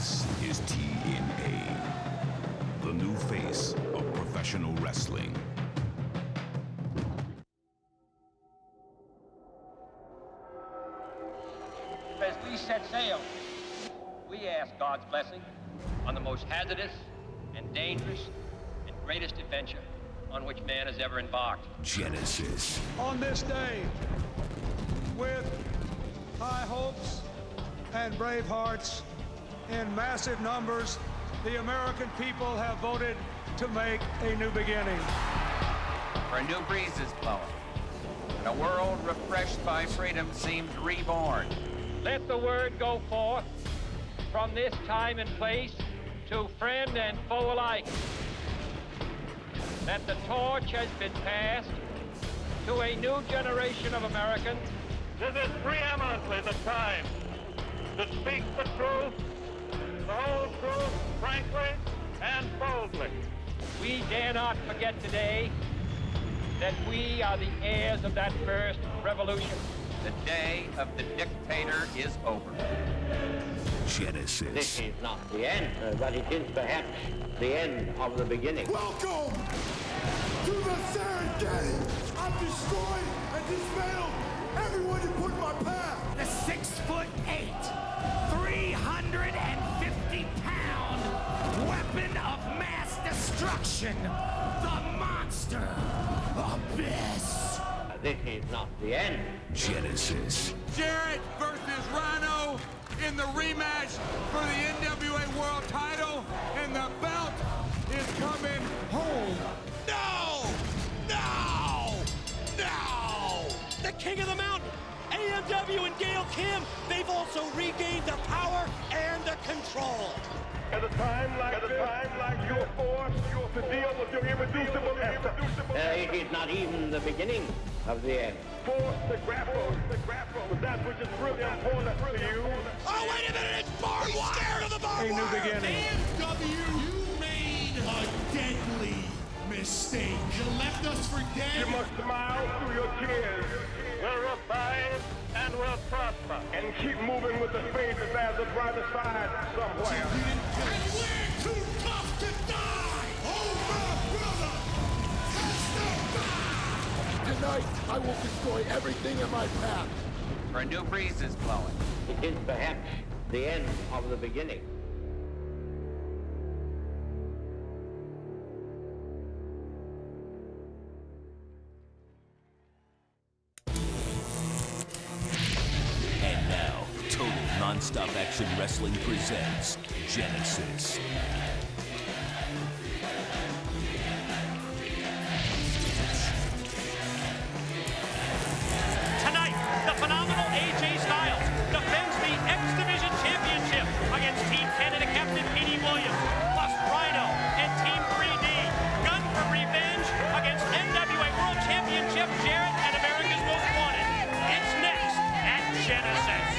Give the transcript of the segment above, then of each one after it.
This is TNA, the new face of professional wrestling. As we set sail, we ask God's blessing on the most hazardous and dangerous and greatest adventure on which man has ever embarked. Genesis. On this day, with high hopes and brave hearts in massive numbers, the American people have voted to make a new beginning. For a new breeze is blowing, and a world refreshed by freedom seems reborn. Let the word go forth from this time and place to friend and foe alike that the torch has been passed to a new generation of Americans. This is preeminently the time to speak the truth, the whole truth, frankly and boldly. We dare not forget today that we are the heirs of that first revolution. The day of the dictator is over. Genesis. This is not the end, but it is perhaps the end of the beginning. Welcome to the Serengeti. I've destroyed and dismantled everyone who put in my path. The 6'8", 350-pound weapon of mass destruction, the monster Abyss. This is not the end. Genesis. Jarrett versus Rhino in the rematch for the NWA World title, and the belt is coming home. No! No! No! The King of the Mountain, AMW and Gail Kim, they've also regained their power and the control. At a time like you're forced to deal with your irreducible effort. It is not even the beginning of the end. Forced to grapple with that which is really important to you. Oh, wait a minute, it's barbed wire! Scared of the barbed A new wire! beginning. AMW, you made a deadly mistake. You left us for dead. You must smile through your tears. We'll revive and we'll prosper. And keep moving with the faith that there's a brighter side somewhere. And we're too tough to die! Oh, my brother! Testify! Tonight, I will destroy everything in my path. For a new breeze is blowing. It is perhaps the end of the beginning. And now, Total Nonstop Action Wrestling presents Genesis. Tonight, the phenomenal AJ Styles defends the X Division Championship against Team Canada Captain Petey Williams, plus Rhino and Team 3D. Gun for revenge against NWA World Champion Jeff Jarrett and America's Most Wanted. It's next at Genesis.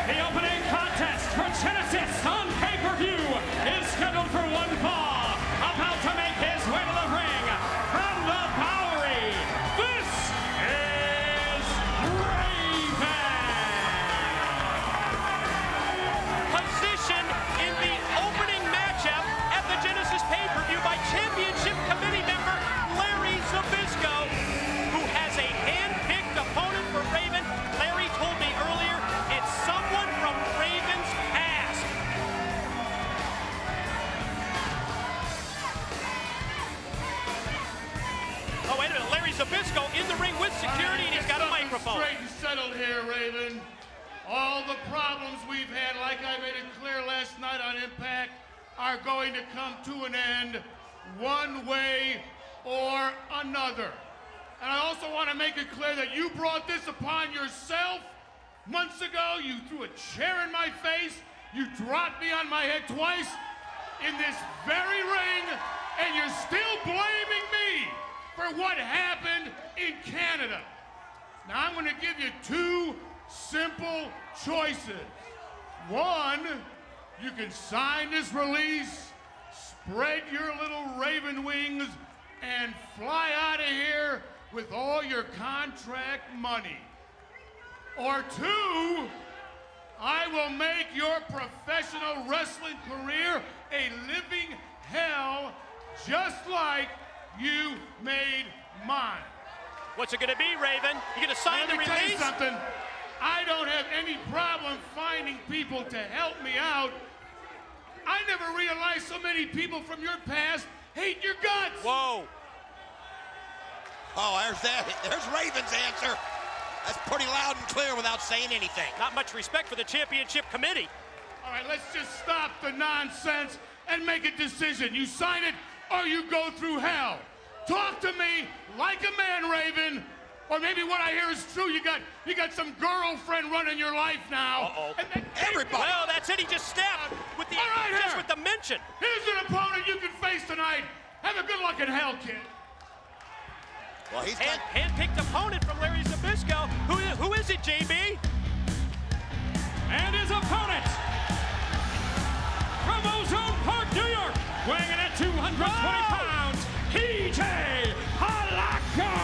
The opening contest for Genesis on pay-per-view is scheduled for one fall. About to make his way to the ring from the Bowery, this is Raven. Positioned in the opening matchup at the Genesis pay-per-view by Championship Committee member Larry Zbyszko, who has a hand-picked opponent for Raven. Larry told me earlier it's someone from Raven's past. Oh, wait a minute. Larry Zbyszko in the ring with security, and he's got a microphone. Straight and settled here, Raven. All the problems we've had, like I made it clear last night on Impact, are going to come to an end one way or another. And I also want to make it clear that you brought this upon yourself. Months ago, you threw a chair in my face, you dropped me on my head twice in this very ring, and you're still blaming me for what happened in Canada. Now, I'm going to give you two simple choices. One, you can sign this release, spread your little raven wings, and fly out of here with all your contract money. Or two, I will make your professional wrestling career a living hell just like you made mine. What's it going to be, Raven? You going to sign the release? Let me tell you something. I don't have any problem finding people to help me out. I never realized so many people from your past hate your guts. Whoa. Oh, there's that. There's Raven's answer. That's pretty loud and clear without saying anything. Not much respect for the championship committee. All right, let's just stop the nonsense and make a decision. You sign it or you go through hell. Talk to me like a man, Raven. Or maybe what I hear is true. You got some girlfriend running your life now. Uh-oh. And everybody. Well, that's it. He just snapped with the just with the mention. Here's an opponent you can face tonight. Have a good luck in hell, kid. Well, he's hand-picked opponent from Larry Zbyszko. Who is it, JB? And his opponent from Ozone Park, New York, weighing in at 220 pounds, PJ Polaco.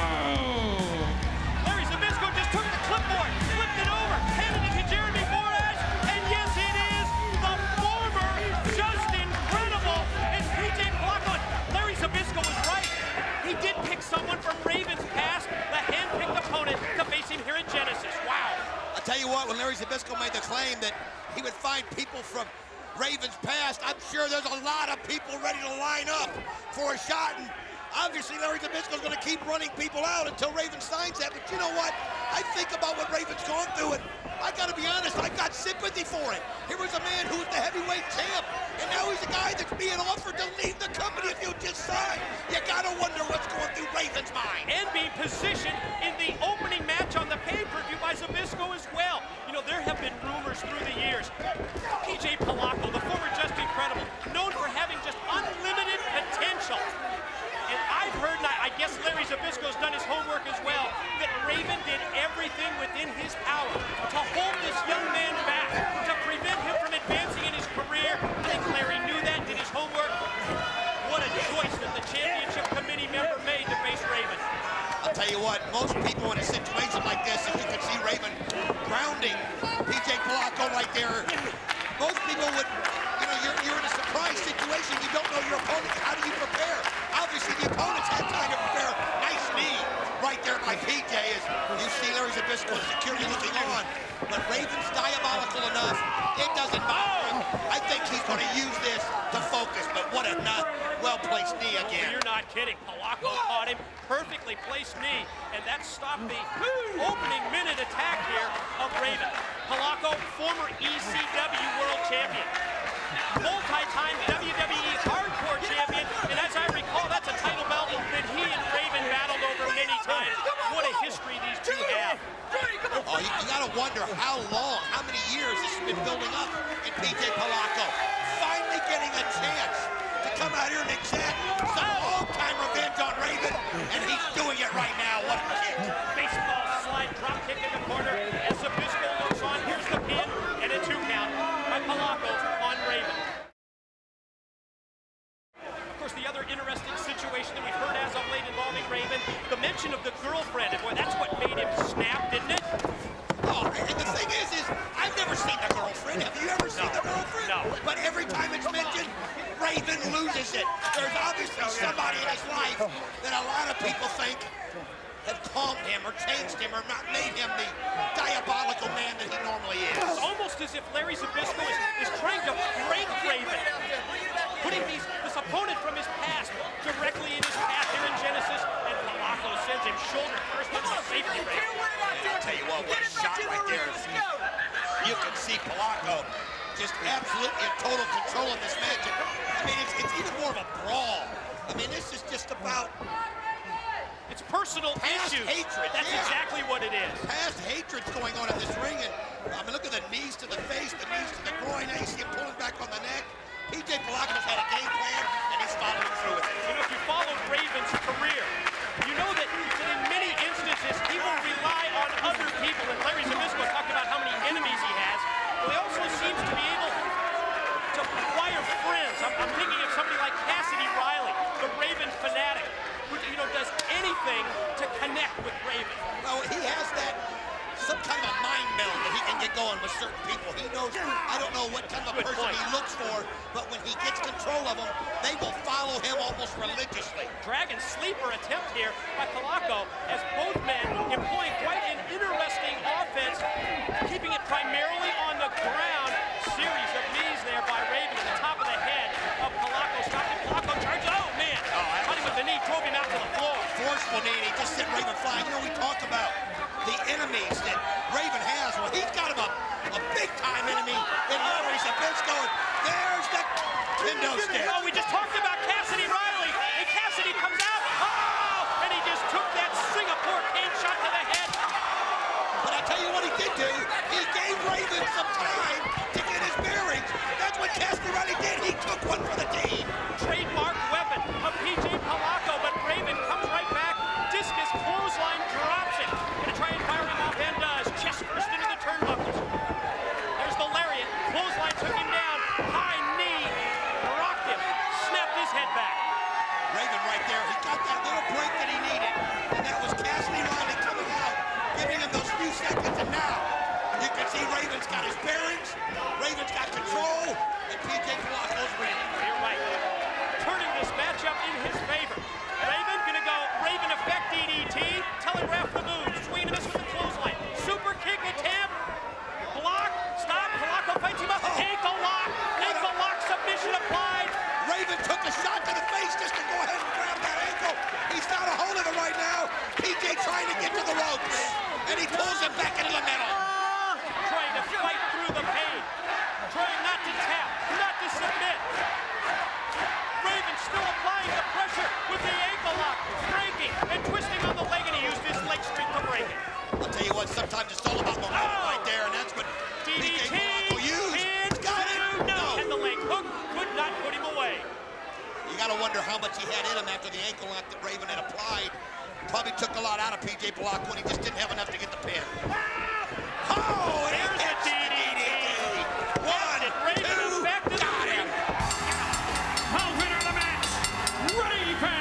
Larry Zbyszko just took the clipboard, flipped it over, handed it to Jeremy Borash, and yes, it is the former Just Incredible. It's PJ Polaco. Larry Zbyszko was right. He did pick someone from Raven's past, the hand-picked opponent, to face him here at Genesis. Wow. I'll tell you what, when Larry Zbyszko made the claim that he would find people from Raven's past, I'm sure there's a lot of people ready to line up for a shot. And obviously, Larry Zbyszko's going to keep running people out until Raven signs that. But you know what? I think about what Raven's gone through, and I got to be honest, I got sympathy for him. Here was a man who was the heavyweight champ, and now he's a guy that's being offered to leave the company if you just sign. You got to wonder what's going through Raven's mind. And being positioned in the opening match on the pay-per-view by Zbyszko as well. You know, there have been rumors through the years. PJ Polaco, the former Just Incredible, known for having just unlimited potential. And I've heard, and I guess Larry Zbyszko's done his homework as well, that Raven did everything within his power to hold this young man back, to prevent him from advancing in his career. I think Larry knew that, did his homework. What a choice that the championship committee member made to face Raven. I'll tell you what, most people in a situation like this, as you can see Raven grounding PJ Polaco right there, most people would, you know, you're in a surprise situation. You don't know your opponent. How do you prepare? Obviously, the opponents had time to prepare. Nice knee right there by PJ as you see Larry Zbyszko and security looking on. But Raven's diabolical enough. It doesn't bother him. I think he's going to use this to focus. But what a not well-placed knee again. You're not kidding. Polaco caught him. Perfectly placed knee. And that stopped the opening minute attack here of Raven. Polaco, former ECW World Champion. Multi-time WWE Hardcore Champion. And as I recall, that's a title belt that he and Raven battled over many times. What a history these two have. Oh, you gotta wonder how long, how many years this has been building up in PJ Polaco. Finally getting a chance to come out here and exact some all-time revenge on Raven, and he's doing it right now. What a kick. Baseball slide, drop kick in the corner. As Zbyszko looks on, here's the pin, and a 2 count by Polaco on Raven. Of course, the other interesting situation that we've heard as of late involving Raven, the mention of the girlfriend, and boy, that's what made him snap, didn't it? Oh, and the thing is I've never seen the girlfriend. Have you ever seen the girlfriend? No. But every time it's mentioned, Raven loses it. There's obviously somebody in his life that a lot of people think have calmed him or changed him or not made him the diabolical man that he normally is. It's almost as if Larry Zbyszko is trying to break Raven, putting this opponent from his past directly in his path here in Genesis, and Polaco sends him shoulder first into the safety ring. I'll tell you what a shot right there. You can see Polaco just absolutely in total control of this match. I mean, it's even more of a brawl. I mean, this is just about it's personal issues. Hatred. That's exactly what it is. Past hatred's going on in this ring, and I mean, look at the knees to the face, the knees to the groin. Now you see him pulling back on the neck. PJ Polaco's had a game plan, and he's following through with it. You know, if you followed Raven's career, you know that in many instances he will rely on other people. And Larry Zbyszko talked about how many enemies he has. Well, he also seems to going with certain people. He knows, I don't know what type of person he looks for, but when he gets control of them, they will follow him almost religiously. Dragon sleeper attempt here by Polaco, as both men employing quite an interesting offense, keeping it primarily on the ground. Series of knees there by Raven at the top of the head of Polaco. Stopping Polaco, charges. Oh, man. Cutting with the knee, drove him out to the floor. Forceful knee, and he just sent Raven flying. You know, we talk about the enemies that Raven has. Well, he's got him a big-time enemy in Larry Zbyszko. There's the kendo stick. Oh, we just talked about Cassidy Riley, and Cassidy comes out. Oh, and he just took that Singapore cane shot to the head. But I tell you what he did do. He gave Raven some time to get his bearings. That's what Cassidy Riley did. He took one for the team. Trademark weapon of PJ Polaco, but Raven comes right back. Discus clothesline drops it. Gonna try and fire him off, and does. Chest first into the turnbuckles. There's the lariat. Clothesline took him down. High knee. Rocked him. Snapped his head back. Raven right there. He got that little break that he needed. And that was Cassidy Riley coming out, giving him those few seconds. And now you can see Raven's got his bearings. Raven's got control. And PJ Polaco's winning. You're right. Turning this matchup in his favor. Raven gonna go Raven effect DDT. Telegraph the moves. Swing and miss with the clothesline. Super kick attempt. Block. Stop. Polaco fights him up. Ankle lock. Ankle lock. Submission applied. Raven took a shot to the face just to go ahead and grab that ankle. He's got a hold of it right now. PJ trying to get to the ropes. And he pulls him back into the middle. Trying to fight through the pain. Trying not to tap. Not to submit. Raven still applying the pressure with the ankle lock. Breaking and twisting on the leg, and he used his leg strength to break it. I'll tell you what, sometimes it's all about momentum right there, and that's what PJ Polaco used. Got it? No. And the leg hook could not put him away. You got to wonder how much he had in him after the ankle lock that Raven had applied. Probably took a lot out of PJ Polaco, and he just didn't have enough to get the pin. Oh, and there's a DDT. One, two, got him. The winner of the match, Raven.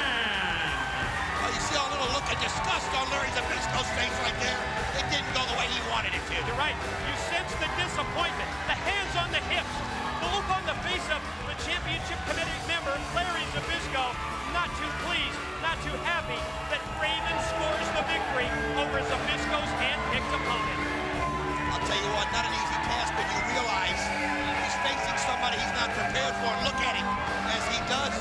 Oh, you see a little look of disgust on Larry Zbyszko's face right there. It didn't go the way he wanted it to. You're right. You sense the disappointment, the hands on the hips, the look on the face of the championship committee member, Larry Zbyszko, not too pleased, not too happy that Raven scores the victory over Zbyszko's hand-picked opponent. I'll tell you what, not an easy task, but you realize he's facing somebody he's not prepared for. And look at him as he does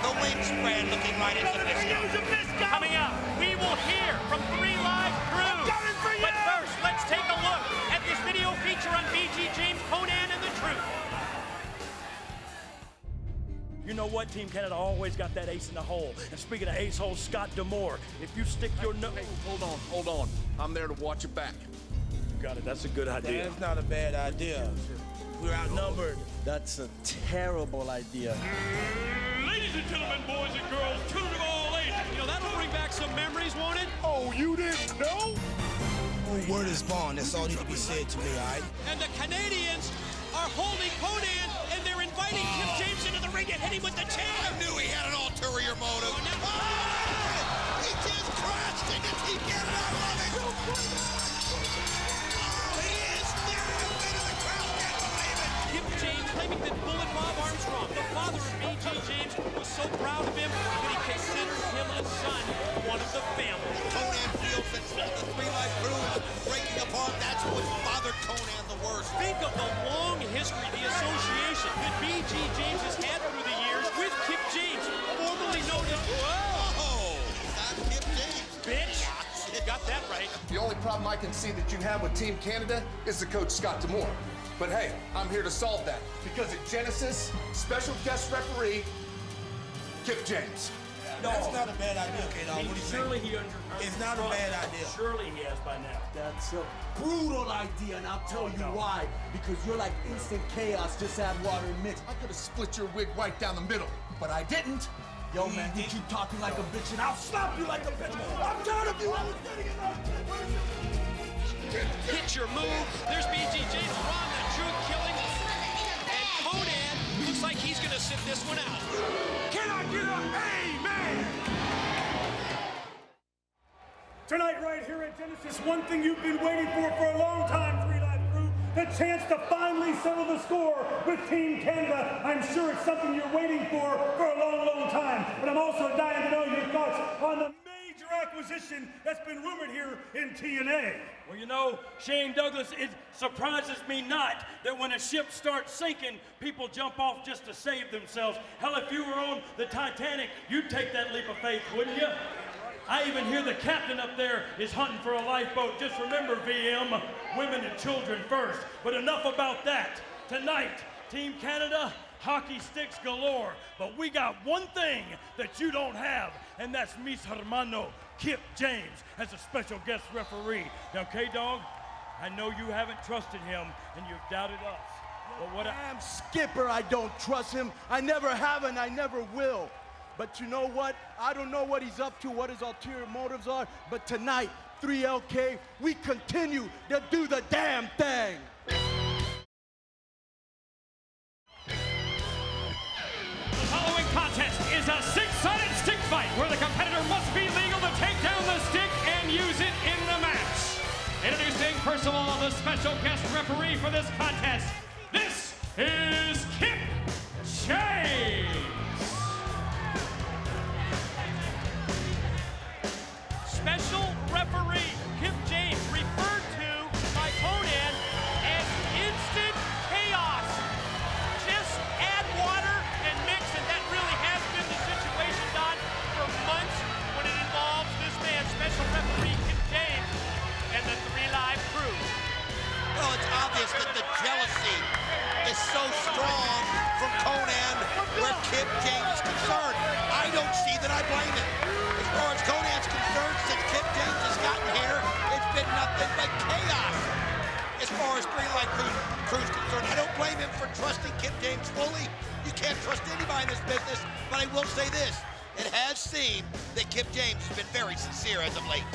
the wing spread, looking right at Zbyszko. Coming up, we will hear from 3 live crews. But first, let's take a look at this video feature on BG James, Conan, and the Truth. You know what? Team Canada always got that ace in the hole. And speaking of ace holes, Scott D'Amore, if you stick your nose... Hey, hold on. I'm there to watch your back. You got it. That's a good idea. That's not a bad idea. We're outnumbered. That's a terrible idea. Ladies and gentlemen, boys and girls, children of all ages. You know, that'll bring back some memories, won't it? Oh, you didn't know? Oh, word is bond. That's all need to be said to me, all right? And the Canadians are holding Conan, and they're inviting Kip James into the ring to hit him with the chair. I knew he had an ulterior motive. He just crashed into Team Canada. I love it. He is never been in the crowd. Can't believe it. Kip James claiming that Bullet Bob Armstrong, the father of BG James, was so proud of him that he considered him a son, one of the family. Conan feels that the 3 live crew breaking apart. That's what bothered Conan the worst. Think of the long history, the association that BG James has had through the years with Kip James, formerly known as... Whoa! Not Kip James. Bitch! Got that right. The only problem I can see that you have with Team Canada is the coach Scott D'Amore. But hey, I'm here to solve that. Because at Genesis, special guest referee, Kip James. No, that's not a bad idea, K-Dog. What do you Surely think? he It's not a bad idea. Surely he has by now. That's a brutal idea, and I'll tell you why. Because you're like instant chaos, just add water and mix. I could have split your wig right down the middle, but I didn't. Yo, man, you keep talking like a bitch, and I'll slap you like a bitch. I'm tired of you. I was getting enough. Hit your move. There's BG James, Ron, the truth killing. And Conan looks like he's going to sit this one out. Can I get an amen? Tonight, right here at Genesis, one thing you've been waiting for a long time, 3 Live Crew. the chance to finally settle the score with Team Canada. I'm sure it's something you're waiting for a long, long time. But I'm also dying to know your thoughts on the major acquisition that's been rumored here in TNA. Well, you know, Shane Douglas, it surprises me not that when a ship starts sinking, people jump off just to save themselves. Hell, if you were on the Titanic, you'd take that leap of faith, wouldn't you? I even hear the captain up there is hunting for a lifeboat. Just remember, VM, women and children first. But enough about that. Tonight, Team Canada, hockey sticks galore. But we got one thing that you don't have, and that's mis hermano, Kip James, as a special guest referee. Now, K-Dog, I know you haven't trusted him, and you've doubted us. But what Damn Skipper, I don't trust him. I never have and I never will. But you know what? I don't know what he's up to, what his ulterior motives are, but tonight, 3LK, we continue to do the damn thing. The following contest is a six-sided stick fight where the competitor must be legal to take down the stick and use it in the match. Introducing, first of all, the special guest referee for this contest. This is Kip James. Special referee Kip James, referred to by Conan as instant chaos. Just add water and mix, and that really has been the situation, Don, for months when it involves this man, special referee Kip James, and the 3 Live crew. Well, it's obvious that the jealousy is so strong from Conan where Kip James is concerned. I don't see that I blame him. As far as Conan's concerned, since Kip James has gotten here, it's been nothing but chaos. As far as 3 Live crew's concerned, I don't blame him for trusting Kip James fully. You can't trust anybody in this business, but I will say this. It has seemed that Kip James has been very sincere as of late.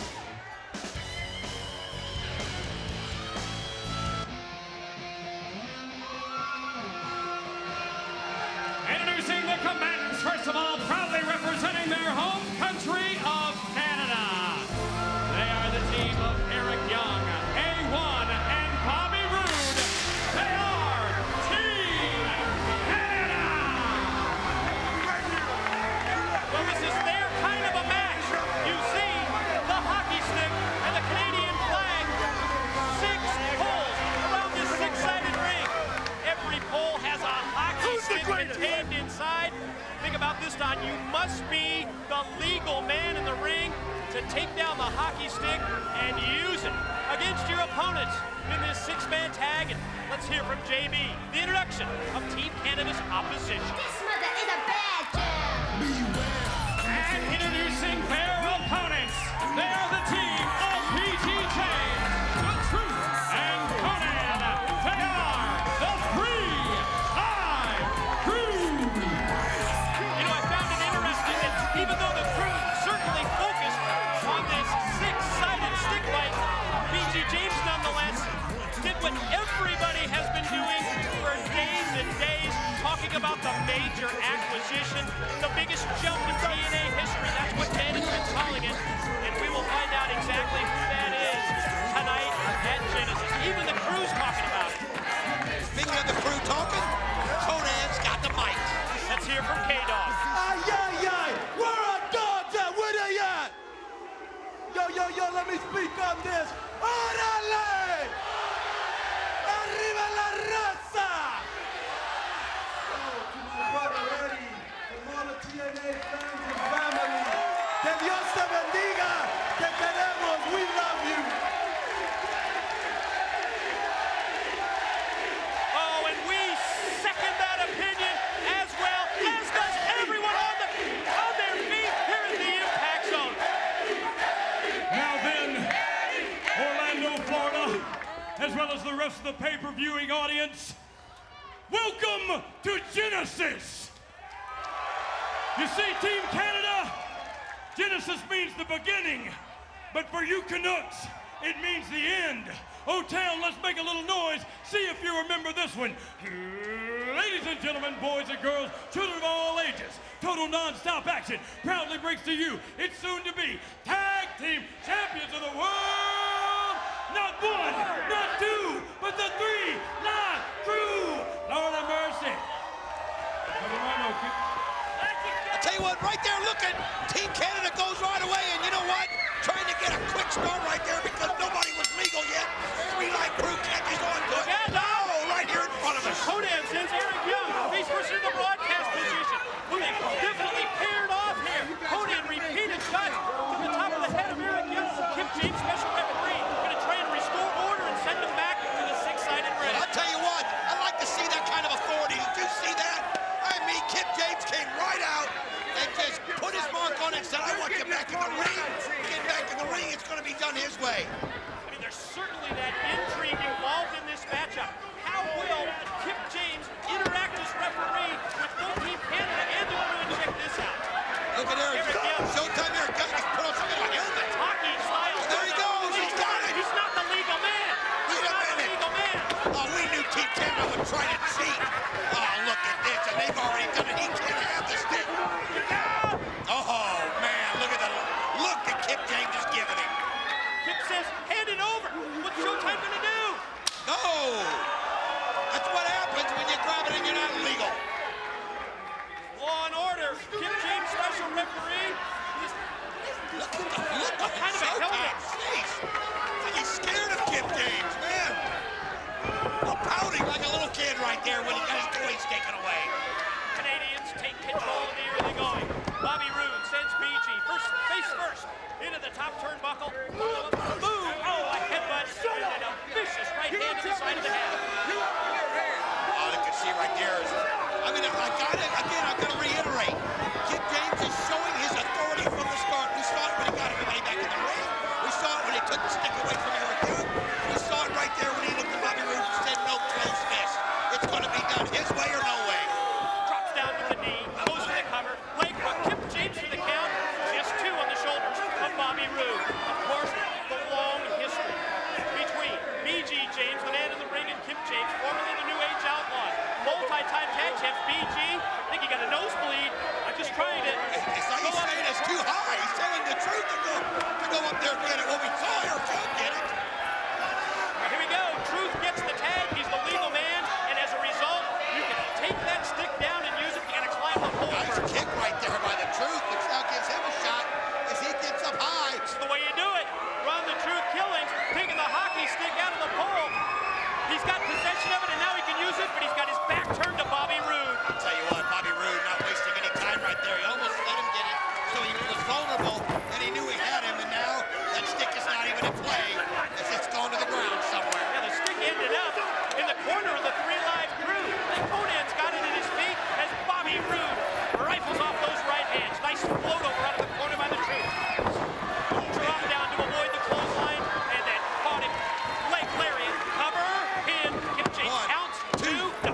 Introducing the combatants, first of all, proudly representing their home country of Canada. They are the team of Eric Young, A1, and Bobby Roode. They are Team Canada! Well, this is their kind of a match. You see the hockey stick and the Canadian flag. 6 poles around this 6-sided ring. Every pole has a hockey stick contained inside. Think about this, Don. You must be the legal man in the ring to take down the hockey stick and use it against your opponents in this 6-man tag. And let's hear from JB, the introduction of Team Canada's opposition. This mother is a bad girl. And introducing their opponents, they are the team of PG James, The Truth, and Conan. They are the 3 Live Crew. You know, I found it interesting that even though the crew certainly focused on this 6-sided stick fight, PG James nonetheless did what everybody has been doing for days and days, talking about the major acquisition, the biggest jump in TNA history. That's what Dan has been calling it, and we will find out exactly who that is tonight at Genesis. Even the crew's talking about it. Speaking of the crew talking, Conan's got the mic. Let's hear from K-Dog. Ay, ay, ay! Where are dogs at? Where they at? Yo, let me speak on this. Orale! Arriba la raza! Oh, to my brother Eddie, from all the TNA fans and family. Que Dios te bendiga. Te queremos. We love you. Oh, and we second that opinion as well, as does everyone on their feet here in the Impact Zone. Now then, Orlando, Florida, as well as the rest of the pay-per-viewing audience, welcome to Genesis. You see, Team Canada, Genesis means the beginning, but for you Canucks, it means the end. Oh, town, let's make a little noise. See if you remember this one. Ladies and gentlemen, boys and girls, children of all ages, total non-stop action proudly brings to you its soon-to-be Tag Team Champions of the World. Not 1, not 2, but the 3 his way. I mean, there's certainly that intrigue involved in this matchup. How will Kip James interact as referee with both Team Canada and the crew? And check this out. Look at Eric. Showtime Eric Young just put on some kind of helmet. Hockey style. Oh, there he goes. He's got it. He's not the legal man. He's not the legal man. Oh, we knew Team Canada would try to cheat. Oh, look at this. And they've already done it. He can't have this thing. Oh, man. Look at the look that Kip James is giving him. Kip says, hand it over. What's Showtime going to do? No. That's what happens when you grab it and you're not legal. Law and order. Kip James, special referee. What kind of a helmet? Jeez. Like he's scared of Kip James, man. Pouting like a little kid right there when he got his toys taken away. Canadians take control of the early going. Bobby Roode sends BG face first into the top turnbuckle. Boom! Oh, a headbutt and a vicious right hand to the side of the head. Oh, you can see right there. I mean, I gotta reiterate. Kip James is showing his authority from the start. We saw it when he got everybody back in the ring. We saw it when he took the stick away from Eric Young. We saw it right there when he looked at Bobby Roode and said, no close fist. It's gonna be done his way or no way. Drops down with the knee, goes for the cover, leg hook, Kip James for the count. Just two on the shoulders of Bobby Roode. Of course, the long history between BG James, the man in the ring, and Kip James, formerly the New Age Outlaws. Multi-time tag champs, BG. I think he got a nosebleed. I'm just trying to. It's like he's saying it's too high. He's telling the truth to go up there and get it. Well, we saw Eric Young get it. Here we go. Truth gets the tag. He's the legal man, and as a result, you can take that stick down and use it. You gotta climb the pole. Nice kick right there by the Truth, which now gives him a shot as he gets up high. This is the way you do it. Run the Truth Killings, taking the hockey stick out of the pole. He's got possession of it, and now he can use it, but he's got his back turned to Bobby Roode. I'll tell you what, Bobby Roode not wasting any time right there. He almost let him get it, so he was vulnerable, and he knew he had him, and now that stick is not even in play as it's gone to the ground somewhere. Yeah, the stick ended up in the corner of the Three Live Crew. And Conan's got it in his feet as Bobby Roode rifles off those right hands. Nice float over out of the corner by the Truth. Drop down to avoid the clothesline, and then caught him. Leg lariat, cover, pin. Kip James counts, two. No.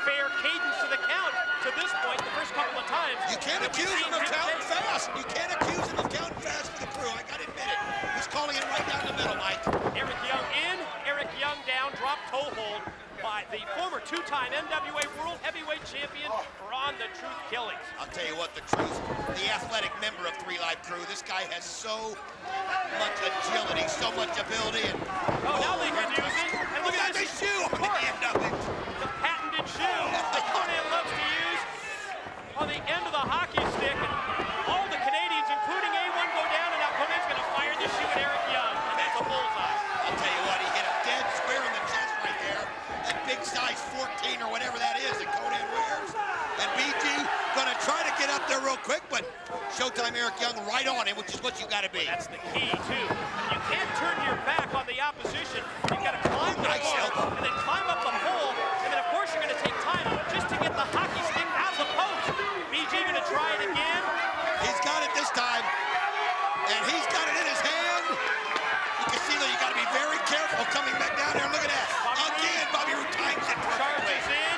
Fair cadence to the count to this point, the first couple of times. You can't accuse him of counting fast. You can't accuse him of counting fast for the Crew. I gotta admit it. He's calling it right down the middle, Mike. Eric Young in, Eric Young down, drop toe hold by the former two-time NWA World Heavyweight Champion, Ron the Truth Killings. I'll tell you what, the Truth, the athletic member of Three Live Crew, this guy has so much agility, so much ability. And, now they can use it. And look at this shoe on the end of it. The patented shoe that Conan loves to use on the end of the hockey stick. And all the Canadians, including A1, go down, and now Conan's going to fire the shoe at Eric Young. And that's a bullseye. I'll tell you what, he hit him dead square in the chest right there. That big size 14 or whatever that is that Conan wears. And BG gonna try to get up there real quick, but Showtime Eric Young right on him, which is what you gotta be. That's the key, too. You can't turn your back on the opposition. You've got to climb the wall, and then climb up the pole, and then, of course, you're gonna take time just to get the hockey stick out of the post. BG gonna try it again. He's got it this time, and he's got it in his hand. You can see that you gotta be very careful coming back down there. Look at that. Again, Bobby Roode times it perfectly. Charges in,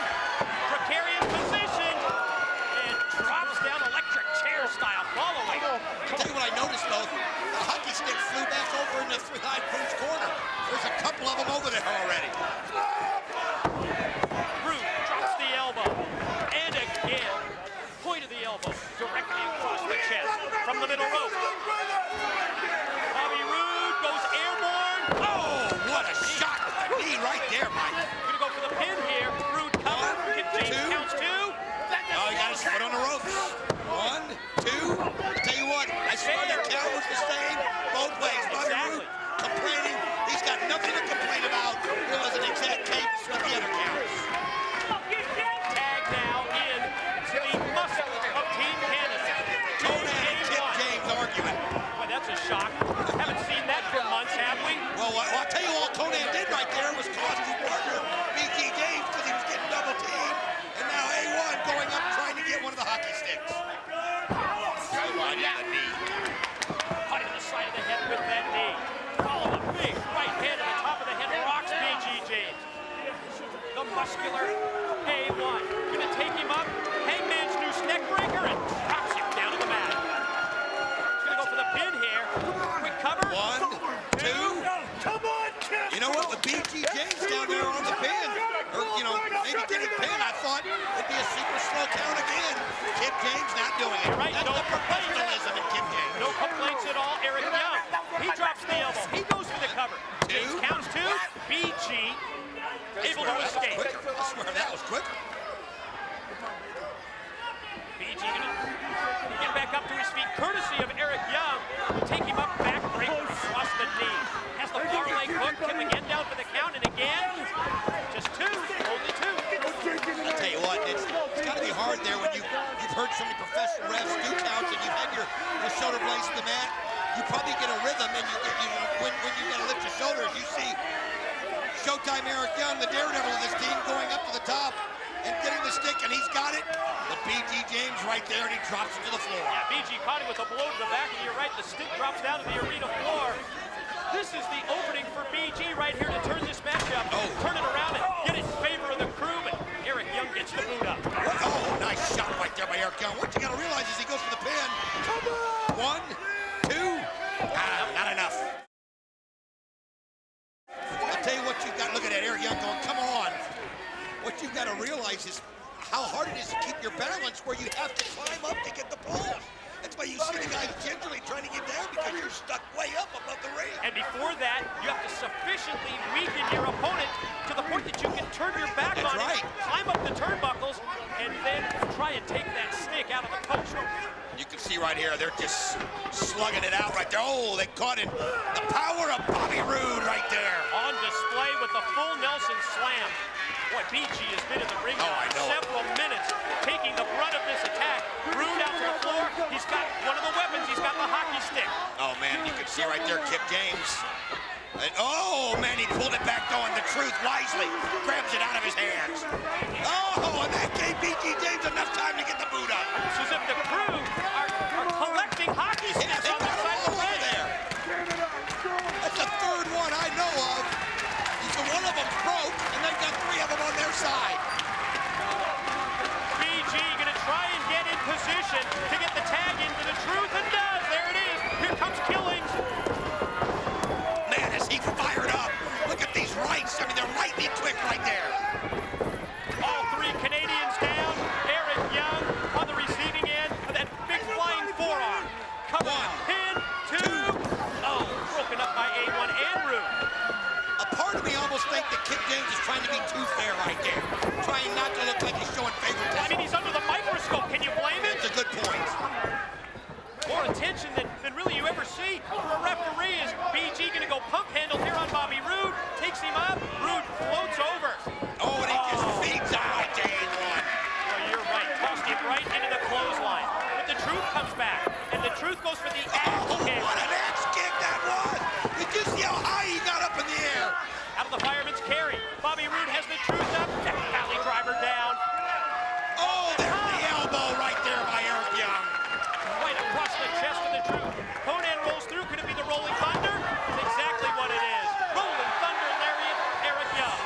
precarious position, and drops down electric chair style following. I'll tell you what I noticed, though. The hockey stick flew back over in the Three Live Crew's corner. There's a couple of them over there already. Roode drops the elbow, and again, point of the elbow directly across the chest from the middle rope. Bobby Roode goes airborne. Oh, what a shot with the knee right there, Mike. Gonna go for the pin here. Roode cover. Kip James counts two. Oh, he got his foot on the ropes. 1, 2. I'll tell you what, I swear the count was the same both ways. Bobby Roode complaining. He's got nothing to complain about. It was an exact cadence with the other counts. Tag now in to the muscle of Team Canada. Conan and Kip James arguing. Boy, that's a shock. Haven't seen that for months, have we? Well, I'll tell you all Conan did right there was cost his partner Come on, Kip! You know what? With BG James down there on the pin, or, you know, maybe getting pinned, I thought it'd be a super slow count again. Kip James not doing it. Right, That's no the professionalism in Kip James. No complaints at all. Eric Young, he drops the elbow. He goes for the cover. James counts two. BG able to escape. I swear that was quicker. BG gonna get back up to his feet, courtesy of Eric Young. Will take him up, back break across the knee. Has the far leg hook, Kip again down for the count, and again, just two, only two. I'll tell you what, it's got to be hard there when you've heard so many professional refs do counts and you've had your shoulder blades to the mat. You probably get a rhythm, and you get, when you got to lift your shoulders, you see Showtime Eric Young, the daredevil of this team, going up to the top and getting the stick, and he's got it. But BG James right there, and he drops it to the floor. Yeah, BG caught him with a blow to the back, and you're right, the stick drops down to the arena floor. This is the opening for BG right here to turn this match up, turn it around, and get it in favor of the crew, but Eric Young gets the boot up. Oh, nice shot right there by Eric Young. What you got to realize is he goes for the pin. Come on! 1, 2, not enough. I'll tell you what you've got. Look at that, Eric Young going, come on. What you've got to realize is how hard it is to keep your balance where you have to climb up to get the pole. That's why you see the guys gingerly trying to get down because you're stuck way up above the ring. And before that, you have to sufficiently weaken your opponent to the point that you can turn your back on him, climb up the turnbuckles, and then try and take that stick out of the post. You can see right here, they're just slugging it out right there. Oh, they caught it. The power of Bobby Roode right there. On display with the full Nelson slam. Boy, BG has been in the ring now several minutes, taking the brunt of this attack. Roode out to the floor. He's got one of the weapons. He's got the hockey stick. Oh, man, you can see right there, Kip James. And, oh, man, he pulled it back going. The Truth wisely grabs it out of his hands. Oh, and that gave BG James enough time to get the boot up. It's as if the crew are collecting hockey sticks on the side of the ring. That's the third one I know of. So one of them's broke, and they've got 3 of them on their side. BG gonna try and get in position to get the tag into the Truth, and does. There it is. Here comes Killings. Man, is he fired up. Look at these rights. I mean, they're lightning quick right there. All 3 Canadians down. Eric Young on the receiving end of that big flying forearm. Cover, pin, 2. Oh, broken up by A1 and Roode. Part of me almost think that Kip James is trying to be too fair right there. Trying not to look like he's showing favoritism. I mean, he's under the microscope. Can you blame him? That's a good point. More attention than really you ever see for a referee. Is BG going to go pump handle here on Bobby Roode? Takes him up. Roode floats over. Oh, and he just feeds him right to A1. Well, you're right. Tossed him right into the clothesline. But the Truth comes back. And the Truth goes for the axe kick. What an axe kick that was! Did you see how high he got up in the air? Out of the fireman's carry. Bobby Roode has the Truth up. Valley driver down. Oh, there's the elbow right there by Eric Young. Right across the chest of the Truth. Conan rolls through. Could it be the Rolling Thunder? That's exactly what it is. Rolling Thunder lariat, Eric Young.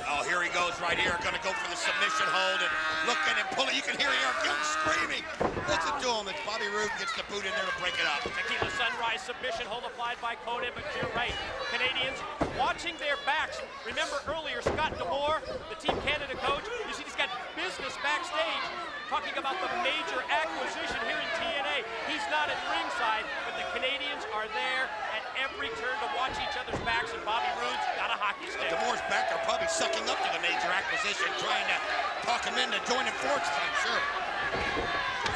Oh, here he goes right here. Going to go for the submission hold and looking and pulling. You can hear Eric Young screaming. Listen to him as Bobby Roode gets the boot in there to break it up. Tequila Sunrise submission hold applied by Conan, but you're right. Canadians watching their backs. Remember earlier, Scott D'Amore, the Team Canada coach, you see he's got business backstage talking about the major acquisition here in TNA. He's not at ringside, but the Canadians are there at every turn to watch each other's backs, and Bobby Roode's got a hockey stick. D'Amore's back there probably sucking up to the major acquisition, trying to talk him into joining forces, I'm sure.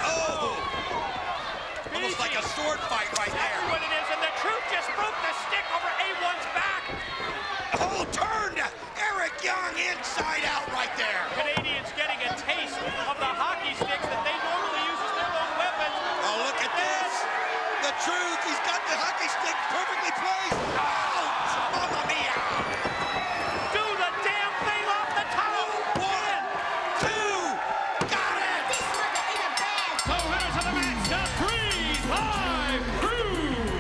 Oh! Almost like a sword fight right there. That's what it is, and the Truth just broke the stick over A1's back. Oh, turned Eric Young inside out right there. Canadians getting a taste of the hockey sticks that they normally use as their own weapon. Oh, look at this. The Truth, he's got the hockey stick perfectly placed. Ouch! Mamma mia! Do the damn thing off the top. 1, 2, got it! This mother is a bad The winners of the match, the 3-5 Crew.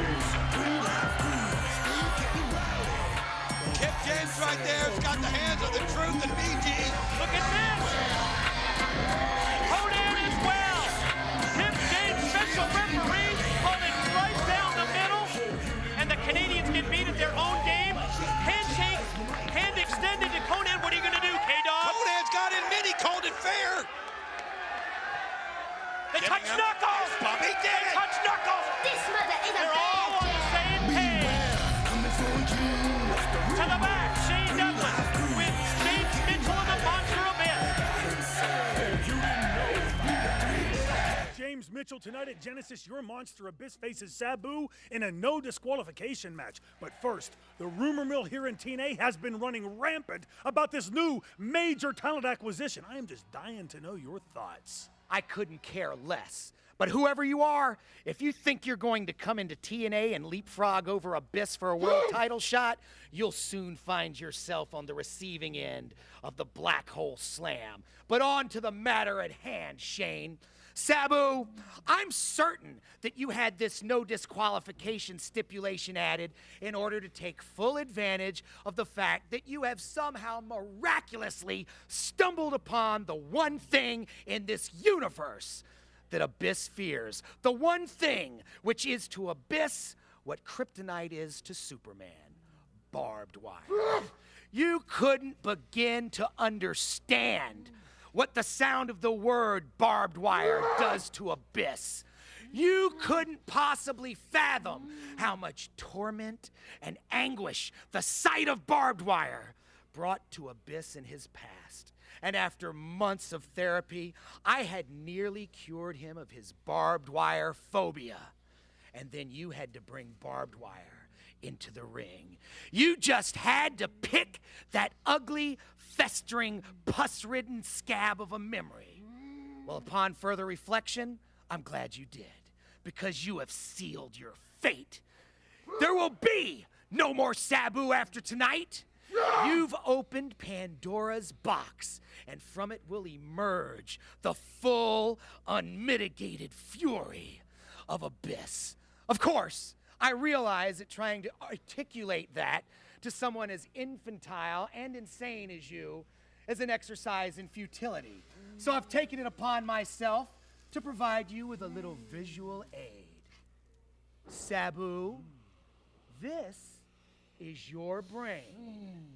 Mitchell. Tonight at Genesis, your Monster Abyss faces Sabu in a no disqualification match. But first, the rumor mill here in TNA has been running rampant about this new major talent acquisition. I am just dying to know your thoughts. I couldn't care less. But whoever you are, if you think you're going to come into TNA and leapfrog over Abyss for a world title shot, you'll soon find yourself on the receiving end of the black hole slam. But on to the matter at hand, Shane. Sabu, I'm certain that you had this no disqualification stipulation added in order to take full advantage of the fact that you have somehow miraculously stumbled upon the one thing in this universe that Abyss fears. The one thing which is to Abyss what kryptonite is to Superman. Barbed wire. You couldn't begin to understand what the sound of the word barbed wire does to Abyss. You couldn't possibly fathom how much torment and anguish the sight of barbed wire brought to Abyss in his past. And after months of therapy, I had nearly cured him of his barbed wire phobia. And then you had to bring barbed wire into the ring. You just had to pick that ugly, festering, pus-ridden scab of a memory. Well, upon further reflection, I'm glad you did, because you have sealed your fate. There will be no more Sabu after tonight. You've opened Pandora's box, and from it will emerge the full, unmitigated fury of Abyss. Of course, I realize that trying to articulate that to someone as infantile and insane as you is an exercise in futility. So I've taken it upon myself to provide you with a little visual aid. Sabu, this is your brain.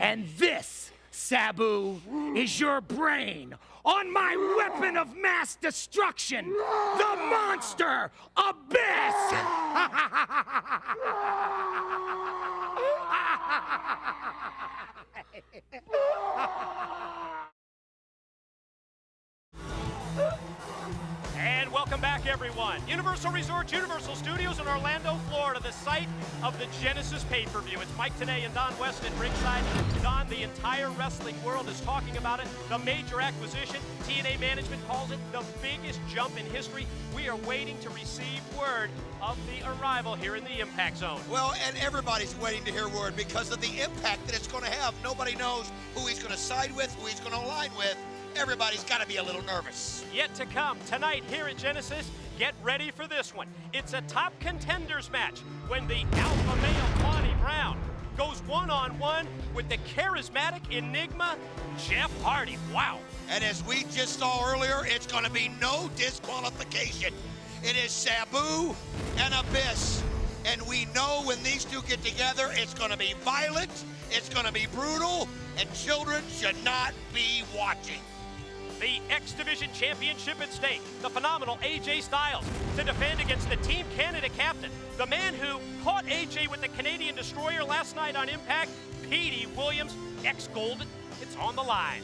And this, Sabu, is your brain on my weapon of mass destruction, the monster Abyss! And welcome back, everyone. Universal Resorts, Universal Studios in Orlando, Florida, the site of the Genesis pay-per-view. It's Mike Tenay and Don West at ringside. Don, the entire wrestling world is talking about it. The major acquisition, TNA management calls it the biggest jump in history. We are waiting to receive word of the arrival here in the Impact Zone. Well, and everybody's waiting to hear word because of the impact that it's going to have. Nobody knows who he's going to side with, who he's going to align with. Everybody's got to be a little nervous. Yet to come tonight here at Genesis. Get ready for this one. It's a top contenders match when the alpha male Bonnie Brown goes one-on-one with the charismatic enigma Jeff Hardy. Wow. And as we just saw earlier, it's going to be no disqualification. It is Sabu and Abyss. And we know when these two get together, it's going to be violent, it's going to be brutal, and children should not be watching. The X Division Championship at stake. The phenomenal AJ Styles to defend against the Team Canada captain, the man who caught AJ with the Canadian Destroyer last night on Impact, Petey Williams, ex-Golden. It's on the line.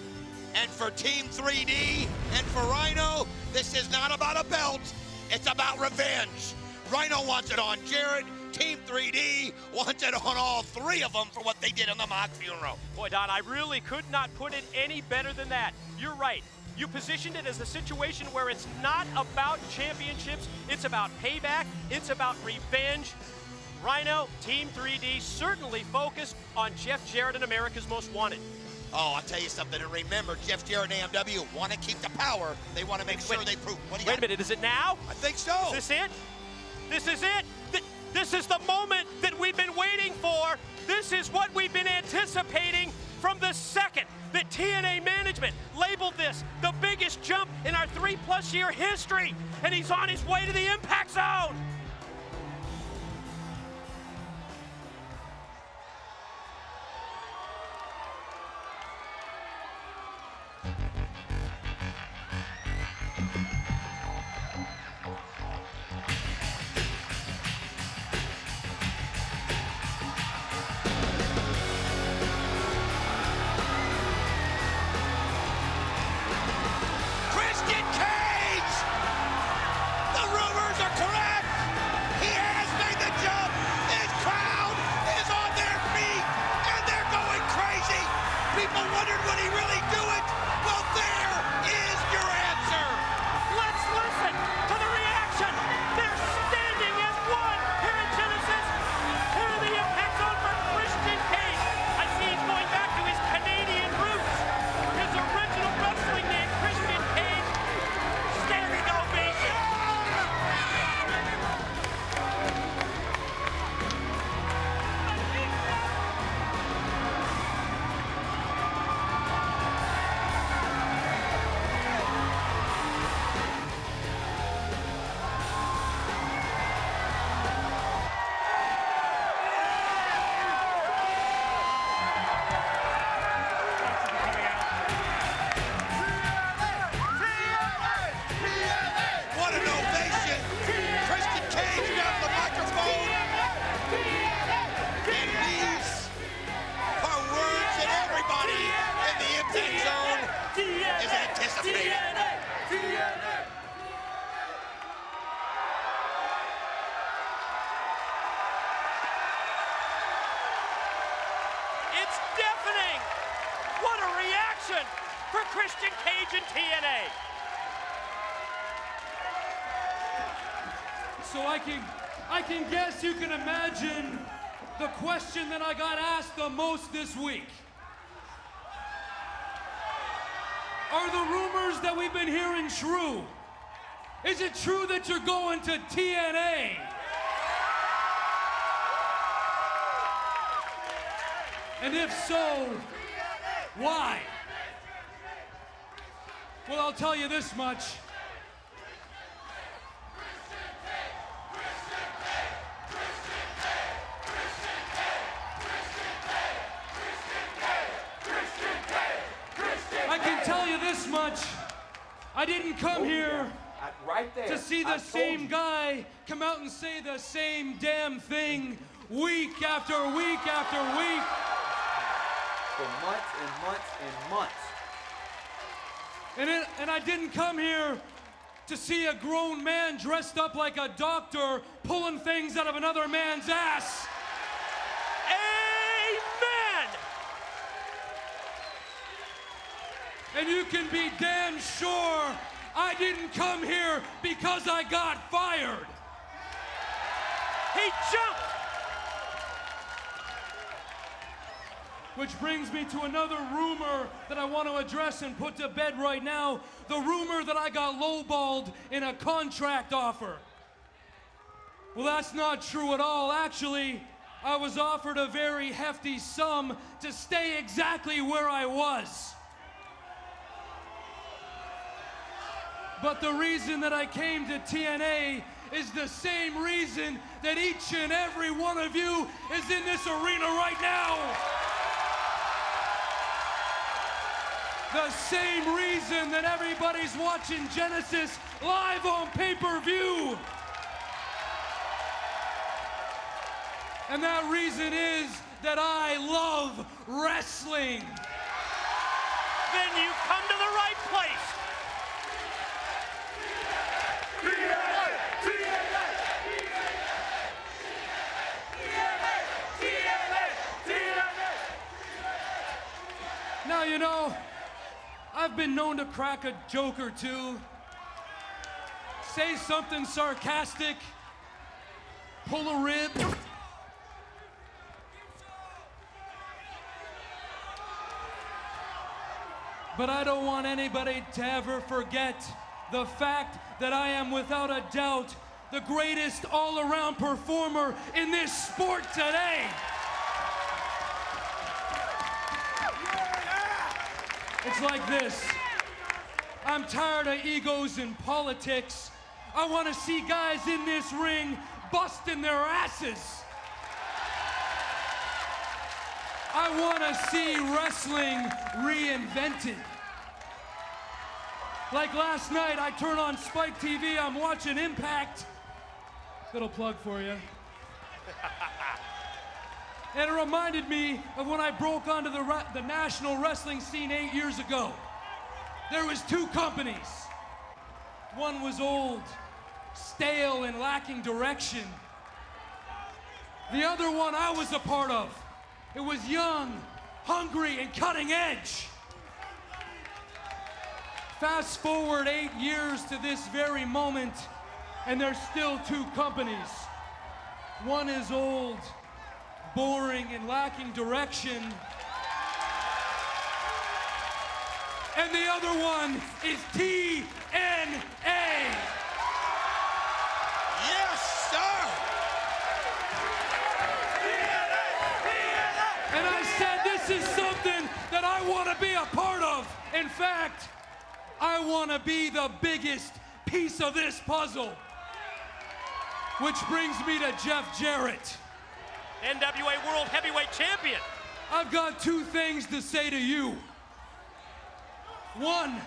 And for Team 3D and for Rhino, this is not about a belt, it's about revenge. Rhino wants it on Jarrett. Team 3D wants it on all three of them for what they did in the mock funeral. Boy, Don, I really could not put it any better than that. You're right. You positioned it as a situation where it's not about championships, it's about payback, it's about revenge. Rhino, Team 3D, certainly focused on Jeff Jarrett and America's Most Wanted. Oh, I'll tell you something, and remember, Jeff Jarrett and AMW want to keep the power. They want to make sure they prove. Wait a minute, is it now? I think so. Is this it? This is it? This is the moment that we've been waiting for. This is what we've been anticipating from the second that TNA management labeled this the biggest jump in our 3+ year history. And he's on his way to the Impact Zone. TNA. So I can guess you can imagine the question that I got asked the most this week. Are the rumors that we've been hearing true? Is it true that you're going to TNA? And if so, why? Well, I'll tell you this much. I can tell you this much. I didn't come here right there to see the same guy come out and say the same damn thing week after week after week. For months and months and months. And I didn't come here to see a grown man dressed up like a doctor pulling things out of another man's ass. Amen! And you can be damn sure I didn't come here because I got fired. He jumped! Which brings me to another rumor that I want to address and put to bed right now. The rumor that I got lowballed in a contract offer. Well, that's not true at all. Actually, I was offered a very hefty sum to stay exactly where I was. But the reason that I came to TNA is the same reason that each and every one of you is in this arena right now. The same reason that everybody's watching Genesis live on pay-per-view. And that reason is that I love wrestling. Then you come to the right place. Now, you know, I've been known to crack a joke or two, say something sarcastic, pull a rib. But I don't want anybody to ever forget the fact that I am without a doubt the greatest all-around performer in this sport today. It's like this. I'm tired of egos and politics. I want to see guys in this ring busting their asses. I want to see wrestling reinvented. Like last night, I turn on Spike TV, I'm watching Impact. Little plug for you. And it reminded me of when I broke onto the national wrestling scene 8 years ago. There was two companies. One was old, stale, and lacking direction. The other one I was a part of. It was young, hungry, and cutting edge. Fast forward 8 years to this very moment, and there's still two companies. One is old, boring, and lacking direction. And the other one is TNA. Yes, sir! And I said, this is something that I want to be a part of. In fact, I want to be the biggest piece of this puzzle. Which brings me to Jeff Jarrett. NWA World Heavyweight Champion. I've got two things to say to you. One,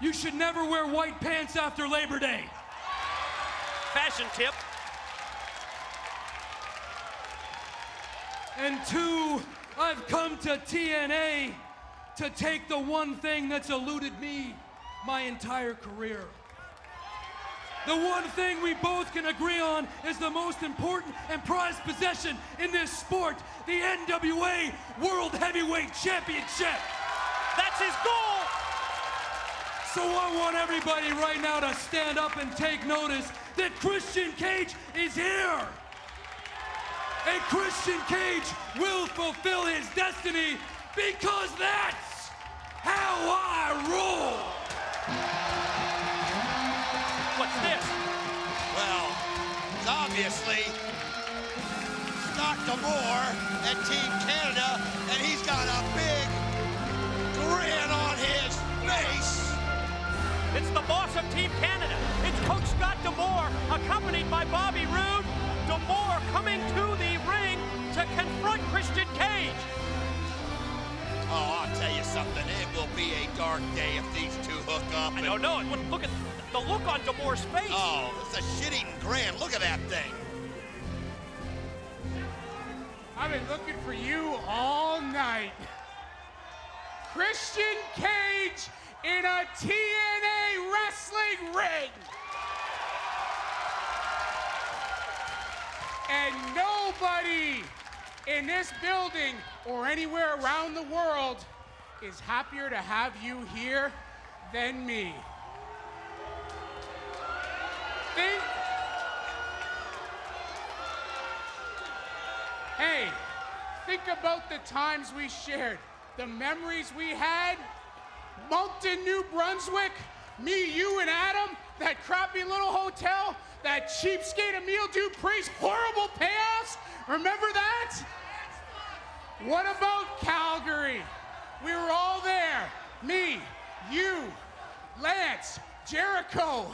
you should never wear white pants after Labor Day. Fashion tip. And two, I've come to TNA to take the one thing that's eluded me my entire career. The one thing we both can agree on is the most important and prized possession in this sport, the NWA World Heavyweight Championship. That's his goal. So I want everybody right now to stand up and take notice that Christian Cage is here. And Christian Cage will fulfill his destiny because that's how I roll. What's this? Well, it's obviously Scott D'Amore and Team Canada, and he's got a big grin on his face. It's the boss of Team Canada. It's Coach Scott D'Amore, accompanied by Bobby Roode. D'Amore coming to the ring to confront Christian Cage. Oh, I'll tell you something. It will be a dark day if these two hook up. I don't know. Look at the look on D'Amore's face. Oh, it's a shit-eating grin. Look at that thing. I've been looking for you all night. Christian Cage in a TNA Wrestling ring. And nobody in this building or anywhere around the world is happier to have you here than me. Think about the times we shared, the memories we had. Moncton, New Brunswick, me, you, and Adam, that crappy little hotel, that cheapskate Emile Dupree's horrible payoffs. Remember that? What about Calgary? We were all there. Me, you, Lance, Jericho.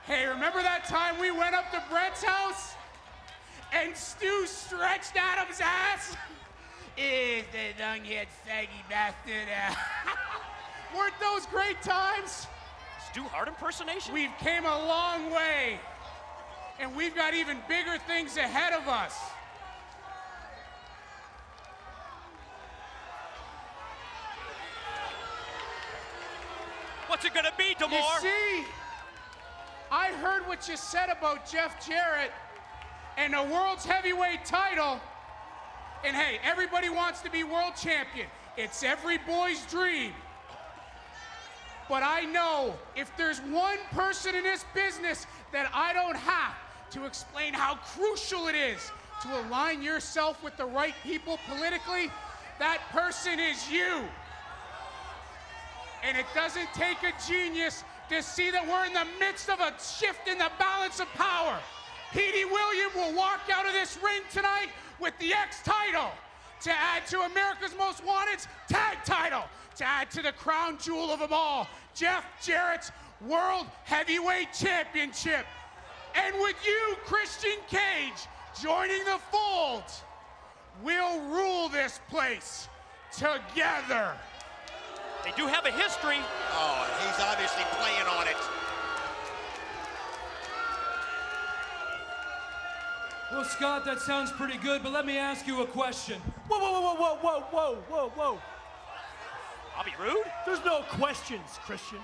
Hey, remember that time we went up to Brett's house and Stu stretched Adam's ass? Is the dung-head faggy bastard. Weren't those great times? Stu Hart impersonation? We've came a long way, and we've got even bigger things ahead of us. What's it gonna be, D'Amore? You see, I heard what you said about Jeff Jarrett and the world's heavyweight title. And hey, everybody wants to be world champion. It's every boy's dream. But I know if there's one person in this business that I don't have to explain how crucial it is to align yourself with the right people politically, that person is you. And it doesn't take a genius to see that we're in the midst of a shift in the balance of power. Petey Williams will walk out of this ring tonight with the X title to add to America's Most Wanted's tag title, to add to the crown jewel of them all, Jeff Jarrett's World Heavyweight Championship. And with you, Christian Cage, joining the fold, we'll rule this place together. They do have a history. Oh, he's obviously playing on it. Well, Scott, that sounds pretty good, but let me ask you a question. Whoa, whoa, whoa, whoa, whoa, whoa, whoa, whoa. Bobby Roode? There's no questions, Christian.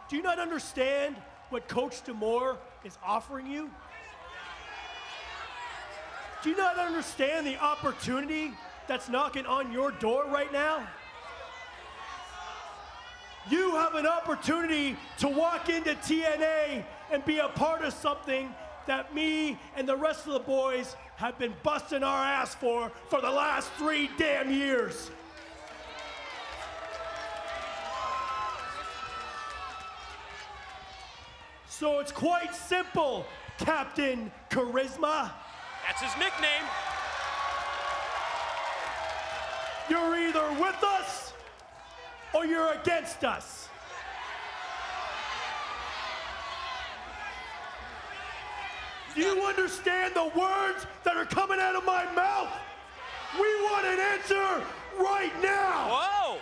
Do you not understand what Coach D'Amore is offering you? Do you not understand the opportunity that's knocking on your door right now? You have an opportunity to walk into TNA and be a part of something that me and the rest of the boys have been busting our ass for the last 3 damn years. So it's quite simple, Captain Charisma. That's his nickname. You're either with us or you're against us. Do you understand the words that are coming out of my mouth? We want an answer right now. Whoa!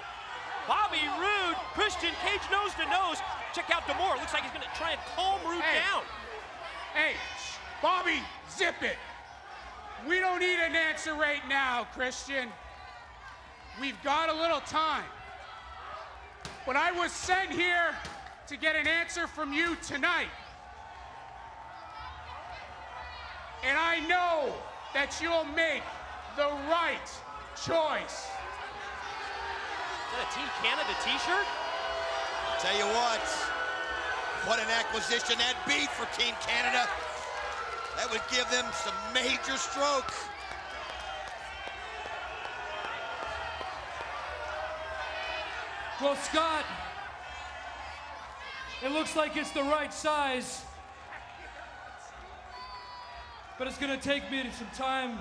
Bobby Roode, Christian Cage nose to nose. Check out D'Amore. Looks like he's gonna try and calm Roode down. Hey, Bobby, zip it. We don't need an answer right now, Christian. We've got a little time. But I was sent here to get an answer from you tonight. And I know that you'll make the right choice. Is that a Team Canada t-shirt? Tell you what an acquisition that'd be for Team Canada. That would give them some major stroke. Well, Scott, it looks like it's the right size, but it's gonna take me some time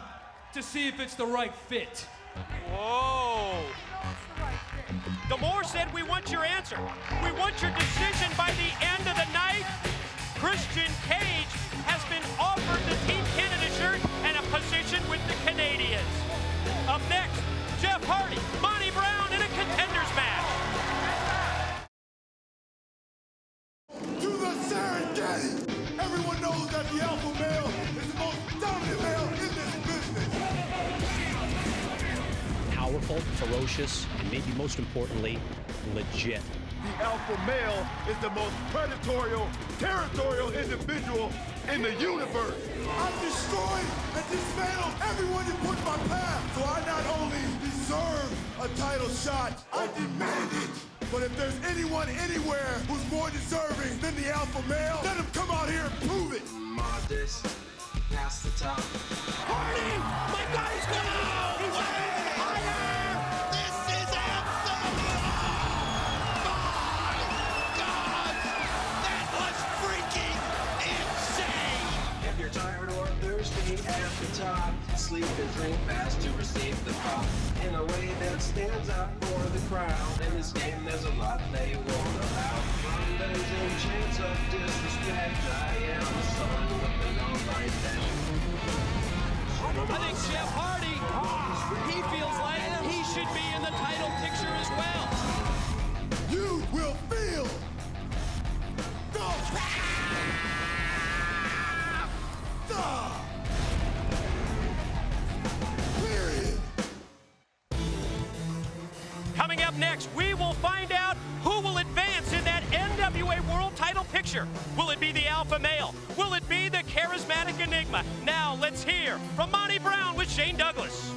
to see if it's the right fit. Whoa. Damore said, we want your answer. We want your decision by the end of the night. Christian Cage has been offered the Team Canada shirt and a position with the Canadians. Up next, Jeff Hardy, Monty Brown in a contenders match. To the Serengeti! Everyone knows that the alpha male is the most dominant male in this business. Powerful, ferocious, and maybe most importantly, legit. The alpha male is the most predatorial, territorial individual in the universe. I destroyed and dismantled everyone you put in my path. So I not only deserve a title shot, I demand it. But if there's anyone anywhere who's more deserving than the alpha male, let him come out here and prove it. Modest, past the top. Hardy! My guy's gonna! He's higher! This is absolute! My God! That was freaking insane! If you're tired or thirsty at the top, sleep and drink fast to receive the pop. In a way that stands out for the crowd. In this game, there's a lot they won't allow. There's a chance of disrespect. I am the son with an all-night death. I think Jeff Hardy, he feels like he should be in the title picture as well. You will feel the period. Coming up next, we will find out who will advance in that NWA World Title picture. Will it be the Alpha Male? Will it be the charismatic Enigma? Now let's hear from Monty Brown with Shane Douglas.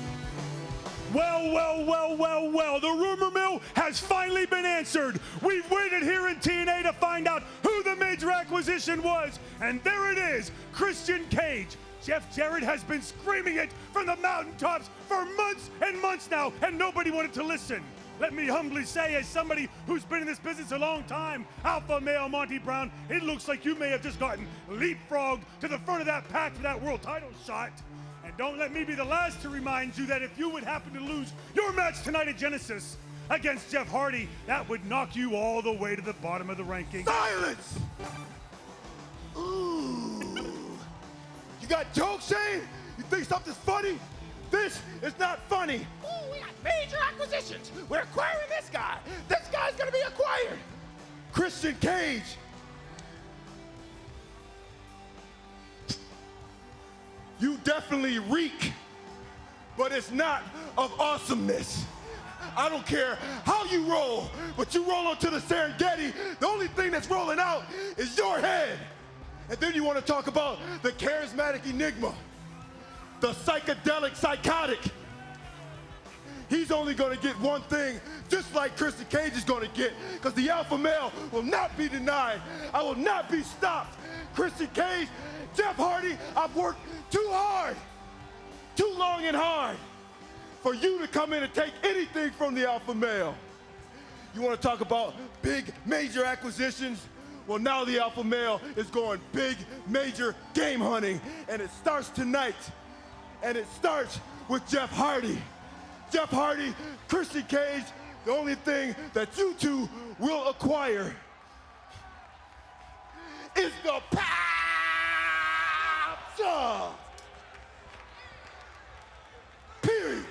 Well, the rumor mill has finally been answered. We've waited here in TNA to find out who the major acquisition was, and there it is, Christian Cage. Jeff Jarrett has been screaming it from the mountaintops for months and months now, and nobody wanted to listen. Let me humbly say, as somebody who's been in this business a long time, Alpha Male Monty Brown, it looks like you may have just gotten leapfrogged to the front of that pack for that world title shot. And don't let me be the last to remind you that if you would happen to lose your match tonight at Genesis against Jeff Hardy, that would knock you all the way to the bottom of the rankings. Silence! Ooh. You got jokes, Shane? You think something's funny? This is not funny. Ooh, we got major acquisitions. We're acquiring this guy. This guy's gonna be acquired. Christian Cage. You definitely reek, but it's not of awesomeness. I don't care how you roll, but you roll onto the Serengeti, the only thing that's rolling out is your head. And then you want to talk about the charismatic Enigma, the psychedelic psychotic. He's only going to get one thing, just like Christian Cage is going to get, because the alpha male will not be denied. I will not be stopped. Christian Cage, Jeff Hardy, I've worked too hard, too long and hard for you to come in and take anything from the alpha male. You want to talk about big, major acquisitions? Well, now the alpha male is going big, major game hunting, and it starts tonight. And it starts with Jeff Hardy. Jeff Hardy, Christian Cage, the only thing that you two will acquire is the power. Period.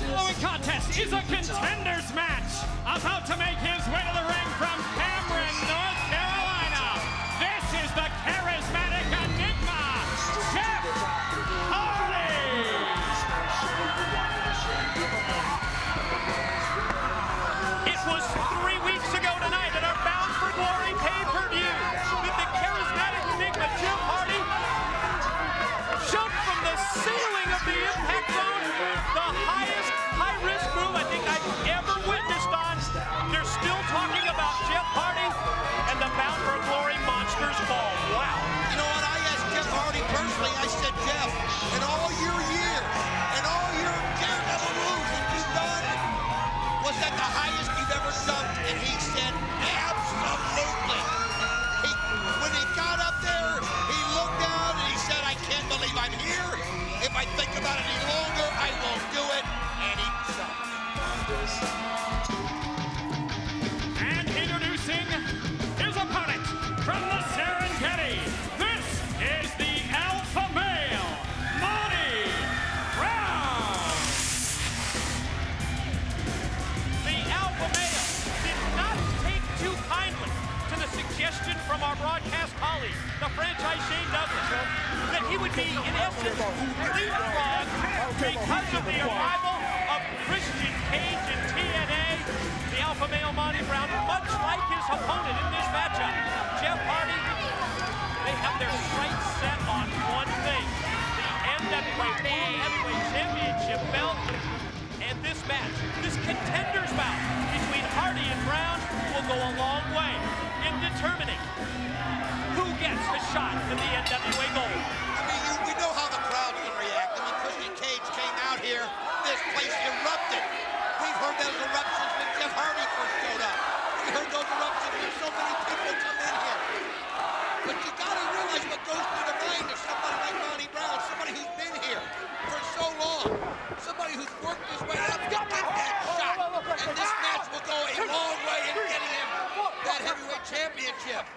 Following contest is a contenders match. About to make his way to the ring from Cameron, North Carolina. This is the charismatic Enigma, Jeff Hardy. It was 3 weeks ago tonight at our Bound for Glory pay-per-view that the charismatic Enigma, Jeff Hardy, jumped from the ceiling And introducing his opponent from the Serengeti, this is the Alpha Male, Monty Brown. The Alpha Male did not take too kindly to the suggestion from our broadcast colleague, the franchise Shane Douglas, that he would be, in essence, leapfrog because of the arrival of Christian Cage in TNA. The Alpha Male Monty Brown, much like his opponent in this matchup, Jeff Hardy, they have their sights set on one thing, the NWA World Heavyweight Championship belt. And this match, this contenders bout between Hardy and Brown will go a long way in determining who gets the shot at the NWA gold. I mean, we know how the crowd's going to react. I mean, Christian Cage came out here, this place erupted. We've heard those eruptions when Jeff Hardy first showed up. We heard those eruptions when so many people come in here. But you got to realize what goes through the mind of somebody like Monty Brown, somebody who's been here for so long, somebody who's worked his way up to get that shot. And this match will go a long way in getting him that heavyweight championship.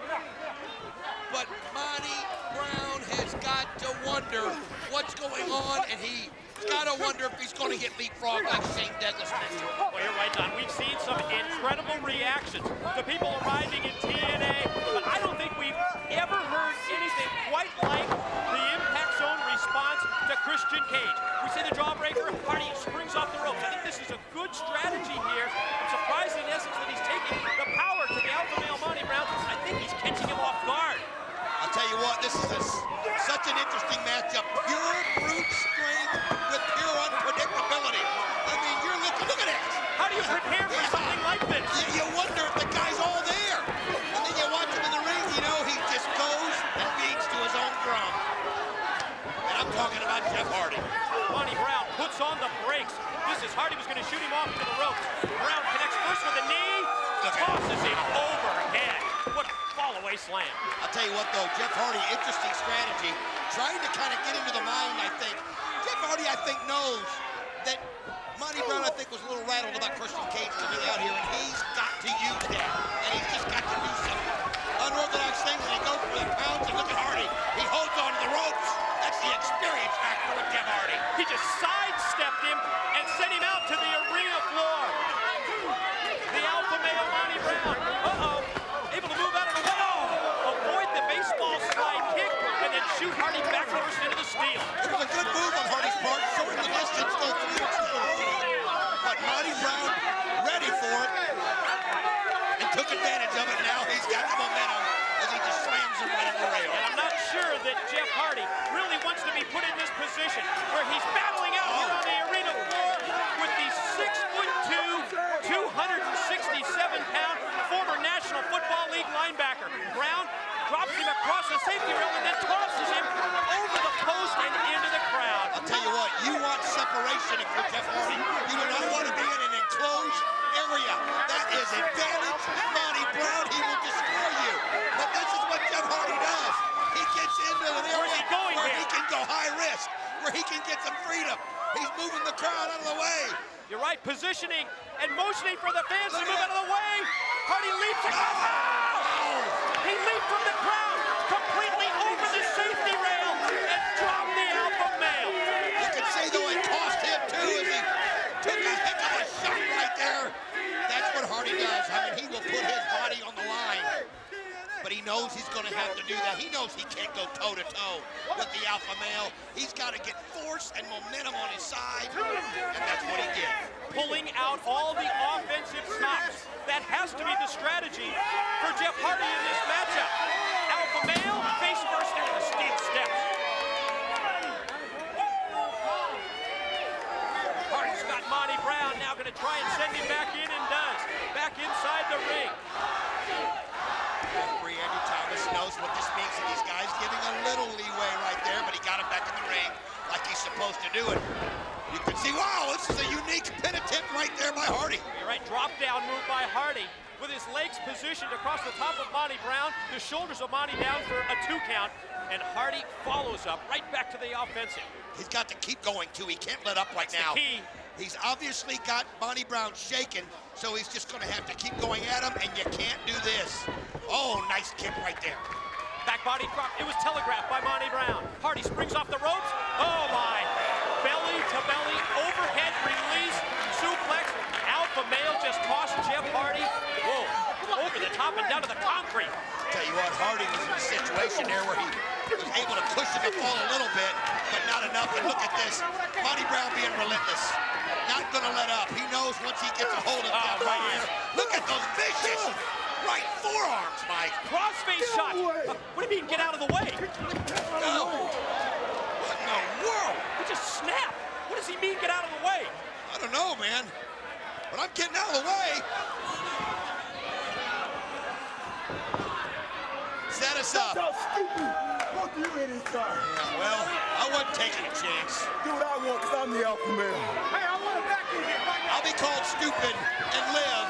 But Monty Brown has got to wonder what's going on, and he's got to wonder if he's going to get leapfrogged like Shane Douglas mentioned. Well, you're right, Don. We've seen some incredible reactions to people arriving in TNA, but I don't think we've ever heard anything quite like the Impact Zone response to Christian Cage. We see the jawbreaker, Hardy springs off the ropes. I think this is a good strategy here. I'm surprised in essence that he's taking the power to the Alpha Male Monty Brown. I think he's catching him off guard. I'll tell you what, this is such an interesting matchup. Pure brute strength with pure unpredictability. I mean, look at it. How do you prepare for something like this? You wonder if the guy's all there. And then you watch him in the ring, you know, he just goes and beats to his own drum. And I'm talking about Jeff Hardy. Monty Brown puts on the brakes. This is Hardy was going to shoot him off into the ropes. Brown connects first with a knee, tosses him overhead. What a fall-away slam. I'll tell you what, though, Jeff Hardy, interesting strategy. Trying to kind of get into the mind, I think. Jeff Hardy, I think, knows that Monty Brown, I think, was a little rattled about Christian Cage coming out here, and he's got to use that. And he's just got to do some unorthodox things, and he goes for the pounds, and look at Hardy. He holds on to the ropes. That's the experience factor with Jeff Hardy. He just sidestepped him and sent him out to the arena floor. The Alpha Male Monty Brown, able to move out of the way. Avoid the baseball slide kick, and then shoot Hardy back first into the steel. It was a good move on Hardy's part, shorten the distance, go through it. But Monty Brown ready for it and took advantage of it. Now he's got the momentum as he just slams him right in the rail. And I'm not sure that Jeff Hardy really wants to be put in this position where he's battling out here on the arena floor with the 6'2", 267-pound former National Football League linebacker. Brown drops him across the safety rail and then tosses him over the post and into the crowd. I'll tell you what, you want separation if you're Jeff Hardy. You do not want to be in an enclosed area. That is advantage. Monty Brown, he will destroy you. But this is what Jeff Hardy does. He gets into an area where he can go high risk, where he can get some freedom. He's moving the crowd out of the way. You're right, positioning and motioning for the fans to move out of the way. Hardy leaps across. He leaped from the crowd completely over the safety rail and dropped the Alpha Male. You can see though it cost him too as he took a heck of a shot right there. That's what Hardy does. I mean, he will put his body on the line. But he knows he's going to have to do that. He knows he can't go toe-to-toe with the Alpha Male. He's got to get force and momentum on his side, and that's what he did. Pulling out all the offensive stops. That has to be the strategy for Jeff Hardy in this matchup. Alpha Male, face first into the steel steps. Hardy's got Monty Brown now going to try and send him back in, and does. Back inside the ring. Referee Andrew Thomas knows what this means to these guys, giving a little leeway right there, but he got him back in the ring like he's supposed to do it. You can see, wow, this is a unique pin attempt right there by Hardy. You're right, drop down move by Hardy with his legs positioned across the top of Monty Brown, the shoulders of Monty down for a 2 count, and Hardy follows up right back to the offensive. He's got to keep going too. He can't let up right now. The key. He's obviously got Monty Brown shaken, so he's just gonna have to keep going at him, and you can't do this. Oh, nice kick right there. Back body drop. It was telegraphed by Monty Brown. Hardy springs off the ropes. Oh my! Belly to belly, overhead release, suplex. Alpha male just tossed Jeff Hardy. Whoa! Over the top and down to the concrete. Tell you what, Hardy was in a situation there where he was able to cushion the fall a little bit, but not enough. And look at this, Monty Brown being relentless. Not gonna let up. He knows once he gets a hold of that right here. Look at those vicious right forearms, Mike. Crossface shot. What do you mean, get out of the way? No. What in the world? He just snapped. What does he mean, get out of the way? I don't know, man. But I'm getting out of the way. Set us up. That's how stupid. Both of you idiots are. Yeah, well, I wasn't taking a chance. Do what I want, because I'm the alpha male. Hey, I want it back in here. I'll be called stupid and live,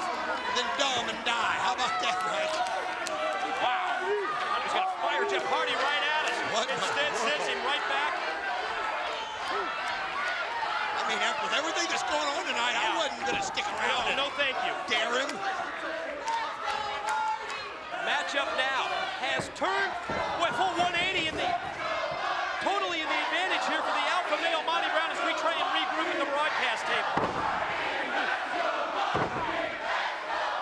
then dumb and die. How about that, Mike? Wow. I'm just going to fire Jeff Hardy right at us. Instead, sends him right back. I mean, with everything that's going on tonight, I wasn't going to stick around. No, thank you. Dare him. Matchup now has turned with full 180 totally in the advantage here for the alpha male Monty Brown as we try and regroup at the broadcast table.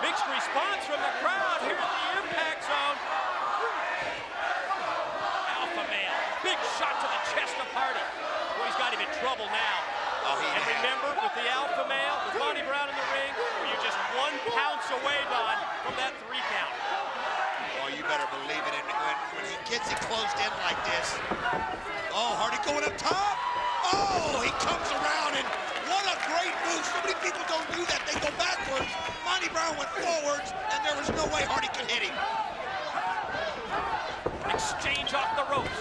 Mixed response from the crowd here at the impact zone. Alpha male, big shot to the chest of Hardy. Boy, he's got him in trouble now. And remember, with the alpha male, with Monty Brown in the ring, you're just 1 pounce away, Don, from that 3 count. Oh, you better believe it. And when he gets it closed in like this. Oh, Hardy going up top. Oh, he comes around, and what a great move. So many people don't do that. They go backwards. Monty Brown went forwards, and there was no way Hardy could hit him. Exchange off the ropes.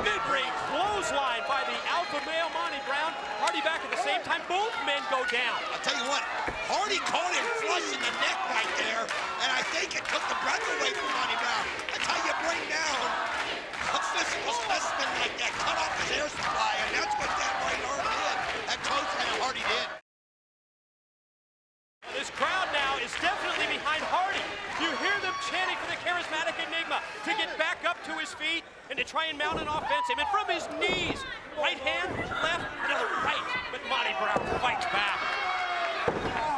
Mid-ring clothesline by the alpha male Monty Brown. Hardy back at the same time. Both men go down. I'll tell you what, Hardy caught him flush in the neck right there, and I think it took the breath away from Monty Brown. That's how you bring down a physical specimen like that. Cut off his air supply, and that's what that right arm did. That clothesline Hardy did. This crowd now is definitely behind Hardy. You hear them chanting for the charismatic Enigma to get back up to his feet and to try and mount an offensive. And from his knees, right hand, left, another right. But Monty Brown fights back.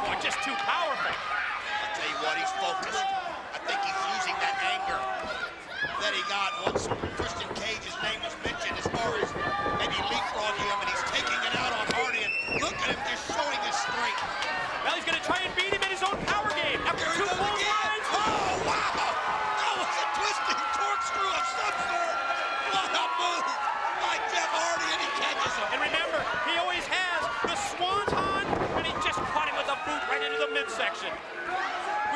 Boy, just too powerful. I'll tell you what, he's focused. I think he's using that anger that he got once Christian Cage's name was mentioned as far as maybe leapfrogging him, and he's taking it out on Hardy. And look at him just showing his strength. Well, he's going to try and beat him in his own power game after 2 clotheslines. Oh, wow! That was a twisting corkscrew of some sort. What a move by Jeff Hardy, and he catches him. And remember, he always has the swanton, and he just caught him with a boot right into the midsection.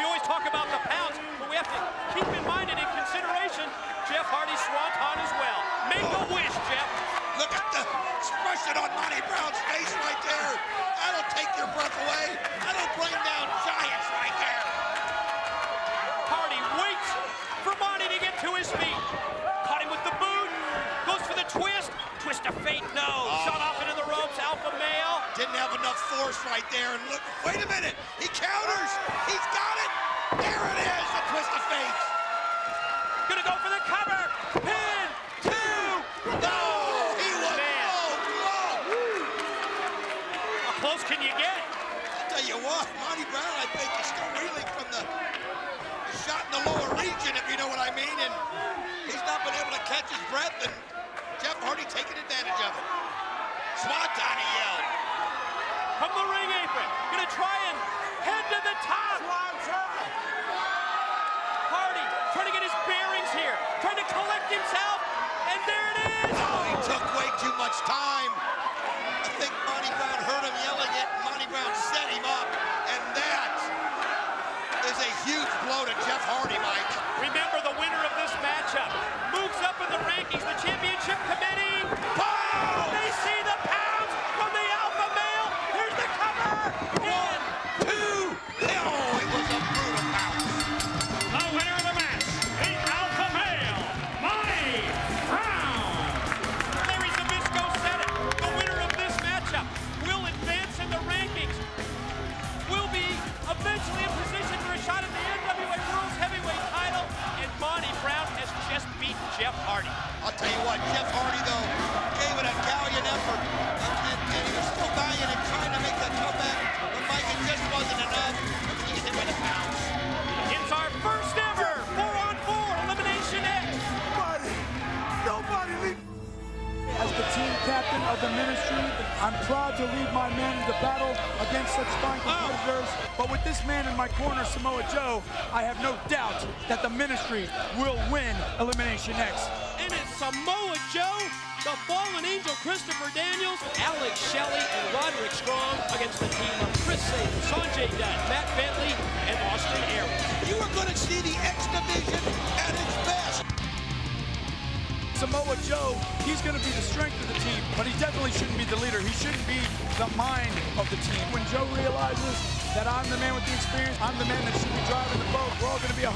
We always talk about the pounds, but we have to keep in mind and in consideration Jeff Hardy's swanton as well. Make a wish, Jeff. Look at the expression on Monty Brown's face right there. That'll take your breath away. That'll bring down giants right there. Hardy waits for Monty to get to his feet. Caught him with the boot. Goes for the twist. Twist of fate, no. Shot off into the ropes, alpha male. Didn't have enough force right there. And look, wait a minute. He counters. He's got it. There it is, the twist of fate. Gonna go for the cover. Pin, 2. No, he was How close can you get? I'll tell you what, Monty Brown, I think, is still reeling from the shot in the lower region, if you know what I mean. And he's not been able to catch his breath, and Jeff Hardy taking advantage of it. Swanton, he yelled. From the ring apron, gonna try and head to the top. Hardy trying to get his bearings here, trying to collect himself, and there it is. Oh, he took way too much time. I think Monty Brown heard him yelling it, and Monty Brown set him up, and that is a huge blow to Jeff Hardy, Mike. Remember, the winner of this matchup moves up in the rankings, the championship committee. Oh! They see the pounds from the alpha male. Here's the cover. 1, 2. Oh, it was a brutal bounce. The winner of the match, the alpha male, Monty Brown. Larry Zbyszko said it. The Tell you what, Jeff Hardy, though, gave it a gallant effort, and he was still valiant and trying to make that comeback, but Mike, it just wasn't enough. He hit by the pounds. It's our first ever 4-on-4 Elimination X. Nobody leave. As the team captain of the ministry, I'm proud to lead my men into battle against such fine competitors. But with this man in my corner, Samoa Joe, I have no doubt that the ministry will win Elimination X. And it's Samoa Joe, the fallen angel Christopher Daniels, Alex Shelley, and Roderick Strong against the team of Chris Sabin, Sanjay Dutt, Matt Bentley, and Austin Aries. You are going to see the X Division at its best. Samoa Joe, he's going to be the strength of the team, but he definitely shouldn't be the leader. He shouldn't be the mind of the team. When Joe realizes that I'm the man with the experience, I'm the man that should be driving the boat, we're all going to be 100%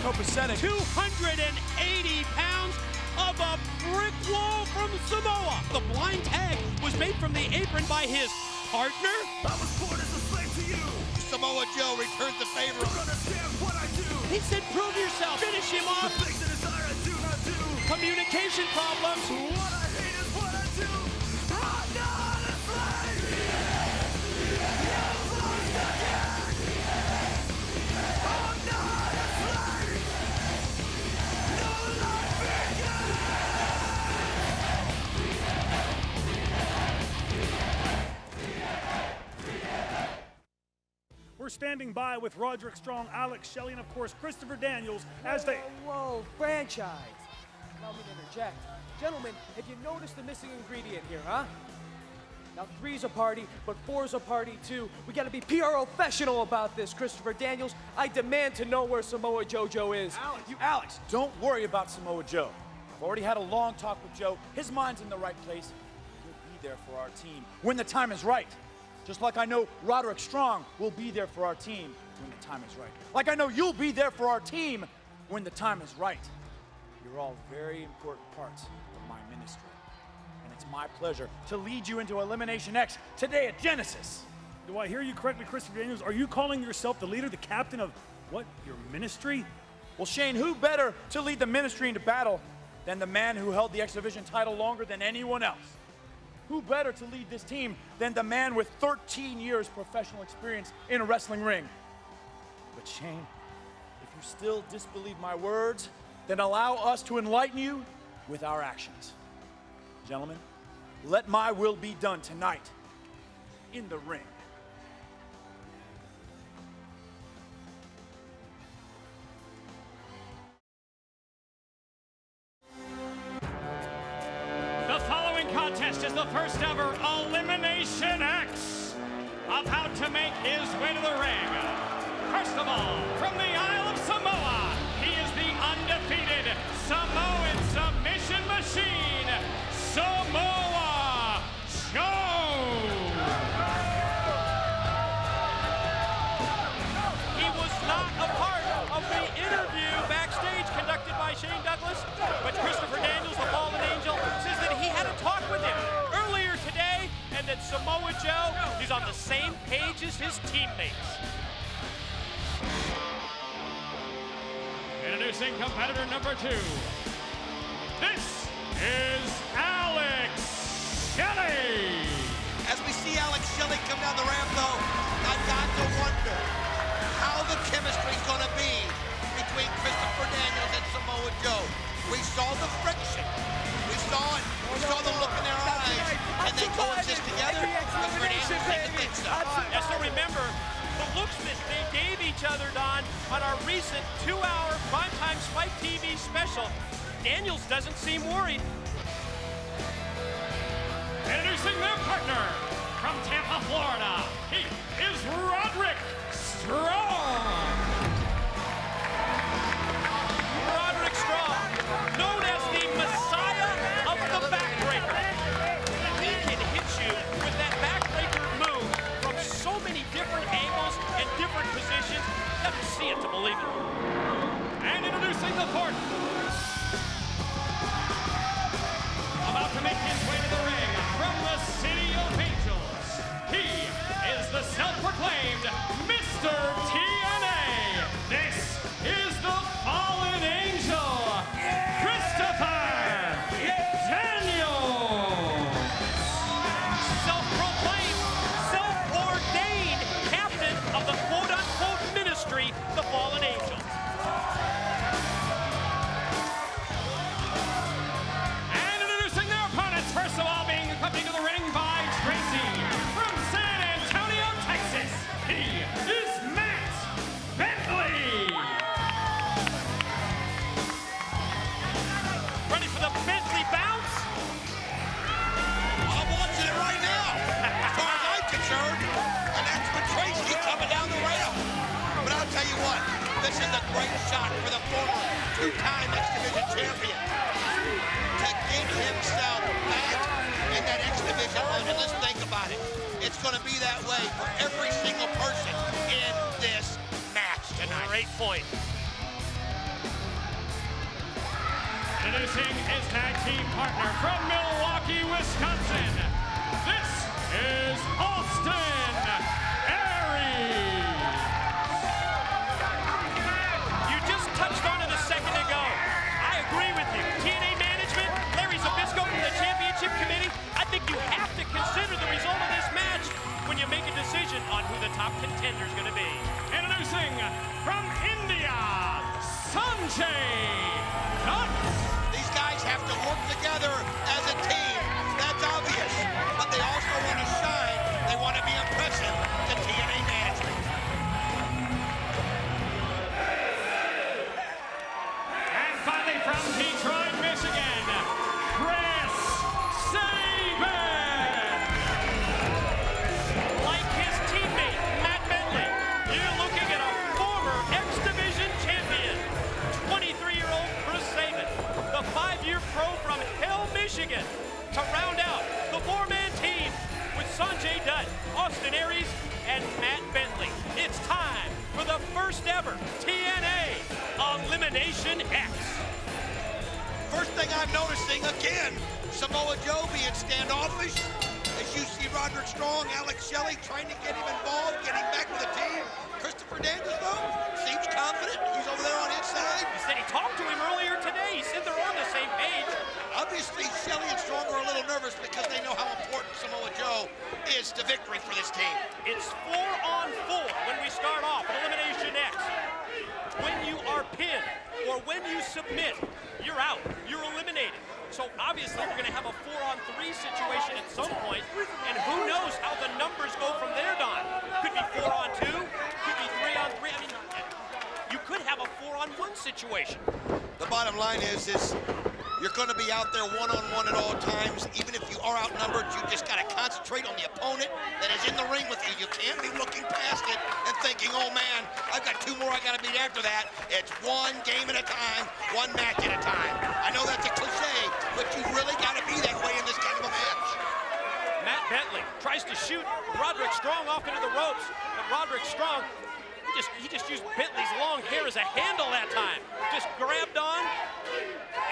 copacetic. 280 pounds of a brick wall from Samoa. The blind tag was made from the apron by his partner. I was born as a slave to you. Samoa Joe returns the favor. Don't understand what I do. He said, prove yourself. Finish him off. The things that desire I do not do. Communication problems. What I hate is what I do. I'm not a slave. You're lost again. I'm not a slave. No life again. We're standing by with Roderick Strong, Alex Shelley, and of course Christopher Daniels as they... Whoa, franchise. Allow me to interject. Gentlemen, have you noticed the missing ingredient here, huh? Now, 3's a party, but 4's a party too. We gotta be PR-professional about this, Christopher Daniels. I demand to know where Samoa Jojo is. Alex, don't worry about Samoa Joe. I've already had a long talk with Joe. His mind's in the right place. He'll be there for our team when the time is right. Just like I know Roderick Strong will be there for our team when the time is right. Like I know you'll be there for our team when the time is right. You're all very important parts of my ministry. And it's my pleasure to lead you into Elimination X today at Genesis. Do I hear you correctly, Christopher Daniels? Are you calling yourself the leader, the captain of, what, your ministry? Well, Shane, who better to lead the ministry into battle than the man who held the X Division title longer than anyone else? Who better to lead this team than the man with 13 years professional experience in a wrestling ring? But Shane, if you still disbelieve my words, then allow us to enlighten you with our actions. Gentlemen, let my will be done tonight in the ring. The following contest is the first ever Elimination X. About to make his way to the ring. First of all, from the Isle of Samoa, he is the undefeated Samoan submission machine, Samoa Joe. He was not a part of the interview backstage conducted by Shane Douglas, but Christopher Daniels, the fallen angel, says that he had a talk with him earlier today, and that Samoa Joe is on the same page as his teammates. Introducing competitor number 2. This is Alex Shelley. As we see Alex Shelley come down the ramp, though, I've got to wonder how the chemistry's going to be between Christopher Daniels and Samoa Joe. We saw the friction. We saw it. We saw the look in their eyes. And they coexist together. Christopher Daniels take the big stuff. Yes, so remember, the looks that they gave each other, Don, on our recent 2-hour primetime Spike TV special, Daniels doesn't seem worried. Introducing their partner from Tampa, Florida, he is Roderick Strong. Roderick Strong, known as the Messiah of the Backbreaker. He can hit you with that Backbreaker move from so many different angles and different positions. You have to see it to believe it. And introducing the fourth. About to make his way to the ring from the City of Angels, he is the self-proclaimed this is a great shot for the former two-time X Division champion to get himself back in that X Division run. And let's think about it. It's going to be that way for every single person in this match tonight. Great point. Introducing his tag team partner from Milwaukee, Wisconsin. This is Austin Aries. You just touched on it a second ago. I agree with you. TNA management, Larry Zbyszko from the Championship Committee, I think you have to consider the result of this match when you make a decision on who the top contender is going to be. Introducing from India, Sanjay Dutt. These guys have to work together as a team. That's obvious. But they also want to shine. They want to be impressive to TNA management. And finally from Detroit, Michigan, Chris Sabin. Like his teammate, Matt Bentley, you're looking at a former X Division champion, 23-year-old Chris Sabin, the 5-year pro from Hell, Michigan, to round out the 4-man team with Sanjay Dutt, Austin Aries, and Matt Bentley. It's time for the first ever TNA Elimination X. First thing I'm noticing, again, Samoa Joe being standoffish. As you see Roderick Strong, Alex Shelley trying to get him involved, getting back with the team. Christopher Daniels, though, seems confident. He's over there on his side. He said he talked to him earlier today. He said they're on the same page. Obviously, Shelley and Strong are a little nervous because they know how important Samoa Joe is to victory for this team. It's 4-on-4 when we start off at Elimination X. When you are pinned or when you submit, you're out. You're eliminated. So obviously we're going to have a 4-on-3 situation at some point, and who knows how the numbers go from there, Don. Could be 4-on-2, could be 3-on-3. I mean, you could have a 4-on-1 situation. The bottom line is you're going to be out there one-on-one at all times. Even if you are outnumbered, you just got to concentrate on the opponent that is in the ring with you. You can't be looking past it and thinking, oh man, I've got 2 more I got to beat after that. It's one game at a time, one match at a time. I know that's a cliche, but you really got to be that way in this kind of a match. Matt Bentley tries to shoot Roderick Strong off into the ropes, but Roderick Strong, he just used Bentley's long hair as a handle that time. Just grabbed on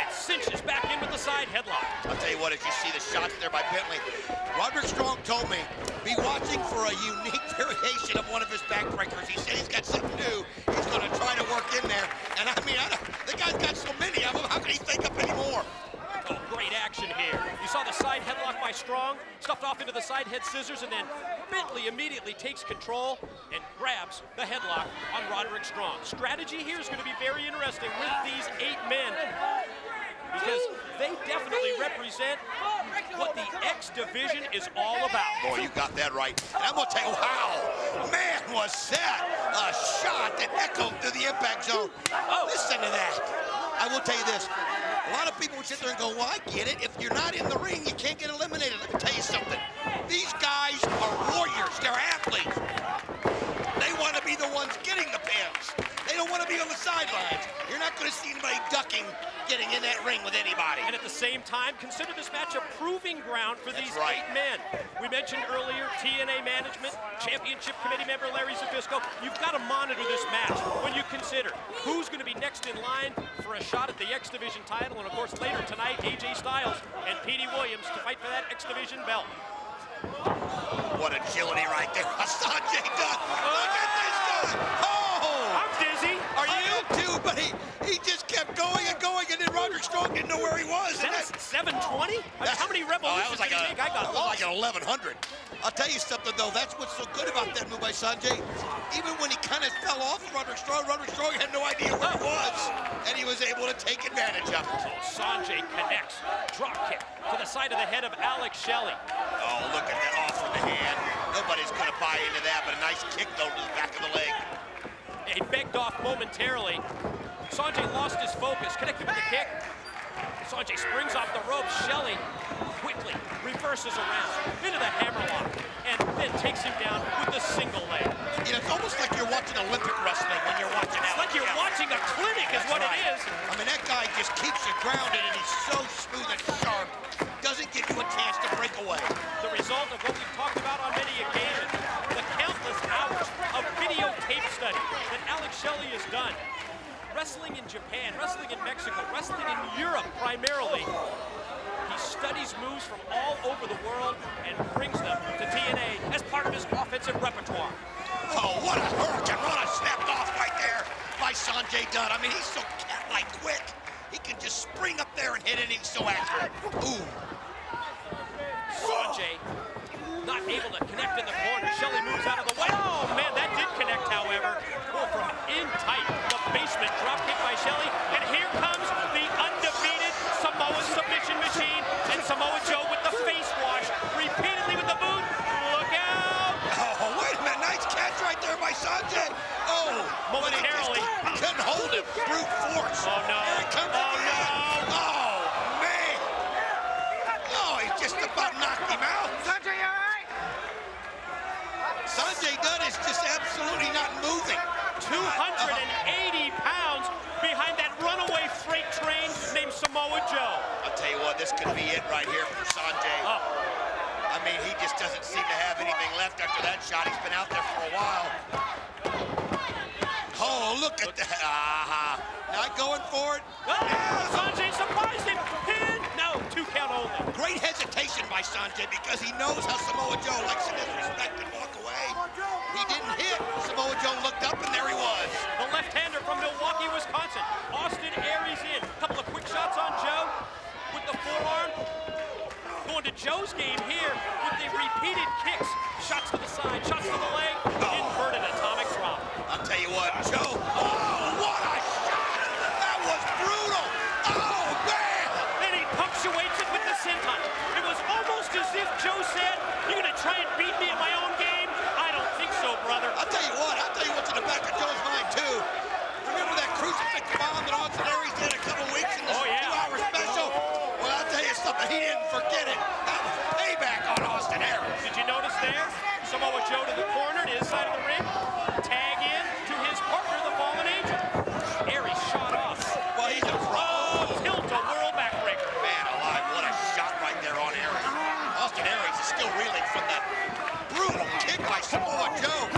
and cinches back in with the side headlock. I'll tell you what, as you see the shots there by Bentley, Roderick Strong told me, be watching for a unique variation of one of his backbreakers. He said he's got something new. He's going to try to work in there. And I mean, the guy's got so many of them, how can he think up any more? Oh, great action here. You saw the side headlock by Strong, stuffed off into the side head scissors, and then Bentley immediately takes control and grabs the headlock on Roderick Strong. Strategy here is going to be very interesting with these 8 men, because they definitely represent what the X Division is all about. Boy, you got that right. And I'm going to tell you, wow, man, was that a shot that echoed through the impact zone. Oh, listen to that. I will tell you this. A lot of people would sit there and go, well, I get it. If you're not in the ring, you can't get eliminated. Let me tell you something. These guys are warriors. They're athletes. They want to be the ones getting the pins. They don't want to be on the sidelines. You're not going to see anybody ducking, getting in that ring with anybody. And at the same time, consider this match a proving ground for these 8 men. We mentioned earlier, TNA management, championship committee member Larry Zbyszko. You've got to monitor this match when you consider who's going to be next in line for a shot at the X Division title. And of course, later tonight, AJ Styles and Petey Williams to fight for that X Division belt. What agility right there. Sanjay Dutt. Look at this guy. Oh! I'm dizzy. Are you? I am too, but he just kept going and going, and then Roderick Strong didn't know where he was. That's 720? How many revolutions did he make? I got lost. Like an 1100. I'll tell you something, though. That's what's so good about that move by Sanjay. Even when he kind of fell off of Roderick Strong had no idea where he was, and he was able to take advantage of it. So Sanjay connects. Drop kick to the side of the head of Alex Shelley. Oh, look at that off from the hand. Nobody's going to buy into that, but a nice kick, though, to the back of the leg. He begged off momentarily. Sanjay lost his focus, connected with the kick. Sanjay springs off the ropes. Shelley quickly reverses around into the hammerlock and then takes him down with the single leg. You know, it's almost like you're watching Olympic wrestling when you're watching that. It's like you're wrestling in Japan, wrestling in Mexico, wrestling in Europe primarily. He studies moves from all over the world and brings them to TNA as part of his offensive repertoire. Oh, what a hurricane run snapped off right there by Sanjay Dutt. I mean, he's so cat-like quick. He can just spring up there and hit it, and he's so accurate. Ooh. Sanjay not able to connect in the corner. Shelley moves out of the way. Oh, man, that did connect, however. Oh, from in tight, the basement drop kick by Shelley. And here comes the undefeated Samoan submission machine. And Samoa Joe with the face wash, repeatedly with the boot. Look out! Oh, wait a minute. Nice catch right there by Sanjay. Oh, momentarily. Couldn't hold him. Brute force. Oh, no. Here it comes again. Oh, man. Oh, he just about knocked him out. Sanjay, all right? Sanjay Dutt is just absolutely not moving. 280 pounds behind that runaway freight train named Samoa Joe. I'll tell you what, this could be it right here from Sanjay. Oh. I mean, he just doesn't seem to have anything left after that shot. He's been out there for a while. Oh, look at that. Not going for it. Oh, Sanjay surprised him. Pin. No, 2 count only. Great hesitation by Sanjay because he knows how Samoa Joe likes to disrespect and walk away. He didn't hit. Samoa Joe looked up and there he was. The left-hander from Milwaukee, Wisconsin. Austin Aries in. A couple of quick shots on Joe with the forearm. Going to Joe's game here with the repeated kicks. Shots to the side, shots to the leg. Inverted atomic drop. I'll tell you what, Joe. Oh, what a shot! That was brutal. Oh, man! And he punctuates it with the senton. It was almost as if Joe said, "You're going to try and beat me at my own game?" I don't think so, brother. I'll tell you what's in the back of Joe's mind, too. Remember that crucifix bomb that Austin Aries did a couple weeks in this 2-hour special? Well, I'll tell you something. He didn't forget it. That was payback on Austin Aries. Did you notice there? Samoa Joe to the corner, to his side of the ring. Tag in to his partner, the Fallen Angel. Aries shot off. Well, he's a pro. Oh, tilt-a-whirl backbreaker. Man alive, what a shot right there on Aries. Austin Aries is still reeling from that brutal kick by Samoa Joe.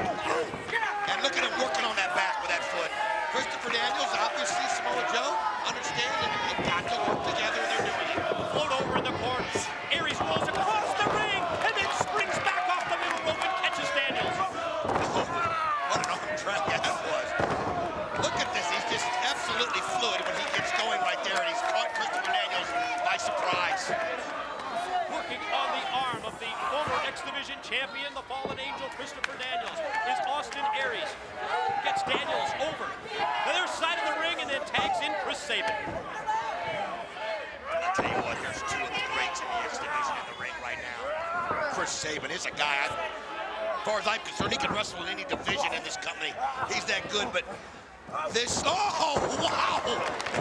And look at him working on that back with that foot. Christopher Daniels, obviously Samoa Joe, understands that they've got to work together and they're doing it. Float over in the corner. Aries rolls across the ring and then springs back off the middle rope and catches Daniels. Oh, what an arm drag that was. Look at this. He's just absolutely fluid when he gets going right there, and he's caught Christopher Daniels by surprise. Working on the arm of the former X Division champion, the Fallen Angel, Christopher Daniels, is Austin Aries. Gets Daniels over the other side of the ring and then tags in Chris Sabin. I'll tell you what, here's 2 of the greats in the X Division in the ring right now. Chris Sabin is a guy, as far as I'm concerned, he can wrestle in any division in this company. He's that good, but this, oh, wow!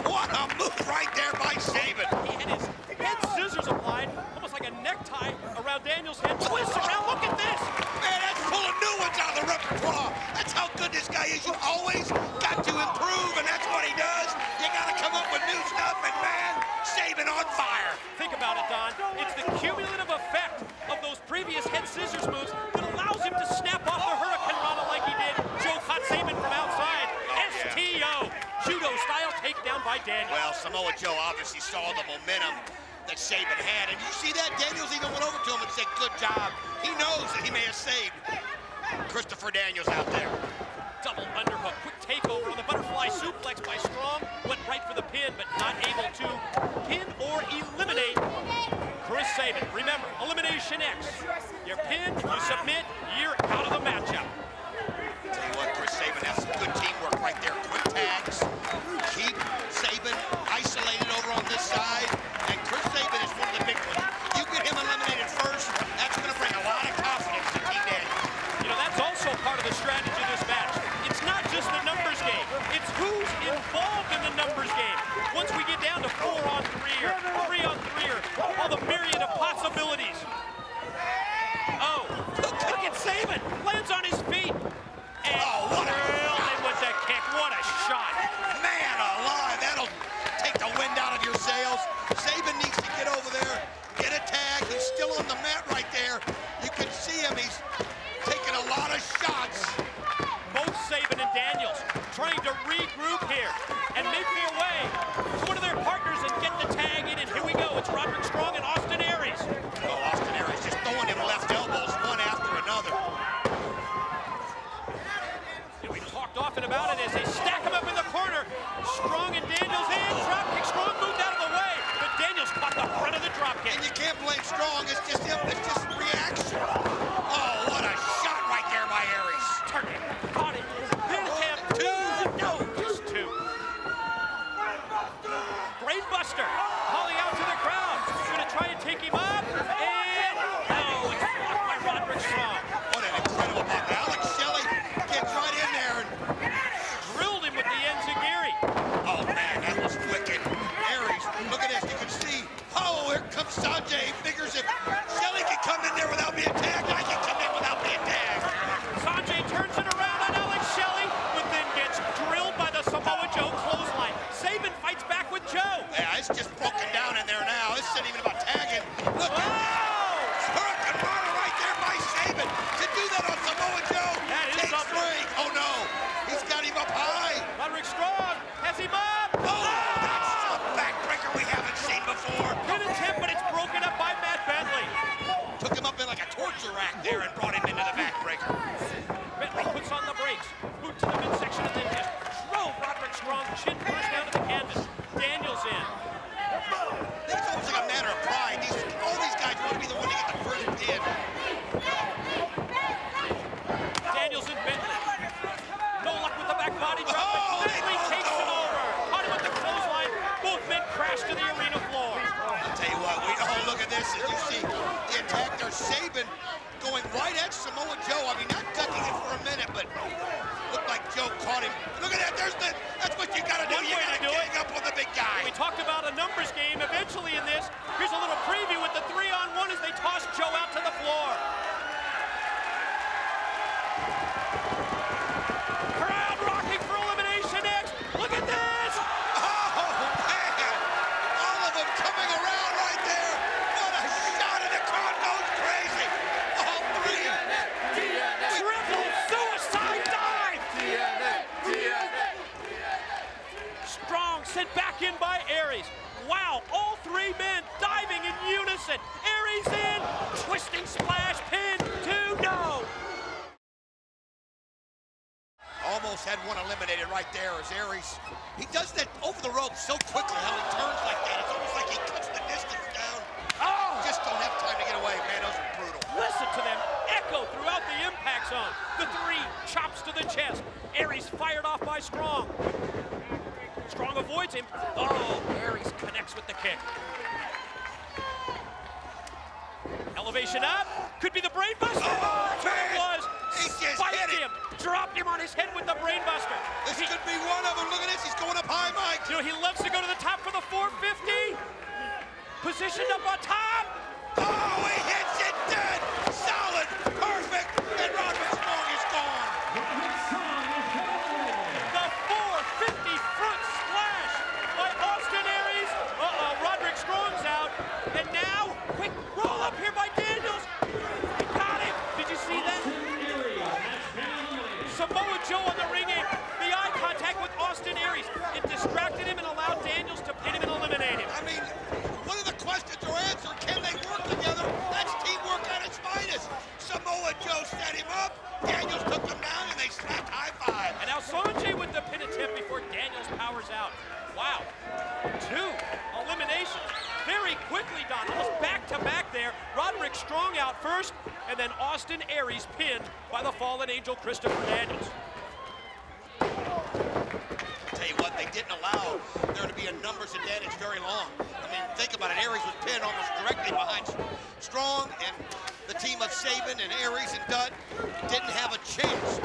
What a move right there by Sabin. He had his head scissors applied, almost like a necktie around Daniels' head. Twists around, look at this! Man, that's full of new ones out of the repertoire. That's how good this guy is. You always got to improve, and that's what he does. You got to come up with new stuff, and man, Sabin on fire. Think about it, Don. It's the cumulative effect of those previous head scissors moves that allows him to snap off the Hurricane Rana like he did. Joe caught Sabin from outside. STO, judo-style takedown by Daniels. Well, Samoa Joe obviously saw the momentum that Sabin had, and you see that? Daniels even went over to him and said, "Good job." He knows that he may have saved Christopher Daniels out there. Double underhook, quick takeover on the butterfly suplex by Strong. Went right for the pin, but not able to pin or eliminate Chris Sabin. Remember, Elimination X. You're pinned, you submit, you're out of the matchup. Tell you what, Chris Sabin has some good teamwork right there. Quick tags, keep Sabin isolated over on this side, and Chris Sabin is one of the big ones. You get him eliminated first, that's going to bring a lot of confidence to Team Daniels. You know, that's also part of the strategy of this match. It's not just the numbers game. It's who's involved in the numbers game. Once we get down to 4-on-3 or 3-on-3 or all the myriad of possibilities. Oh, look at Sabin. Lands on his feet. And what a with the kick. What a shot. Man alive, that'll take the wind out of your sails. Sabin needs to get over there, get a tag. He's still on the mat right there. You can see him. He's taking a lot of shots. Both Sabin and Daniels trying to regroup here and make their way to one of their partners and get the tag in. And here we go. It's Roderick Strong and Austin Aries. Oh, Austin Aries just throwing him left elbows one after another. And we talked often about it as they stack him up in the corner. Strong and Daniels in. Drop kick. Strong moved out of the way, but Daniels caught the front of the drop kick. And you can't blame Strong. It's just him. It's just reaction. Oh, what a shot right there by Aries. Turned it. Caught it. Hit him. Two. No, just two. Brainbuster calling out to the crowd. Going to try and take him up. And no, it's blocked by Roderick Strong. What an incredible block. Alex Shelley gets right in there and drilled him with the enziguri. Oh man, that was wicked. Aries, look at this. You can see. Oh, here comes Sanjay. He figures if Shelley can come in there without being tagged, I can come in without being tagged. Sanjay turns it around on Alex Shelley, but then gets drilled by the Samoa Joe clothesline. Sabin fights back with Joe. Yeah, it's just broken down in there now. This isn't even about tagging. Look at Hurricane Rana right there by Sabin. To do that on Samoa Joe. That is takes something. three. Oh no, he's got him up high. Roderick Strong has him up. Oh, that's a backbreaker we haven't seen before. Good attempt, but it's broken up by Matt Bentley. Took him up in like a torture rack there and brought him into the backbreaker. Bentley puts on the brakes, moved to the midsection, and then just drove Roderick Strong chin first down to the canvas. Daniels in. It's almost like a matter of pride. All these guys want to be the one to get the first pin. Daniels and Bentley. No luck with the back body drop, but Bentley takes him over. Caught him with the clothesline. Both men crash to the arena floor. I'll tell you what, look at this. As you see the attack there, Sabin going right at Samoa Joe. I mean, not ducking it for a minute, but looked like Joe caught him. Look at that. That's what you got to do. You got to gang up on the big guy. We talked about a numbers game eventually in this. Here's a little preview with the 3-on-1 as they toss Joe out to the floor. Crowd rocking for Elimination X. Look at this. Oh, man. All of them coming around right there. What a shot, and the crowd goes crazy. All three. Triple suicide dive. Strong sent back in by Aries. Wow, all three men diving in unison. Aries in, twisting splash, pin, 2, no. Almost had one eliminated right there as Aries. He does that over the rope so quickly, how he turns like that. It's almost like he cuts the distance down. Oh! Just don't have time to get away, man. Those are brutal. Listen to them echo throughout the impact zone. The 3 chops to the chest. Aries fired off by Strong. Strong avoids him. Oh, Aries connects with the kick. Elevation up. Could be the brainbuster. Oh, that's what it was. He just Spiked hit it. him. Dropped him on his head with the brainbuster. This could be one of them. Look at this. He's going up high, Mike. You know, he loves to go to the top for the 450. Positioned up on top. Oh, he hits it dead. Solid. Perfect. And Roderick Strong is gone. The 450 front splash by Austin Aries. Roderick Strong's out. And now, quick roll up here by Daniels. He got him. Did you see that? Samoa Joe on the ring apron. The eye contact with Austin Aries. It distracted him and allowed Daniels to pin him and eliminate him. I mean, one of the questions are answered. Can they work together? That's teamwork at its finest. Samoa Joe set him up. Daniels took him down, and they slapped high five. And now Sanjay with the pin attempt before Daniels powers out. Wow. 2 eliminations. Very quickly, Don. Almost back-to-back there. Roderick Strong out first, and then Austin Aries pinned by the fallen angel Christopher Daniels. Tell you what, they didn't allow there to be a numbers advantage very long. I mean, think about it. Aries was pinned almost directly behind Strong, and the team of Sabin and Aries and Dutt didn't have a chance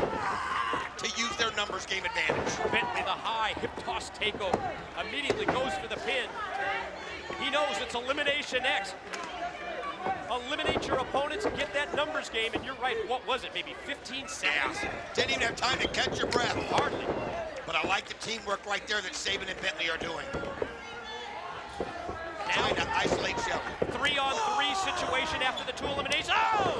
to use their numbers game advantage. Bentley, the high hip toss takeover, immediately goes for the pin. He knows it's Elimination X. Eliminate your opponents and get that numbers game, and you're right, what was it, maybe 15 seconds? Yeah. Didn't even have time to catch your breath. Hardly. But I like the teamwork right there that Sabin and Bentley are doing. Now, trying to isolate Shelley. 3-on-3 situation after the 2 eliminations. Oh!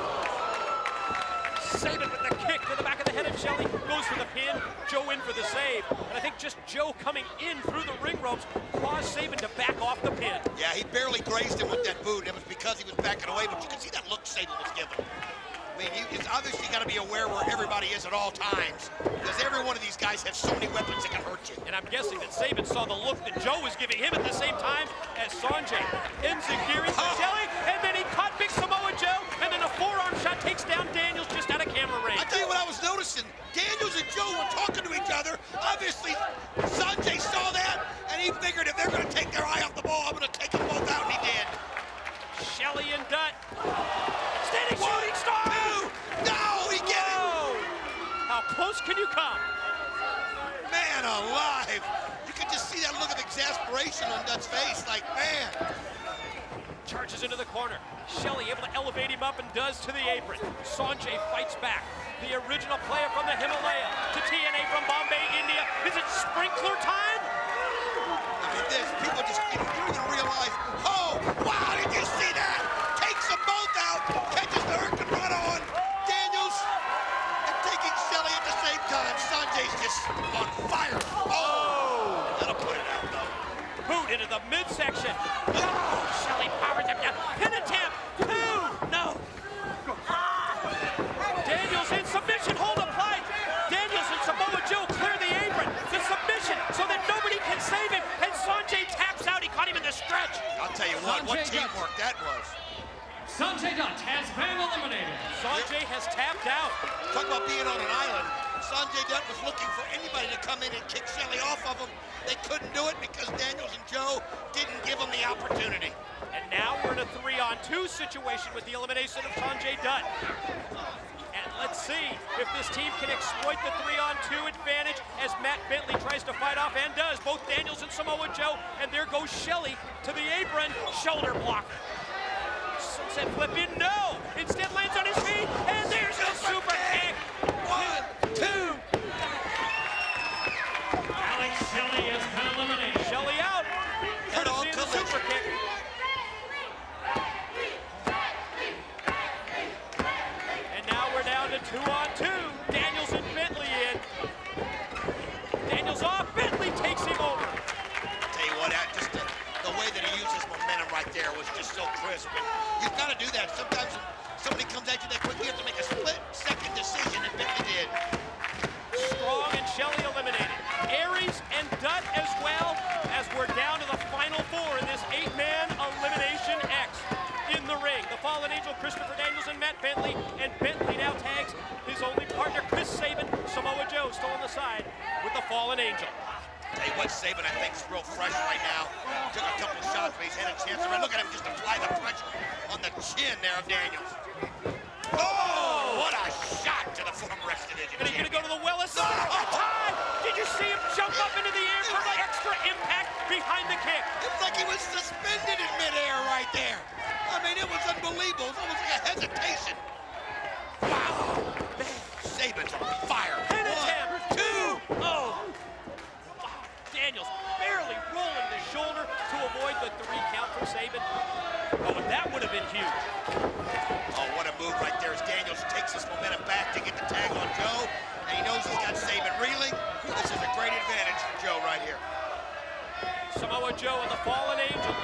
Sabin with the kick to the back of the head of Shelley goes for the pin, Joe in for the save. And I think just Joe coming in through the ring ropes caused Sabin to back off the pin. Yeah, he barely grazed him with that boot. It was because he was backing away, but you can see that look Sabin was giving. I mean, he's obviously got to be aware where everybody is at all times, because every one of these guys have so many weapons that can hurt you. And I'm guessing that Sabin saw the look that Joe was giving him at the same time as Sanjay. Enziguri to Shelley, and then he caught Big Samoa Joe, and then a forearm shot takes down Daniels just out of camera range. I tell you what I was noticing. Daniels and Joe were talking to each other. Obviously, Sanjay saw that, and he figured if they're going to take their eye off the ball, I'm going to take them both out, and he did. Shelley and Dutt. Standing shooting star! No, he get it! How close can you come? Man alive! You can just see that look of exasperation on Dutt's face, like, man. Charges into the corner. Shelley able to elevate him up and does to the apron. Sanjay fights back. The original player from the Himalaya to TNA from Bombay, India. Is it sprinkler time? Look at this. People just, you don't even realize. Oh, wow, did you see that? Takes them both out. Catches the Hurricane Run on Daniels and taking Shelley at the same time. Sanjay's just on fire. Oh, that'll put it out, though. Boot into the midsection. Oh, Shelley powers him down. Pin attempt. Two. No. Daniels in submission. Hold applied. Daniels and Samoa Joe clear the apron. The submission so that nobody can save him. And Sanjay taps out. He caught him in the stretch. I'll tell you what teamwork that was. Sanjay Dutt has been eliminated. Sanjay has tapped out. Talk about being on an island. Sanjay Dutt was looking for anybody to come in and kick Shelley off of him. They couldn't do it because Daniels and Joe didn't give him the opportunity. And now we're in a 3-on-2 situation with the elimination of Sanjay Dutt. And let's see if this team can exploit the 3-on-2 advantage as Matt Bentley tries to fight off and does. Both Daniels and Samoa Joe, and there goes Shelley to the apron. Shoulder block. Sunset flip in, no! Instead lands on his feet, and there's a super kick. 1, 2. Alex Shelley has been eliminated. Shelley out. Courtesy of the super kick. And now we're down to 2-on-2. Daniels and Bentley in. Daniels off. Bentley takes him over. I'll tell you what, just the way that he used his momentum right there was just so crisp. And you've got to do that. Sometimes when somebody comes at you that quick, you have to make a split-second decision, and Bentley did. Strong and Shelley eliminated. Aries and Dutt as well, as we're down to the final 4 in this 8-man elimination X. In the ring, the Fallen Angel, Christopher Daniels and Matt Bentley, and Bentley now tags his only partner, Chris Sabin. Samoa Joe still on the side with the Fallen Angel. Tell you what, Sabin, I think, is real fresh right now. Took a couple shots, but he's had a chance to run. Look at him just apply the pressure on the chin there of Daniels. Oh, what a shot to the former X Division. And he's going to go to the well of time. Did you see him jump up into the air for the extra impact behind the kick? It was like he was suspended in midair right there. I mean, it was unbelievable. It was almost like a hesitation. Wow. Man, Sabin's on fire. Pin attempt. 2. Oh. Wow. Daniels barely rolling the shoulder to avoid the 3 count from Sabin. Oh, and that would have been huge. Oh, what a move right there as Daniels takes his momentum back to get the tag on Joe. And he knows he's got Sabin reeling. This is a great advantage for Joe right here. Samoa Joe and the Fallen Angel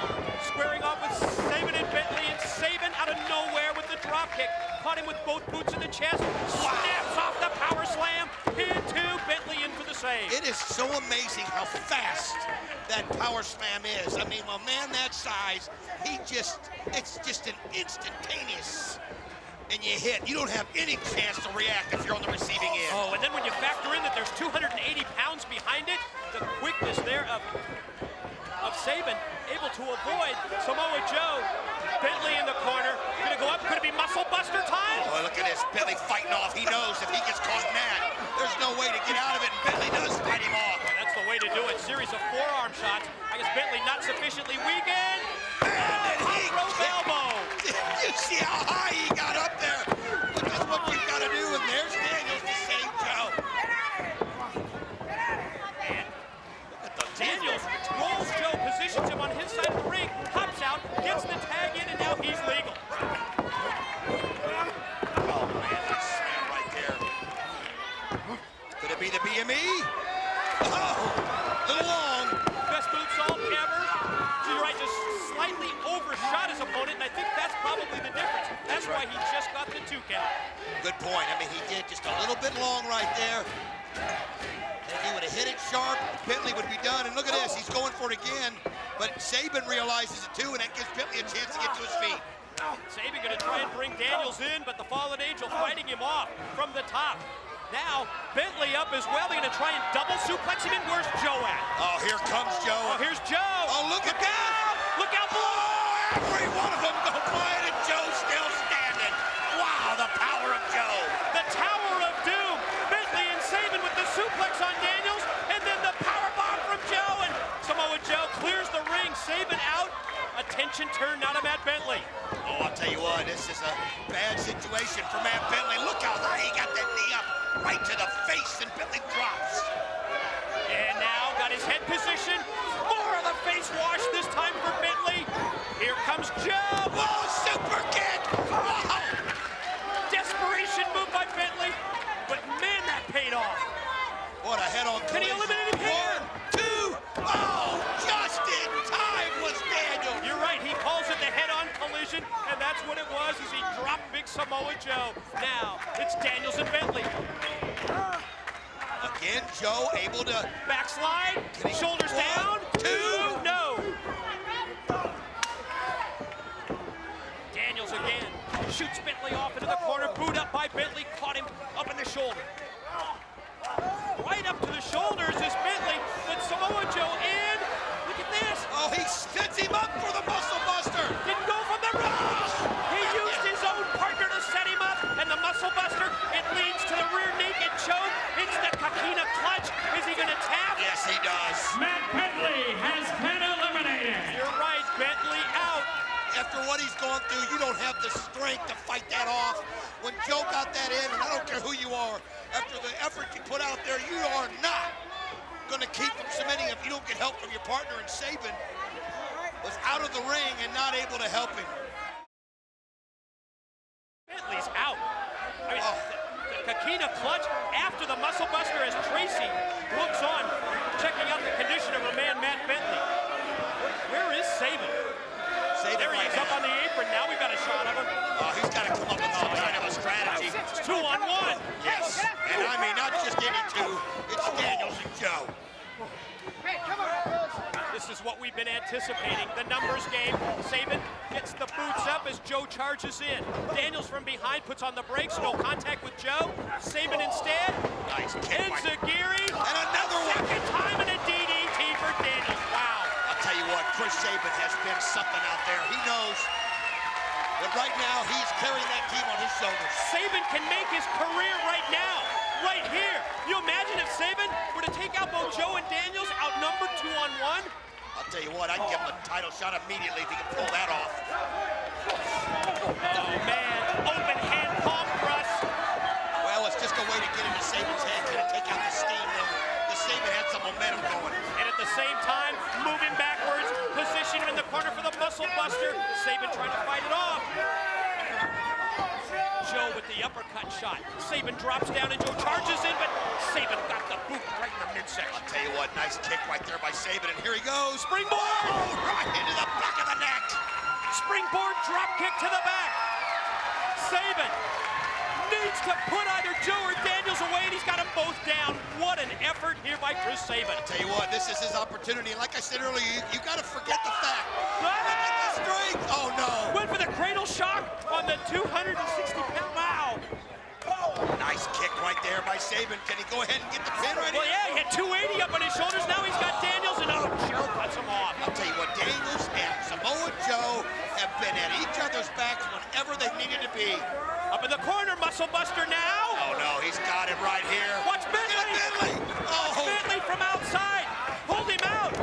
squaring off with Sabin and Bentley, and Sabin out of nowhere with the drop kick. Caught him with both boots in the chest. Snaps off the power slam. Pin 2, Bentley in for the save. It is so amazing how fast that power slam is. I mean, a man that size, it's just an instantaneous. And you hit. You don't have any chance to react if you're on the receiving end. Oh, and then when you factor in that there's 280 pounds behind it, the quickness there of Sabin able to avoid Samoa Joe. Bentley in the corner. Gonna go up. Could it be muscle buster time? Oh, look at this. Bentley fighting off. He knows if he gets caught in that, there's no way to get out of it, and Bentley does fight him off. Well, that's the way to do it. Series of forearm shots. I guess Bentley not sufficiently weakened. And he rope elbow. You see how high he got up there? But that's what you've got to do, and there's Daniels to save Joe. And look at the Daniels rolls Joe, positions him on his side of the ring, hops out, gets the tag in, and now he's legal. Oh, man, that slam right there. BME. Oh, little long. Best moonsault ever. So you're right, just slightly overshot his opponent, and I think that's probably the difference. That's why he just got the 2 count. Good point. I mean, he did just a little bit long right there. If he would have hit it sharp, Bentley would be done. And look at this, he's going for it again. But Sabin realizes it too, and that gives Bentley a chance to get to his feet. Sabin gonna try and bring Daniels in, but the Fallen Angel fighting him off from the top. Now, Bentley up as well. They're gonna try and double suplex him in. Where's Joe at? Oh, here comes Joe. Oh, here's Joe. Oh, look at that. Look out below. Oh, every one of them go flying, and Joe's still standing. Wow, the power of Joe. The Tower of Doom. Bentley and Sabin with the suplex on Daniels, and then the power bomb from Joe, and Samoa Joe clears the ring. Sabin out. Attention turned now to Matt Bentley. Oh, I'll tell you what, this is a bad situation for Matt Bentley. Look how high he got that knee up right to the face, and Bentley drops. And now got his head position. More of the face wash this time for Bentley. Here comes Joe. Oh, super kick. Wow. Desperation move by Bentley, but man, that paid off. What a head-on collision. Can he eliminate him here? 1, 2. Oh, just in time was Daniel. You're right, he calls it the head-on collision, and that's what it was as he dropped Big Samoa Joe. Now, it's Daniels and Bentley. Again, Joe able to... Backslide, shoulders down, 2, no. Daniels again, shoots Bentley off into the corner, boot up by Bentley, caught him up in the shoulder. Right up to the shoulders is Bentley, but Samoa Joe in. Look at this. Oh, he sets him up for the Muscle Buster. Didn't go from the ropes. He used his own partner to set him up, and the Muscle Buster, it leads to the rear naked choke. It's the Kakina clutch. Is he going to tap? Yes, he does. Matt Bentley has been eliminated. You're right, Bentley out. After what he's gone through, you don't have the strength to fight that off. When Joe got that in, and I don't care who you are, after the effort you put out there, you are not going to keep from submitting if you don't get help from your partner. And Sabin was out of the ring and not able to help him. Bentley's out. I mean, the Kakina clutch after the Muscle Buster as Tracy looks on, checking out the condition of a man, Matt Bentley. Where is Sabin? There he is up on the apron. Now we've got a shot of him. Oh, he's got to come up with some kind of a strategy. 2-on-1. Yes. And I mean, not just any two. It's Daniels and Joe. This is what we've been anticipating. The numbers game. Sabin gets the boots up as Joe charges in. Daniels from behind puts on the brakes. No contact with Joe. Sabin instead. Nice kick. Enziguri. And another one. Second time in a DDT for Daniels. Wow. I'll tell you what, Chris Sabin has been something out there. He knows that right now he's carrying that team on his shoulders. Sabin can make his career right now. Right here. You imagine if Sabin were to take out both Joe and Daniels, outnumbered 2-on-1? I'll tell you what, I'd give him a title shot immediately if he could pull that off. Oh, man. Open hand palm thrust. Well, it's just a way to get into Sabin's hand, kind of take out the steam there. The Sabin had some momentum going. And at the same time, moving backwards, position him in the corner for the Muscle Buster. Sabin trying to fight it off. Joe with the uppercut shot. Sabin drops down and Joe charges in, but Sabin got the boot right in the midsection. I'll tell you what, nice kick right there by Sabin, and here he goes. Springboard! Oh, right into the back of the neck. Springboard drop kick to the back. Sabin needs to put either Joe or Daniels away, and he's got them both down. What an effort here by Chris Sabin. I'll tell you what, this is his opportunity, and like I said earlier, you got to forget the fact. Look at the strength. Oh, no. Went for the cradle shock on the 260-pound. Wow. Nice kick right there by Sabin. Can he go ahead and get the pin right Well, yeah, he had 280 up on his shoulders. Now he's got Daniels, and oh, Joe cuts him off. I'll tell you what, Daniels and Samoa Joe have been at each other's backs whenever they needed to be. Up in the corner, Muscle Buster now. Oh, no, he's got it right here. Watch Bentley. Bentley. Oh. Bentley from outside. Pulled him out.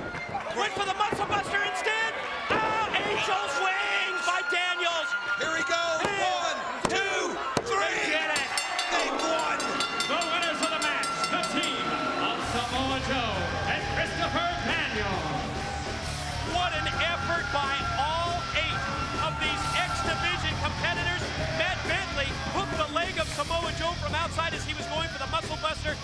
Went for the Muscle Buster instead. Oh, angel swings by Daniels. Here he goes. 1, 2, 3. They did it. They won. The winners of the match, the team of Samoa Joe and Christopher Daniels. What an effort by all 8 of these X Division competitors. Matt Bentley hooked the leg of Samoa Joe from outside as he was going for the Muscle Buster.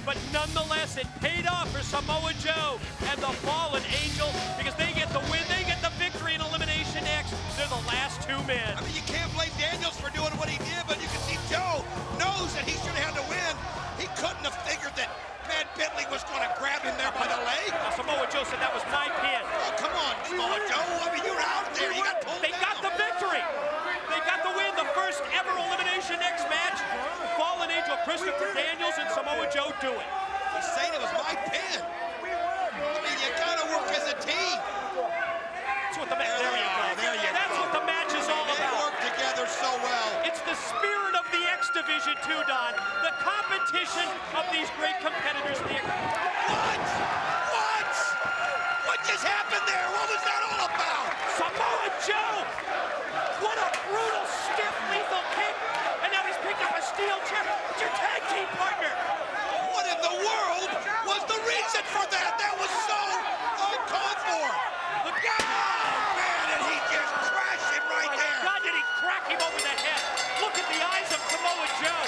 but nonetheless, it paid off for Samoa Joe and the Fallen Angel because they get the win, they get the victory in Elimination X. They're the last two men. I mean, you can't blame Daniels for doing what he did, but you can see Joe knows that he should have had to win. He couldn't have figured that Matt Bentley was going to grab him there by the leg. Now, Samoa Joe said that was my pin. Oh, come on, Samoa Joe. I mean, you were out there. You got pulled They got the victory. They got the win, the first ever Elimination X match. Fallen Angel Christopher Daniels and Samoa Joe do it. He's saying it was my pin. I mean, you got to work as a team. That's what the match. There you go. That's what the match is all about. They work together so well. It's the spirit of the X Division too, Don. The competition of these great competitors in the X. What just happened there? What was that all about? Samoa Joe! What a brutal, stiff, lethal kick. And now he's picked up a steel chair. It's your tag team partner. What in the world was the reason for that? That was so uncalled for. Look out! Oh, man, and he just crashed him right there. God, did he crack him over the head. Look at the eyes of Samoa Joe.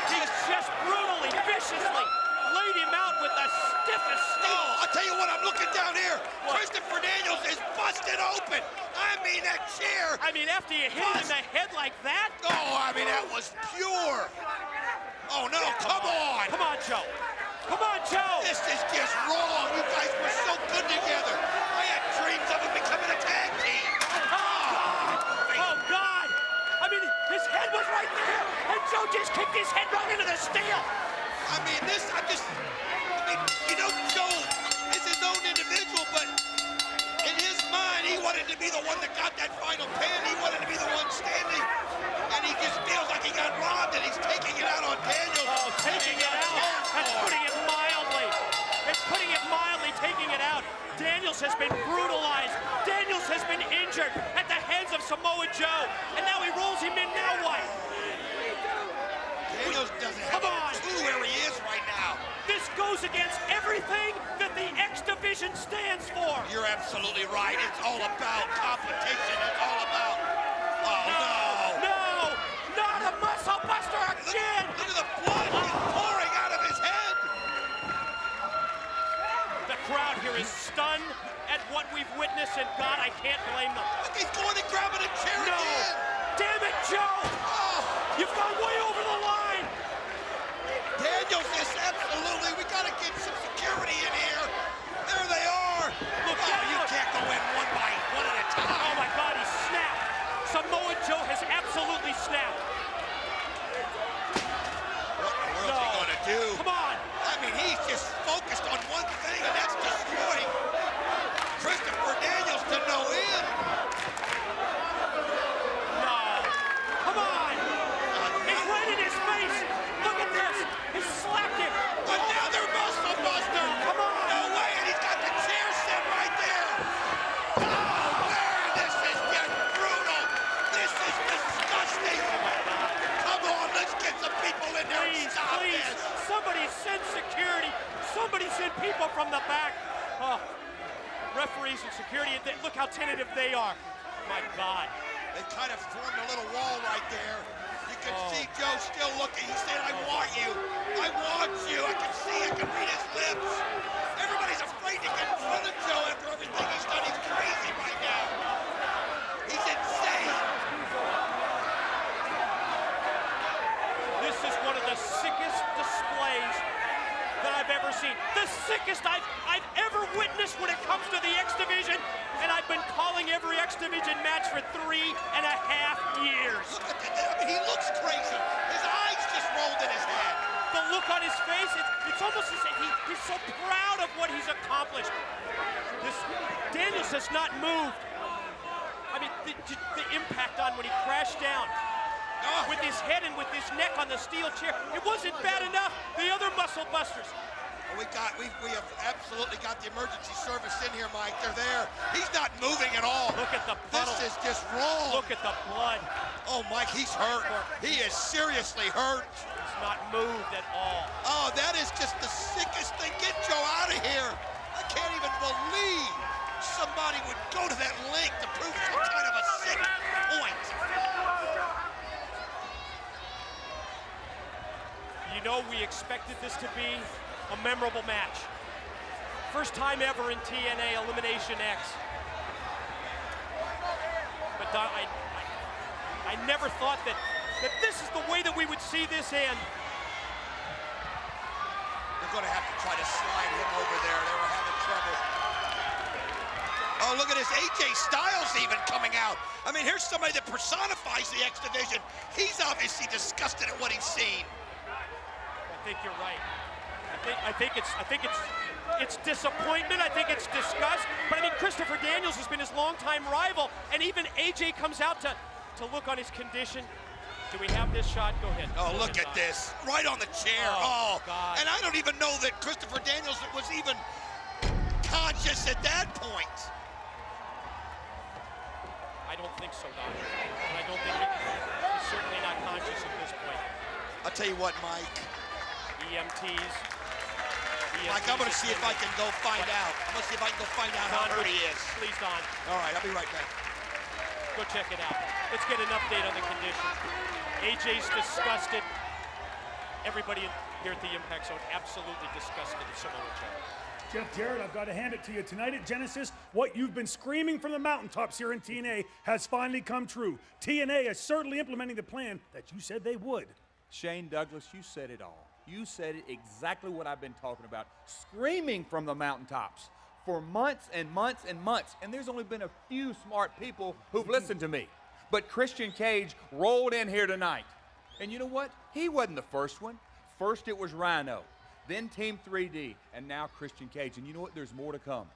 He's just brutally, viciously laid him out with the stiffest steel. Oh, I'll tell you what, I'm looking down here. What? Christopher Daniels is busted open. I mean, that chair. I mean, after you hit him in the head like that? Oh, I mean, that was pure. Oh, no, come on. Come on, Joe. Come on, Joe. This is just wrong. You guys were so good together. I had dreams of it becoming a tag team. Oh, God. I mean, his head was right there, and Joe just kicked his head right into the steel. I mean, you know, Joe is his own individual, but in his mind, he wanted to be the one that got that final pin. He wanted to be the one standing, and he just feels like he got robbed, and he's taking it out on Daniels. Oh, taking it out. That's putting it mildly. It's putting it mildly, taking it out. Daniels has been brutalized. Daniels has been injured at the hands of Samoa Joe, and now he rolls him in. Now what? Daniels doesn't have a clue where he is right now. This goes against everything that the X Division stands for. You're absolutely right. It's all about competition. It's all about... Oh, no. Not a muscle buster again. Look at the blood pouring out of his head. The crowd here is stunned at what we've witnessed, and God, I can't blame them. Look, he's going and grabbing a chair again. Damn it, Joe. You've gone way over the line. Daniels is absolutely, we got to get some security in here. There they are. Look, you can't go in one at a time. Oh, my God, he snapped. Samoa Joe has absolutely snapped. What in the world is he going to do? Come on. I mean, he's just focused on one thing, and that's destroying Christopher Daniels to no end. No. Come on. He's right in his face. Look at this. He slapped him. Another muscle buster. Come on. No way, and he's got the chair set right there. Oh, man, this is just brutal. This is disgusting. Come on, let's get some people in there and stop Please, this. somebody send security. Somebody send people from the back. Oh, referees and security, look how tentative they are. My God. They kind of formed a little wall right there. You can see Joe still looking. He's saying, I want you. I want you. I can see, I can read his lips. Everybody's afraid to get in front of Joe after everything he's done. He's crazy right now. He's insane. This is one of the sickest displays that I've ever seen. The sickest I've ever witnessed when it comes to the X Division, and I've been calling every X Division match for 3.5 years. Look at that. I mean, he looks crazy. His eyes just rolled in his head. The look on his face, it's almost as if he's so proud of what he's accomplished. Daniels has not moved. I mean, the impact on when he crashed down. With his head and with his neck on the steel chair. It wasn't bad enough. The other muscle busters. We have absolutely got the emergency service in here, Mike. They're there. He's not moving at all. Look at the puddle. This is just wrong. Look at the blood. Oh, Mike, he's hurt. He is seriously hurt. He's not moved at all. Oh, that is just the sickest thing. Get Joe out of here. I can't even believe somebody would go to that length to prove some kind of a sick point. You know, we expected this to be a memorable match. First time ever in TNA Elimination X. But Don, I never thought that this is the way that we would see this end. They're going to have to try to slide him over there. They were having trouble. Oh, look at this. AJ Styles even coming out. I mean, here's somebody that personifies the X Division. He's obviously disgusted at what he's seen. I think you're right. I think it's disappointment. I think it's disgust. But I mean, Christopher Daniels has been his longtime rival, and even AJ comes out to look on his condition. Do we have this shot? Go ahead. Oh, look at this. Right on the chair. Oh, God. And I don't even know that Christopher Daniels was even conscious at that point. I don't think so, Don. And I don't think he's certainly not conscious at this point. I'll tell you what, Mike. EMTs. Mike, I'm going to see if I can go find out. I'm going to see if I can go find out how hurt he is. Please, Don. All right, I'll be right back. Go check it out. Let's get an update on the condition. AJ's disgusted. Everybody here at the Impact Zone absolutely disgusted at Samoa Joe. Jeff Jarrett, I've got to hand it to you. Tonight at Genesis, what you've been screaming from the mountaintops here in TNA has finally come true. TNA is certainly implementing the plan that you said they would. Shane Douglas, you said it all. You said it exactly what I've been talking about. Screaming from the mountaintops for months and months and months. And there's only been a few smart people who've listened to me. But Christian Cage rolled in here tonight. And you know what? He wasn't the first one. First it was Rhino, then Team 3D, and now Christian Cage. And you know what? There's more to come.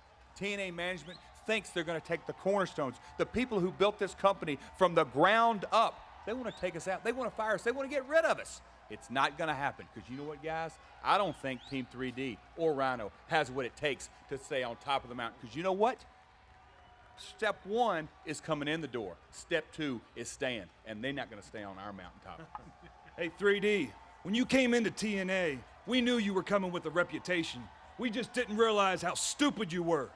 TNA management thinks they're going to take the cornerstones, the people who built this company from the ground up. They want to take us out. They want to fire us. They want to get rid of us. It's not going to happen because you know what, guys? I don't think Team 3D or Rhino has what it takes to stay on top of the mountain because you know what? Step one is coming in the door. Step two is staying, and they're not going to stay on our mountaintop. Hey, 3D, when you came into TNA, we knew you were coming with a reputation. We just didn't realize how stupid you were.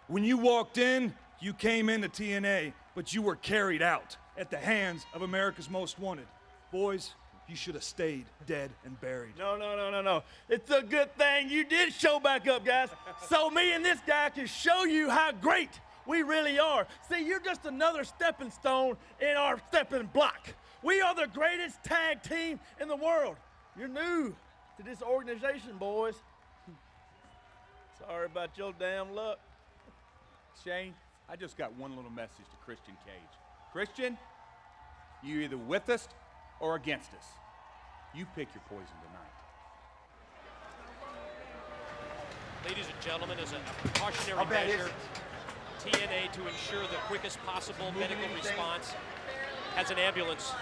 When you walked in, you came into TNA, but you were carried out at the hands of America's Most Wanted. Boys, you should have stayed dead and buried. No. It's a good thing you did show back up, guys. So me and this guy can show you how great we really are. See, you're just another stepping stone in our stepping block. We are the greatest tag team in the world. You're new to this organization, boys. Sorry about your damn luck. Shane, I just got one little message to Christian Cage. Christian, you're either with us or against us. You pick your poison tonight. Ladies and gentlemen, as a precautionary measure, TNA, to ensure the quickest possible medical response, has an ambulance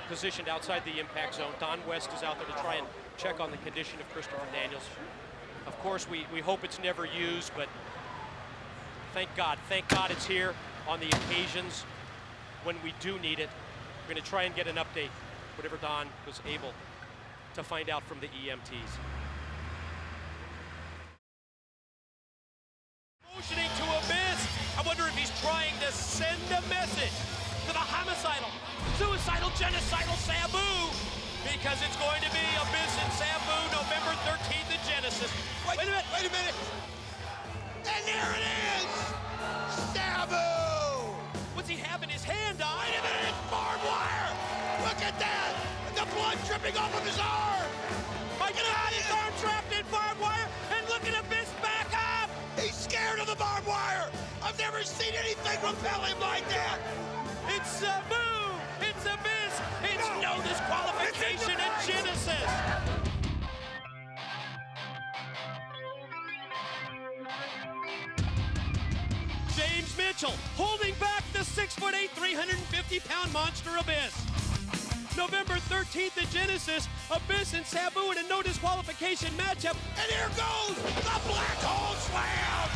positioned outside the impact zone. Don West is out there to try and check on the condition of Christopher Daniels. Of course, we hope it's never used, but thank God it's here on the occasions when we do need it. We're going to try and get an update, whatever Don was able to find out from the EMTs. Motioning to Abyss. I wonder if he's trying to send a message to the homicidal, suicidal, genocidal Sabu, because it's going to be Abyss and Sabu November 13th at Genesis. Wait a minute. And there it is! Sabu! What's he have in his hand, Don? Wait a minute, it's barbed wire! Look at that! The blood dripping off of his arm! My God, his arm trapped in barbed wire, and look at Abyss back up! He's scared of the barbed wire! I've never seen anything repel him like that! It's Sabu! It's Abyss! It's no disqualification at Genesis! James Mitchell holding back the 6'8", 350-pound monster Abyss. November 13th at Genesis, Abyss and Sabu in a no disqualification matchup. And here goes the Black Hole Slam!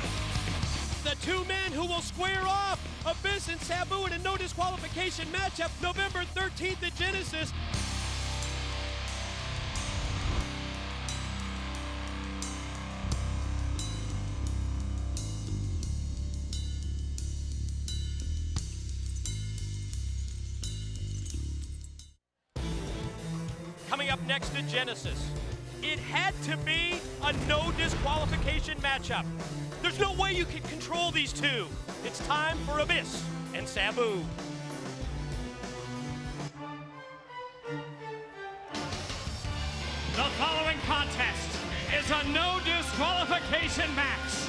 The two men who will square off, Abyss and Sabu in a no disqualification matchup, November 13th at Genesis. next to Genesis. It had to be a no disqualification matchup. There's no way you can control these two. It's time for Abyss and Sabu. The following contest is a no disqualification match.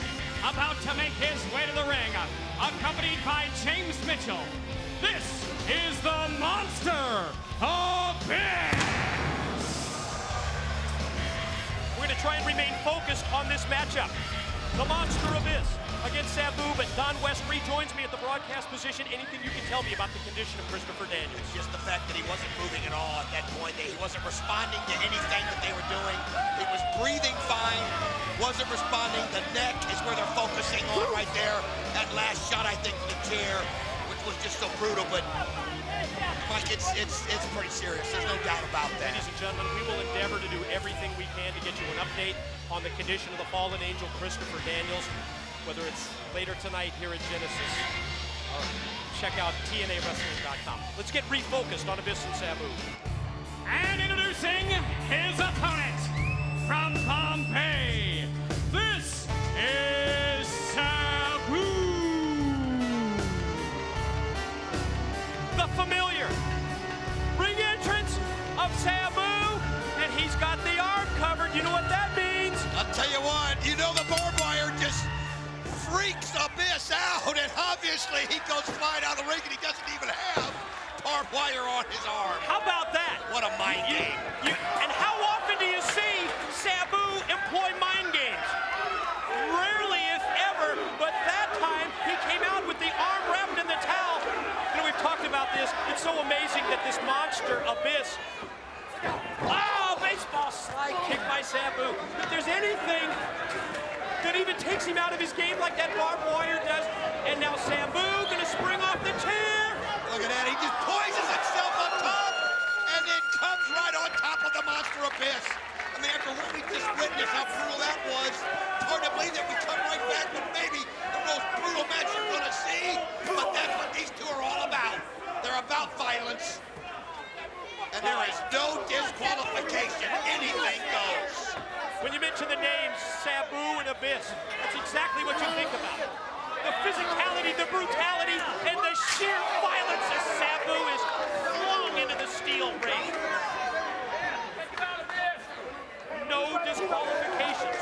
About to make his way to the ring, accompanied by James Mitchell. This is the Monster Abyss. We're going to try and remain focused on this matchup. The Monster Abyss against Sabu, but Don West rejoins me at the broadcast position. Anything you can tell me about the condition of Christopher Daniels? Just the fact that he wasn't moving at all at that point. He wasn't responding to anything that they were doing. He was breathing fine, wasn't responding. The neck is where they're focusing on right there. That last shot, I think, from the chair, which was just so brutal, but Mike, it's pretty serious. There's no doubt about that. Ladies and gentlemen, we will endeavor to do everything we can to get you an update on the condition of the fallen angel, Christopher Daniels, whether it's later tonight here at Genesis or check out TNAWrestling.com. Let's get refocused on Abyss and Sabu. And introducing his opponent from Bombay, this is Sabu. The familiar ring entrance of Sabu, and he's got the arm covered. You know what that means? I'll tell you what, you know the barbed wire just freaks Abyss out, and obviously he goes flying out of the ring and he doesn't even have barbed wire on his arm. How about that? What a mind game. And how often do you see Sabu employ mind games? Rarely, if ever, but that time he came out with the arm wrapped in the towel. You know, we've talked about this. It's so amazing that this monster, Abyss, oh, baseball slide kick by Sabu. If there's anything that even takes him out of his game like that barbed wire does, and now Sabu gonna spring off the chair. Look at that, he just poises himself on top, and then comes right on top of the Monster Abyss. I mean, after what we just witnessed, how brutal that was, it's hard to believe that we come right back with maybe the most brutal match you're gonna see, but that's what these two are all about. They're about violence, and there is no disqualification. Anything goes. When you mention the names Sabu and Abyss, that's exactly what you think about. The physicality, the brutality, and the sheer violence as Sabu is flung into the steel ring. No disqualifications.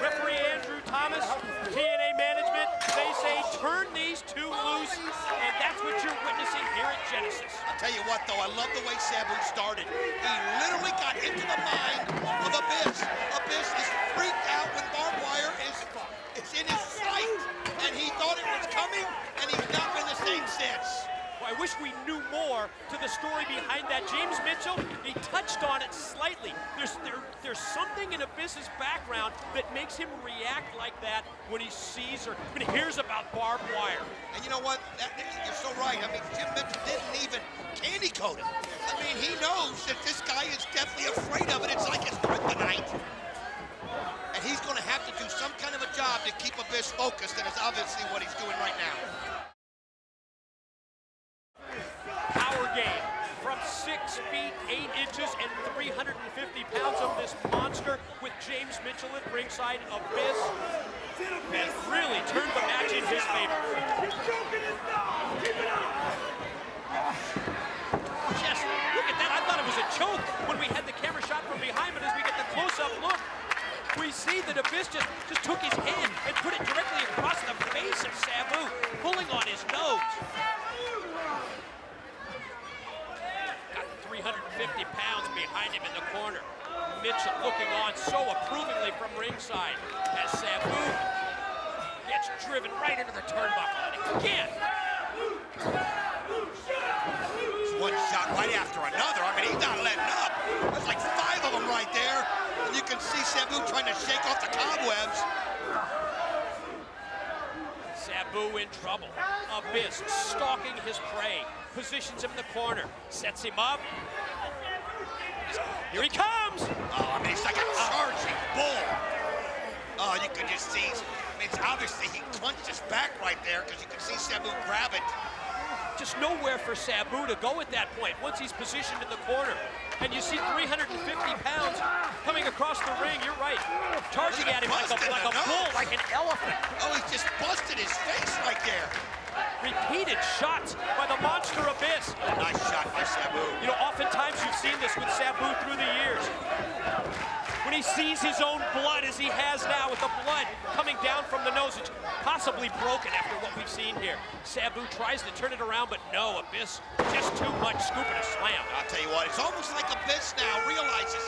Referee Andrew Thomas, TNA management, they say turn these two loose, and that's what you're witnessing here at Genesis. I'll tell you what, though, I love the way Sabu started. He literally got into the mind of Abyss. Abyss is freaked out when barbed wire is in his sight, and he thought it was coming, and he's not been the same since. Well, I wish we knew more to the story behind that. James Mitchell, he touched on it slightly. There's something in Abyss's background that makes him react like that when he sees or when he hears about barbed wire. And you know what? You're so right. I mean, Jim Mitchell didn't even candy coat him. I mean, he knows that this guy is definitely afraid of it. It's like his kryptonite. And he's going to have to do some kind of a job to keep Abyss focused, and it's obviously what he's doing right now. Power game from 6 feet 8 inches and 350 pounds of this monster with James Mitchell at ringside. Abyss has really turned the match in his favor. Just look at that. I thought it was a choke when we had the camera shot from behind, but as we get the close-up look, we see that Abyss just took his hand and put it directly across the face of Sabu, pulling on his nose. Got 350 pounds behind him in the corner. Mitchell looking on so approvingly from ringside as Sabu gets driven right into the turnbuckle. And again, one shot right after another. I mean, he's not letting up. There's like 5 of them right there. And you can see Sabu trying to shake off the cobwebs. Sabu in trouble. Abyss stalking his prey. Positions him in the corner. Sets him up. Here he comes! Oh, I mean, it's like a charging bull. Oh, you can just see. I mean, it's obviously he clenched his back right there because you can see Sabu grab it. just nowhere for Sabu to go at that point once he's positioned in the corner. And you see 350 pounds coming across the ring. You're right. Charging at him like a bull, like an elephant. Oh, he just busted his face right there. Repeated shots by the Monster Abyss. Nice shot by Sabu. You know, oftentimes you've seen this with Sabu through the years. When he sees his own blood, as he has now, with the blood coming down from the nose, it's possibly broken after what we've seen here. Sabu tries to turn it around, but no, Abyss just too much, scoop and a slam. I'll tell you what, it's almost like Abyss now realizes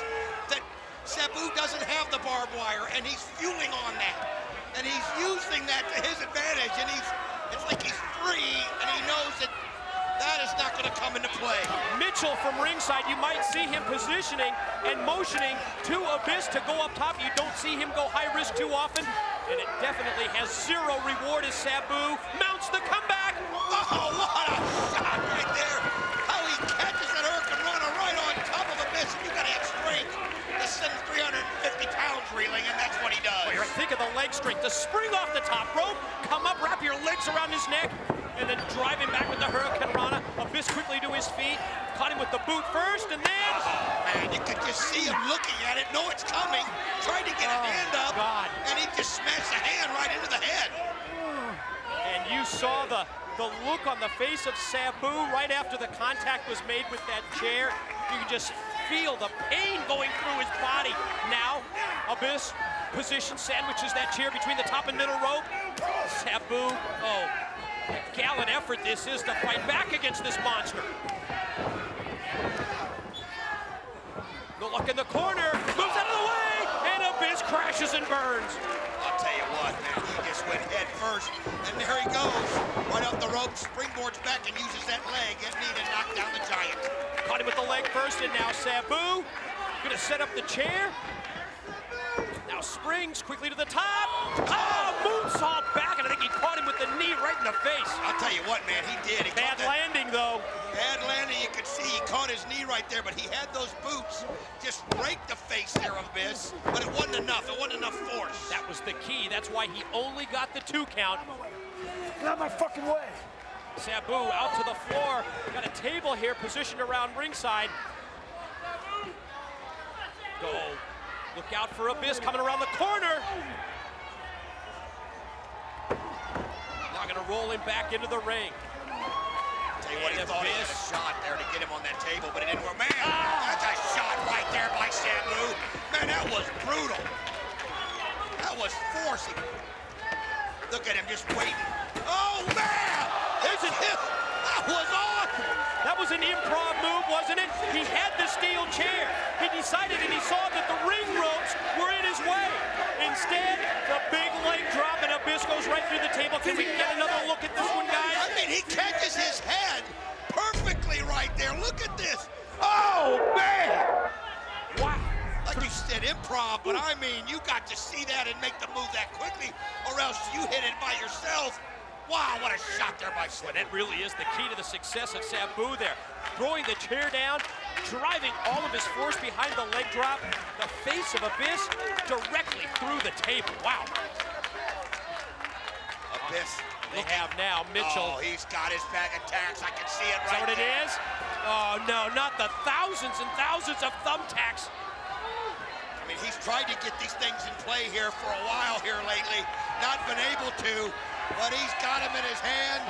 that Sabu doesn't have the barbed wire, and he's fueling on that. And he's using that to his advantage, and it's like he's free, and he knows that that is not going to come into play. Mitchell from ringside, you might see him positioning and motioning to Abyss to go up top. You don't see him go high risk too often, and it definitely has zero reward as Sabu mounts the comeback. Oh, what a shot right there. How he catches that Hurricanrana right on top of Abyss, and you got to have strength to send 350 pounds reeling, and that's what he does. Well, think of the leg strength. The spring off the top rope, come up, wrap your legs around his neck, and then drive him back with the Hurricanrana. Abyss quickly to his feet, caught him with the boot first, and then... Oh, man, you could just see him looking at it, know it's coming, tried to get a hand up, and he just smashed the hand right into the head. And you saw the look on the face of Sabu right after the contact was made with that chair. You can just feel the pain going through his body. Now, Abyss position sandwiches that chair between the top and middle rope. Sabu, oh, a gallant effort this is to fight back against this monster. The look in the corner, moves out of the way, and Abyss crashes and burns. I'll tell you what, man, he just went head first, and there he goes. Right up the rope, springboards back and uses that leg and knee to knock down the Giant. Caught him with the leg first, and now Sabu gonna set up the chair. Now springs quickly to the top. Oh, moonsault back, and I think he caught him with the knee right in the face. I'll tell you what, man, he did. Bad landing, though. Bad landing, you could see he caught his knee right there, but he had those boots just raked the face there of Abyss, but it wasn't enough. It wasn't enough force. That was the key. That's why he only got the 2 count. Get out of my fucking way. Sabu out to the floor. Got a table here positioned around ringside. Go. Look out for Abyss coming around the corner. Now gonna roll him back into the ring. Tell you what, he thought he had a shot there to get him on that table, but it didn't work. Man, that's a shot right there by Sabu. Man, that was brutal. That was forcing. Look at him just waiting. Oh, man! That was awesome! That was an improv move, wasn't it? He had the steel chair. He decided and he saw that the ring ropes were in his way. Instead, the big leg drop and Abyss goes right through the table. Can we get another look at this one, guys? I mean, he catches his head perfectly right there. Look at this. Oh, man! Wow. Like you said, improv, but I mean, you got to see that and make the move that quickly, or else you hit it by yourself. Wow, what a shot there by Sabu. Well, that really is the key to the success of Sabu there. Throwing the chair down, driving all of his force behind the leg drop, the face of Abyss directly through the table. Wow. Abyss. They have now Mitchell. Oh, he's got his back attacks. I can see it right there. Is that what there. it is? Oh, no, not the thousands and thousands of thumbtacks. I mean, he's tried to get these things in play here for a while here lately. Not been able to, but he's got him in his hand,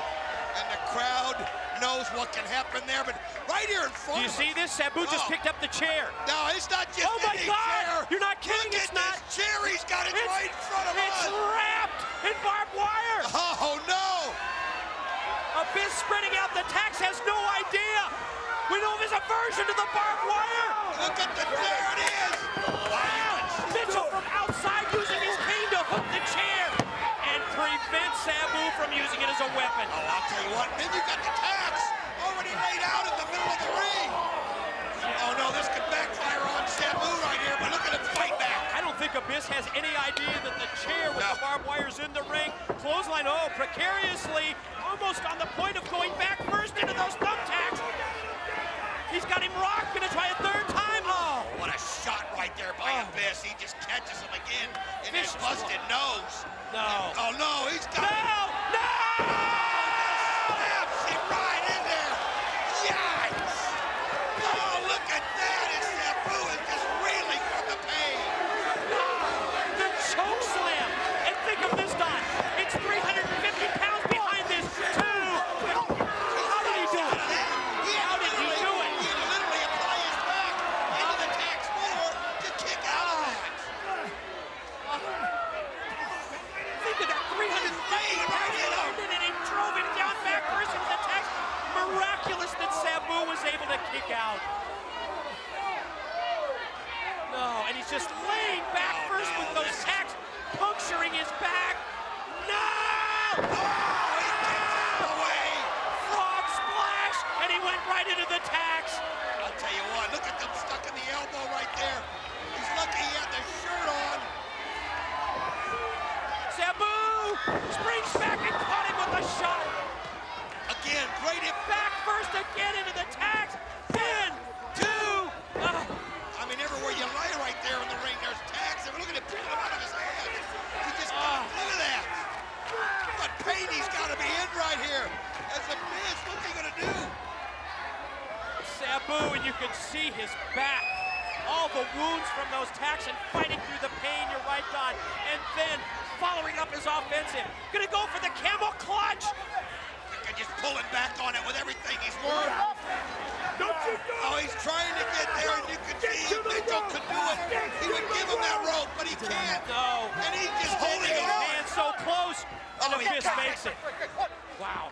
and the crowd knows what can happen there. But right here in front of us. Do you see this? Sabu just picked up the chair. No, it's not just my any God! chair. You're not kidding. Look It's at not. This chair, he's got it right in front of us. It's wrapped in barbed wire. Oh, no. Abyss spreading out the tacks, has no idea. We know there's a version to the barbed wire. Look at there it is. Wow. Mitchell from outside using his cane to hook the chair and prevent Sabu from using it as a weapon. Oh, I'll tell you what, then you got the tacks already laid out in the middle of the ring. Oh no, this could backfire on Sabu right here, but look at him fight back. I don't think Abyss has any idea that the chair with the barbed wire's in the ring. Clothesline, oh, precariously, almost on the point of going back first into those thumbtacks. He's got him rocked, gonna try a third time. Oh, what a shot right there by Abyss. He just catches him again in his busted nose. No. Oh no, he's got No! Snaps him right He's just laying back first with those tacks, puncturing his back. No! Away! Frog splash, and he went right into the tacks. I'll tell you what, look at them stuck in the elbow right there. He's lucky he had the shirt on. Sabu springs back and caught him with a shot. Again, great hit. Back first again into the tags. 1, 2. I mean, everywhere you lay right there in the ring, there's tags. Look at him pulling them out of his hands. He just look at that. But Petey's got to be in right here. As a miss, what's he going to do? Sabu, and you can see his back. All the wounds from those tacks and fighting through the pain, you're right, Don. And then following up his offensive. Gonna go for the camel clutch. And just pulling back on it with everything he's worth. Don't you go! Oh, he's trying to get there, and you can see Mitchell could do it. He would give him that rope, but he can't. No. And he's just holding His on. hand so close, and the he fist got makes it. Wow.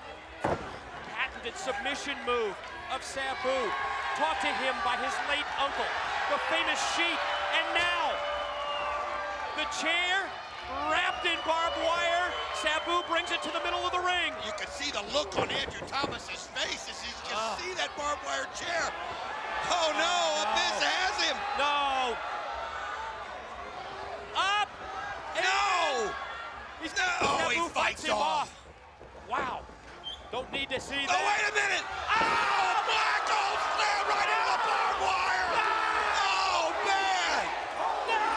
Patented submission move of Sabu, taught to him by his late uncle, the famous Sheik. And now, the chair wrapped in barbed wire. Sabu brings it to the middle of the ring. You can see the look on Andrew Thomas's face as he just see that barbed wire chair. Oh no, Abyss has him. No. Up. No. Sabu fights him off. Wow. Don't need to see that. Oh, wait a minute. Oh, Michael slam right into the barbed wire. Oh, man. Oh, man.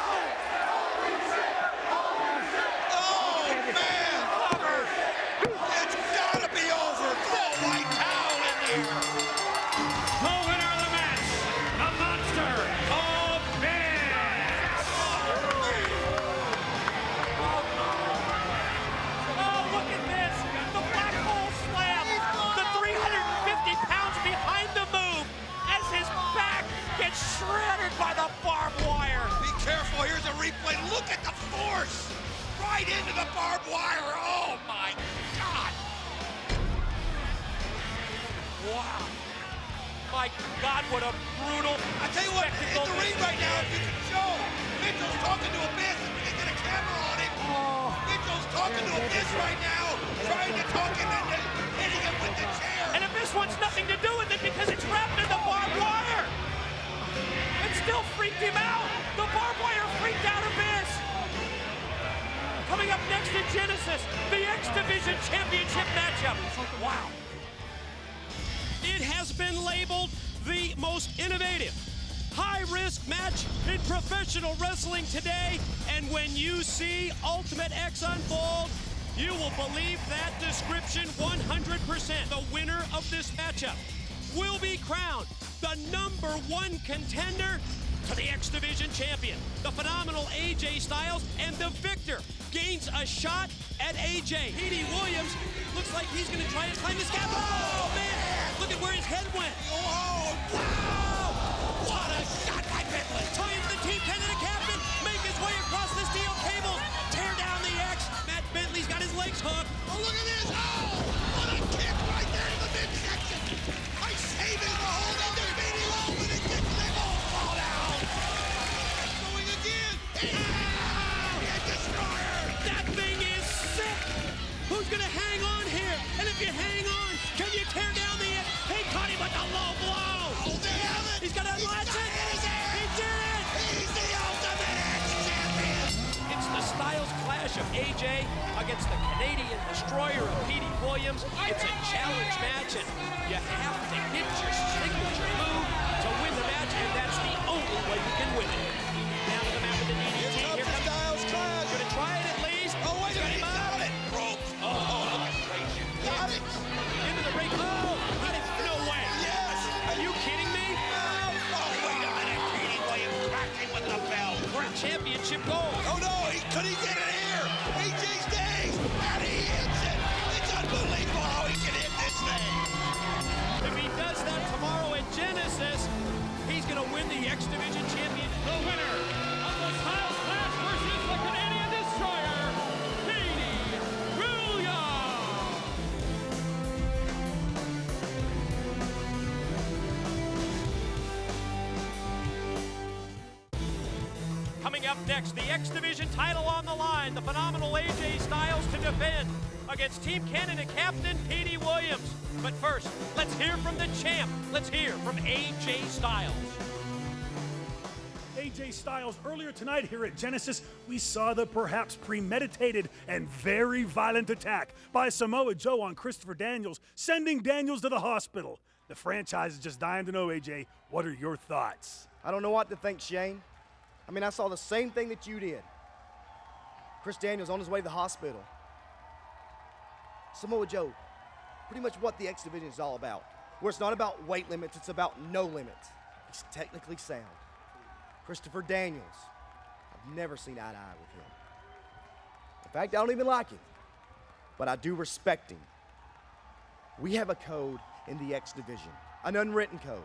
It's got to be over. Throw a white towel in there. The winner of the match, the Monster of Abyss. Oh, look at this. The black hole slam. The 350 pounds behind the move as his back gets shredded by the barbed wire. Be careful. Here's a replay. Look at the force. Right into the barbed wire. Oh, my God. Wow. My God, what a brutal I tell you what, in spectacle the ring this right now, is. if you can show, Mitchell's talking to Abyss. If we can get a camera on him. Mitchell's talking to Abyss right now, trying to talk him into hitting him with the chair. And Abyss wants nothing to do with it because it's wrapped in the barbed wire. It still freaked him out. The barbed wire freaked out Abyss. Coming up next in Genesis, the X Division Championship matchup. Wow. It has been labeled the most innovative, high-risk match in professional wrestling today. And when you see Ultimate X unfold, you will believe that description 100%. The winner of this matchup will be crowned the #1 contender to the X Division champion, the phenomenal AJ Styles, and the victor gains a shot at AJ. Petey Williams looks like he's going to try to climb the scaffold. Oh, man! Look at where his head went. Oh, wow! What a shot by Bentley! Trying the Team Canada captain, make his way across the steel cables, tear down the X. Matt Bentley's got his legs hooked. Oh, look at this! Oh, what a kick right there in the midsection! I saved it the whole undefeated opening kick. They all fall down. Going again. Hit destroyer. That thing is sick. Who's gonna hang on here? And if you hang on, can you tear down the X? He caught him with a low blow. Oh, they have it. He's gonna latch it. He did it. He's the ultimate X champion. It's the Styles clash of AJ against the Canadian destroyer of Petey Williams. It's a challenge match, and you have to hit your signature move to win the match, and that's the only way you can win it. Down to the map with the DDT. Here comes Styles clash. Gonna try it at least. Oh, wait a minute. He got it. Broke. Oh, look at Frazier. Got it. Into the ring. Oh, got it. No way. Yes. Are you kidding me? Oh, wait a minute. Petey Williams cracked him with the bell. We're at championship goal. Oh, no. Could he get it here? AJ stays. And he hits it. It's unbelievable how he can hit this thing. If he does that tomorrow at Genesis, he's going to win the X Division champion. The winner of the Styles clash versus the Canadian destroyer, Petey Williams. Coming up next, the X Division title on the line. The phenomenal AJ Styles to defend against Team Canada captain Petey Williams. But first, let's hear from the champ. Let's hear from AJ Styles. AJ Styles, earlier tonight here at Genesis, we saw the perhaps premeditated and very violent attack by Samoa Joe on Christopher Daniels, sending Daniels to the hospital. The franchise is just dying to know, AJ, what are your thoughts? I don't know what to think, Shane. I mean, I saw the same thing that you did. Chris Daniels on his way to the hospital. Samoa Joe, pretty much what the X Division is all about. Where it's not about weight limits, it's about no limits. He's technically sound. Christopher Daniels, I've never seen eye to eye with him. In fact, I don't even like him, but I do respect him. We have a code in the X Division, an unwritten code.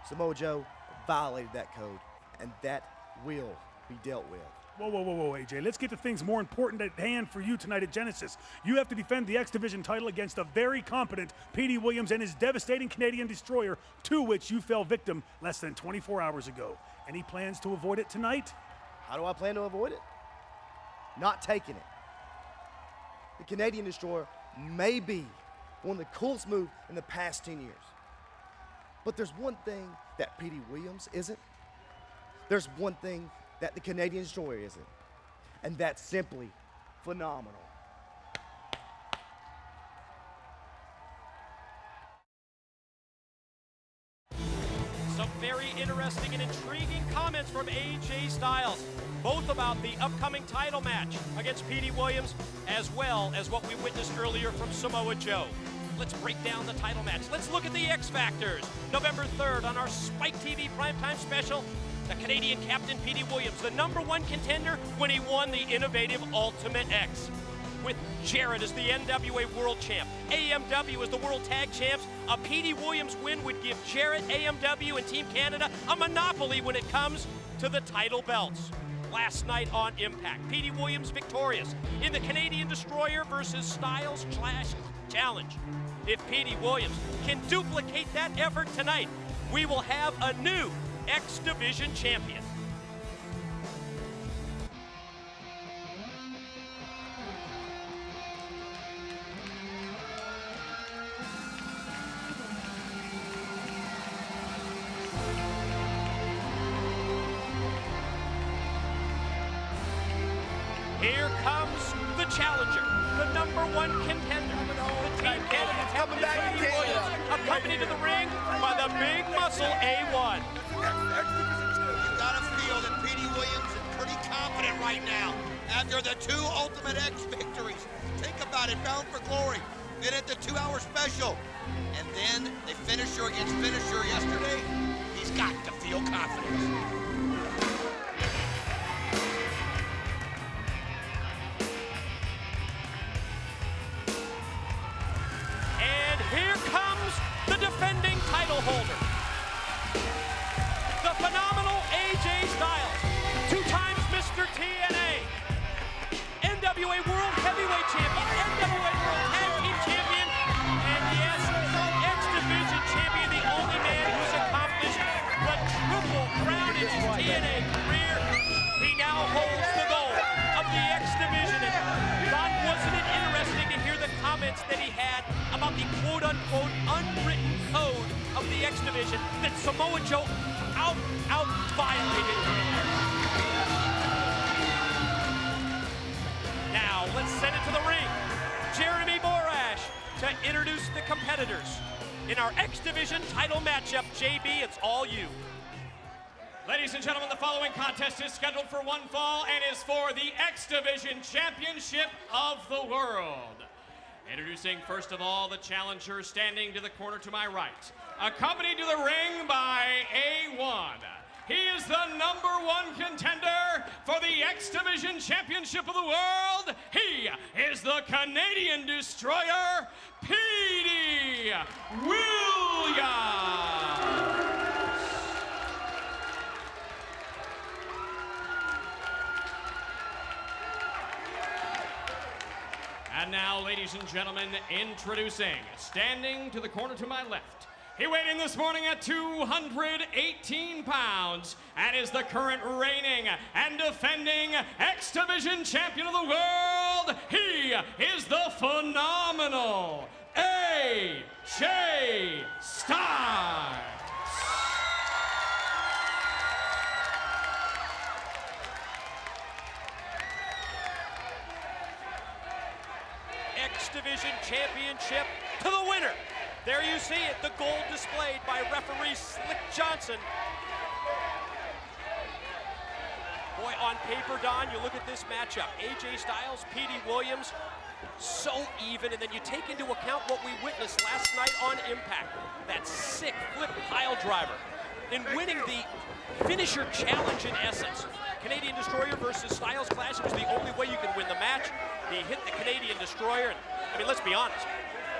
Samoa Joe violated that code, and that will be dealt with. Whoa, AJ. Let's get to things more important at hand for you tonight at Genesis. You have to defend the X Division title against a very competent Petey Williams and his devastating Canadian destroyer, to which you fell victim less than 24 hours ago. Any plans to avoid it tonight? How do I plan to avoid it? Not taking it. The Canadian destroyer may be one of the coolest moves in the past 10 years. But there's one thing that Petey Williams isn't. There's one thing that the Canadian destroyer isn't, and that's simply phenomenal. Some very interesting and intriguing comments from AJ Styles, both about the upcoming title match against Petey Williams, as well as what we witnessed earlier from Samoa Joe. Let's break down the title match. Let's look at the X Factors. November 3rd on our Spike TV primetime special, the Canadian captain Petey Williams, the #1 contender when he won the innovative Ultimate X. With Jarrett as the NWA World Champ, AMW as the World Tag Champs, a Petey Williams win would give Jarrett, AMW, and Team Canada a monopoly when it comes to the title belts. Last night on Impact, Petey Williams victorious in the Canadian Destroyer versus Styles Clash Challenge. If Petey Williams can duplicate that effort tonight, we will have a new X Division champion. Here comes the challenger, the #1 contender, the Team Canada coming back Petey Williams, accompanied to the ring by the big muscle A1. You gotta feel that Petey Williams is pretty confident right now after the 2 Ultimate X victories. Think about it, Bound for Glory, then at the 2-hour special, and then the finisher against finisher yesterday. He's got to feel confidence. Here comes the defending title holder, the phenomenal AJ Styles, 2 times Mr. TNA, NWA World Heavyweight Champion, NWA World Tag Team Champion, and yes, X Division Champion, the only man who's accomplished the triple crown in his TNA career. He now holds the gold of the X Division. And God, wasn't it interesting to hear the comments that he had about the quote-unquote unwritten code of the X Division that Samoa Joe out-violated earlier. Now, let's send it to the ring. Jeremy Borash to introduce the competitors in our X Division title matchup. JB, it's all you. Ladies and gentlemen, the following contest is scheduled for one fall and is for the X Division Championship of the World. Introducing first of all the challenger standing to the corner to my right, accompanied to the ring by A1. He is the #1 contender for the X Division Championship of the World. He is the Canadian Destroyer, Petey Williams. And now, ladies and gentlemen, introducing, standing to the corner to my left, He weighed in this morning at 218 pounds and is the current reigning and defending X Division champion of the world. He is the phenomenal AJ Styles. X Division championship to the winner. There you see it, the gold displayed by referee Slick Johnson. Boy, on paper, Don, you look at this matchup. AJ Styles, Petey Williams, so even, and then you take into account what we witnessed last night on Impact, that sick flip pile driver. In winning the finisher challenge in essence, Canadian Destroyer versus Styles Clash, it was the only way you can win the match. He hit the Canadian Destroyer, and I mean, let's be honest.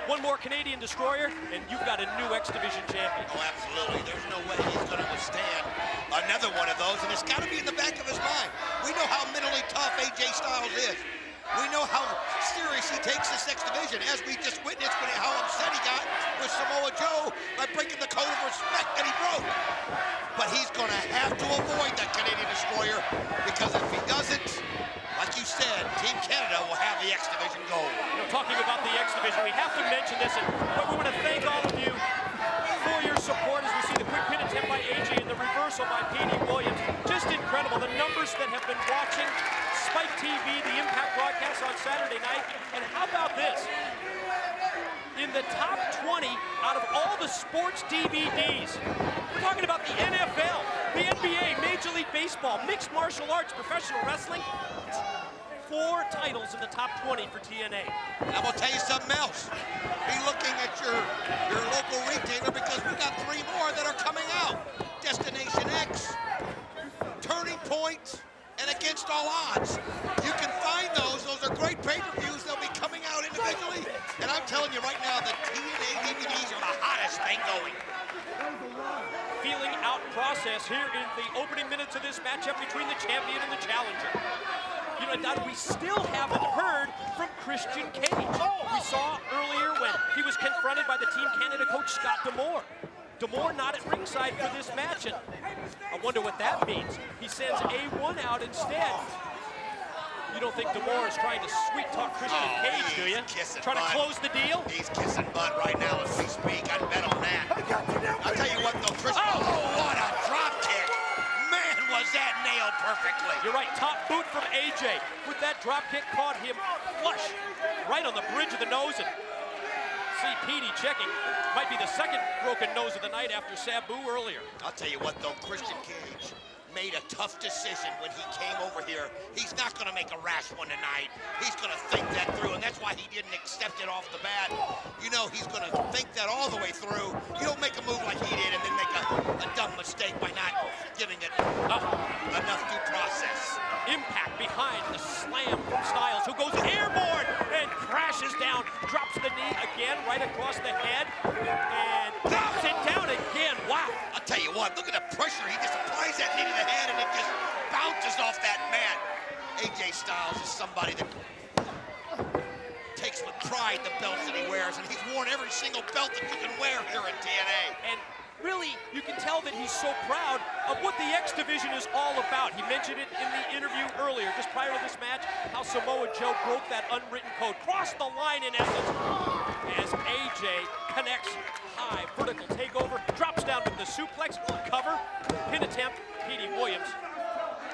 One more Canadian Destroyer, and you've got a new X Division champion. Oh, absolutely. There's no way he's going to withstand another one of those, and it's got to be in the back of his mind. We know how mentally tough AJ Styles is. We know how serious he takes this X Division, as we just witnessed when how upset he got with Samoa Joe by breaking the code of respect that he broke. But he's going to have to avoid that Canadian Destroyer, because if he doesn't, like you said, Team Canada will have the X Division gold. You know, talking about the X Division, we have to mention this, and we want to thank all of you for your support as we see the quick pin attempt by AJ and the reversal by Petey Williams. Just incredible, the numbers that have been watching Spike TV, the Impact broadcast on Saturday night. And how about this? In the top 20 out of all the sports DVDs, we're talking about the NFL, the NBA, Major League Baseball, mixed martial arts, professional wrestling. 4 titles in the top 20 for TNA. And I'm gonna tell you something else. Be looking at your local retailer, because we got 3 more that are coming out. Destination X, Turning Point, and Against All Odds. You can find those. Those are great pay-per-views. They'll be coming out individually. And I'm telling you right now, the TNA DVDs are the hottest thing going. Feeling out process here in the opening minutes of this matchup between the champion and the challenger. You know, Don, we still haven't heard from Christian Cage. We saw earlier when he was confronted by the Team Canada coach, Scott D'Amore. D'Amore not at ringside for this match, and I wonder what that means. He sends A1 out instead. You don't think D'Amore is trying to sweet-talk Christian Cage, do you? Trying to close the deal? He's kissing butt right now as we speak. I'd bet on that. I'll tell you what, though, Chris. Oh, what a drop kick. Man, was that nailed perfectly. You're right, top boot from AJ. With that drop kick, caught him flush right on the bridge of the nose. And see Petey checking. Might be the second broken nose of the night after Sabu earlier. I'll tell you what, though, Christian Cage made a tough decision when he came over here. He's not going to make a rash one tonight. He's going to think that through, and that's why he didn't accept it off the bat. You know, he's going to think that all the way through. You don't make a move like he did and then make a dumb mistake by not giving it enough due process. Impact behind the slam from Styles, who goes airborne and crashes down, drops the knee again right across the head, and drops it down again. Wow. I'll tell you what, look at the pressure. He just applies that knee to the head and it just bounces off that mat. AJ Styles is somebody that takes with pride the belts that he wears, and he's worn every single belt that you can wear here in TNA. And really, you can tell that he's so proud of what the X Division is all about. He mentioned it in the interview earlier, just prior to this match, how Samoa Joe broke that unwritten code, crossed the line in essence, as AJ connects high, vertical takeover, drops down with the suplex, cover, pin attempt. Petey Williams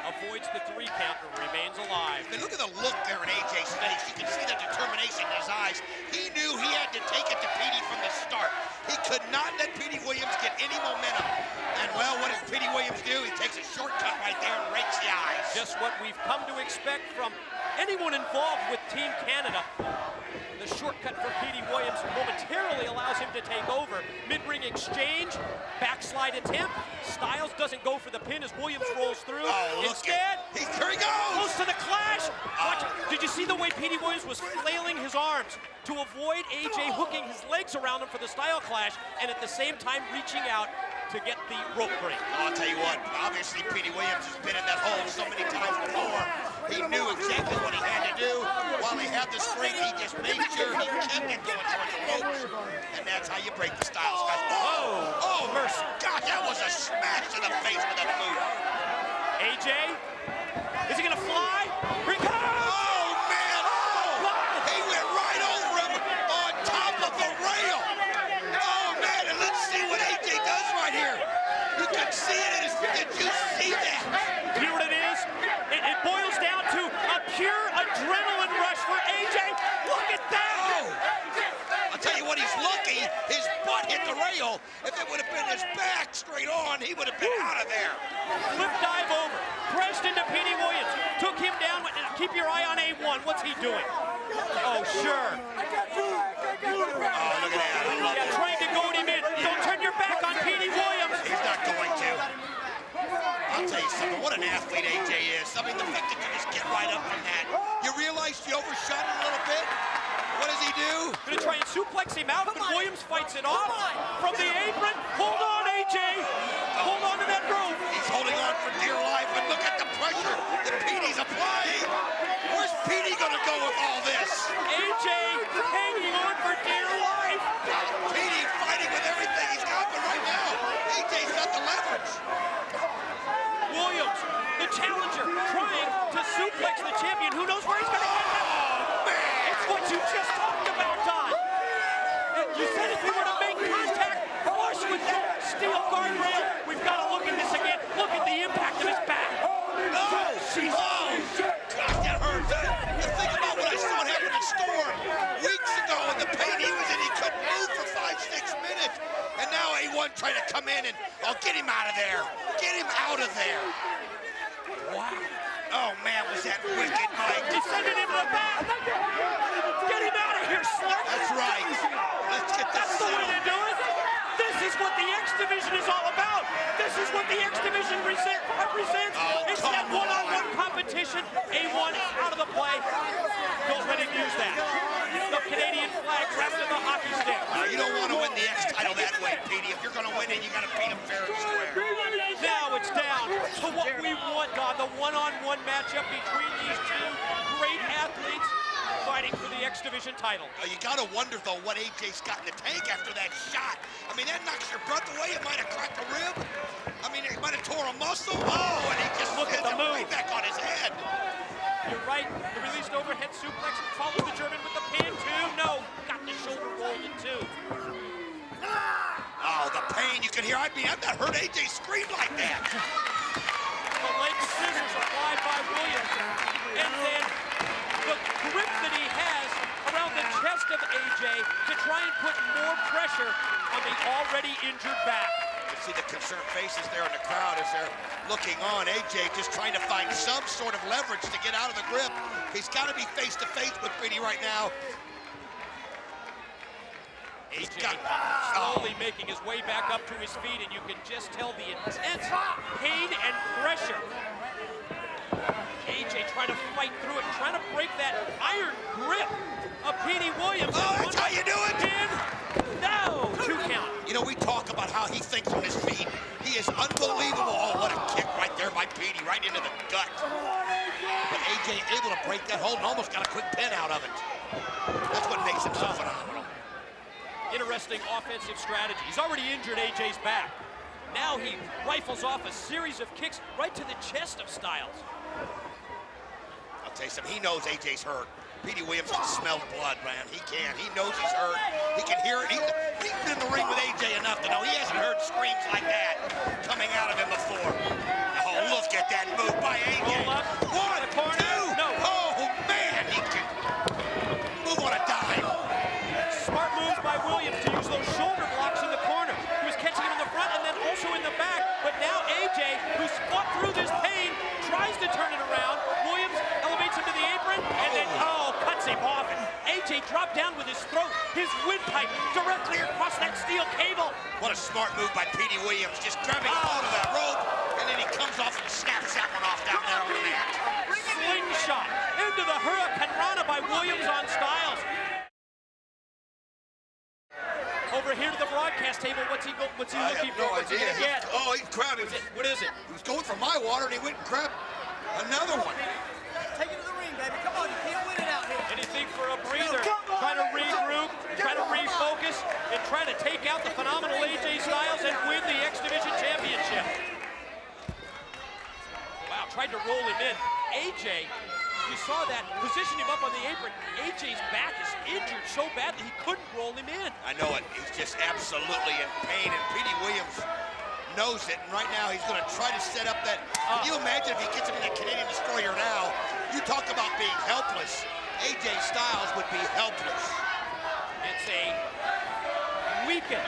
avoids the 3 count and remains alive. And look at the look there in AJ's face. You can see the determination in his eyes. He knew he had to take it to Petey from the start. He could not let Petey Williams get any momentum. And, well, what does Petey Williams do? He takes a shortcut right there and rakes the eyes. Just what we've come to expect from anyone involved with Team Canada. The shortcut for Petey Williams momentarily allows him to take over. Mid-ring exchange, backslide attempt. Styles doesn't go for the pin as Williams rolls through. Oh, instead, here he goes! Goes to the clash. Watch, did you see the way Petey Williams was flailing his arms to avoid AJ hooking his legs around him for the style clash, and at the same time reaching out to get the rope break? I'll tell you what, obviously Petey Williams has been in that hole so many times before. He knew exactly what he had to do while he had have the spring. He just made sure he kept it going towards the ropes. And that's how you break the styles, guys. Oh, mercy. God, that was a smash to the face with a boot. AJ, is he gonna fly? Here he comes! Oh, man! He went right over him on top of the rail. Oh, man, and let's see what AJ does right here. You can see it. Did you see that? You know what it is? It boils down to a pure adrenaline rush for AJ. Look at that! Oh. I'll tell you what, he's lucky his butt hit the rail. If it would have been his back straight on, he would have been out of there. Flip dive over, pressed into Petey Williams, took him down. Keep your eye on A1. What's he doing? Oh, sure. Oh, look at that. I love it. Trying to goad him in. Don't turn your back on Petey Williams. He's not going to. I'll tell you something, what an athlete AJ is. I mean, the fact that you just get right up from that. You realize you overshot it a little bit? What does he do? Gonna try and suplex him out, but Williams fights it off. From the apron, hold on, AJ. Hold on to that rope. He's holding on for dear life, but look at the pressure that Petey's applying. Where's Petey gonna go with all this? AJ hanging on for dear life. Petey fighting with everything he's got, but right now, AJ's got the leverage. Williams, the challenger, trying to suplex the champion. Who knows where he's gonna get that? It's what you just talked about, Don. You said if he were to make contact flush with that steel guardrail, we've got to look at this again. Look at the impact of his back. Oh, jeez. Oh, gosh, that hurt. You think about what I saw happen in Storm weeks ago and the pain he was in. He couldn't move for 5-6 minutes. And now A1 trying to come in and, get him out of there. Get him out of there. Wow. Oh, man, was that wicked, Mike. He's sending him to the back. Get him out of here, slut. That's right. Let's get this That's the way to do it. This is what the X Division is all about. This is what the X Division represents. It's that one-on-one competition. A1 out of the play. Goes ready to use that. The Canadian flag wrapped in the hockey stick. You don't want to win the X title that way, Petey. If you're going to win it, you got to beat him fair and square. Now it's down to what we want, God, the one-on-one matchup between these two great athletes fighting for the X Division title. You got to wonder, though, what AJ's got in the tank after that shot. I mean, that knocks your breath away. It might have cracked a rib. I mean, it might have tore a muscle. Oh, and he just look at the move. Right back on his head. You're right. The released overhead suplex follows the German with the pin, too. No, got the shoulder rolled in, too. Oh, the pain you can hear. I mean, I've not heard AJ scream like that. The leg scissors applied by Williams. And then the grip that he has around the chest of AJ to try and put more pressure on the already injured back. You see the concerned faces there in the crowd as they're looking on. AJ just trying to find some sort of leverage to get out of the grip. He's got to be face-to-face with Petey right now. AJ slowly making his way back up to his feet, and you can just tell the intense pain and pressure. AJ trying to fight through it, trying to break that iron grip of Petey Williams. Oh, that's how you do it! No, 2 count. You know, we talk about how he thinks on his feet. He is unbelievable. Oh, what a kick right there by Petey, right into the gut. But AJ able to break that hold and almost got a quick pin out of it. That's what makes him so phenomenal. Interesting offensive strategy. He's already injured AJ's back. Now he rifles off a series of kicks right to the chest of Styles. I'll tell you something, he knows AJ's hurt. Petey Williams can smell blood, man. He can. He knows he's hurt. He can hear it. He's been in the ring with AJ enough to know he hasn't heard screams like that coming out of him before. Oh, look at that move by AJ. 1, 2. No. Oh, man. He can move on a dime. Smart moves by Williams to use those shoulder blocks in the corner. He was catching him in the front and then also in the back. But now AJ, who's fought through this pain, tries to turn it around. Williams elevates him to the apron and then, cuts him off. And AJ dropped down with his throat, his windpipe directly across that steel cable. What a smart move by Petey Williams, just grabbing hold of that rope, and then he comes off and snaps that one off down there on the mat. Slingshot into the Hurricane Rana by Williams on Styles. Over here to the broadcast table, what's he looking for? I have no What's he idea. gonna get? He's grabbing. What is it? He was going for my water, and he went and grabbed another one. Take it to the ring, baby. Come on, you can't win it out here. Anything for a breather, trying to regroup, trying to refocus, and trying to take out the phenomenal AJ Styles and win the X Division Championship. Wow, tried to roll him in. AJ, you saw that, position him up on the apron. AJ's back is injured so badly he couldn't roll him in. I know it. He's just absolutely in pain, and Petey Williams knows it, and right now he's going to try to set up that. Can you imagine if he gets him in that Canadian Destroyer now? You talk about being helpless. AJ Styles would be helpless. It's a weakened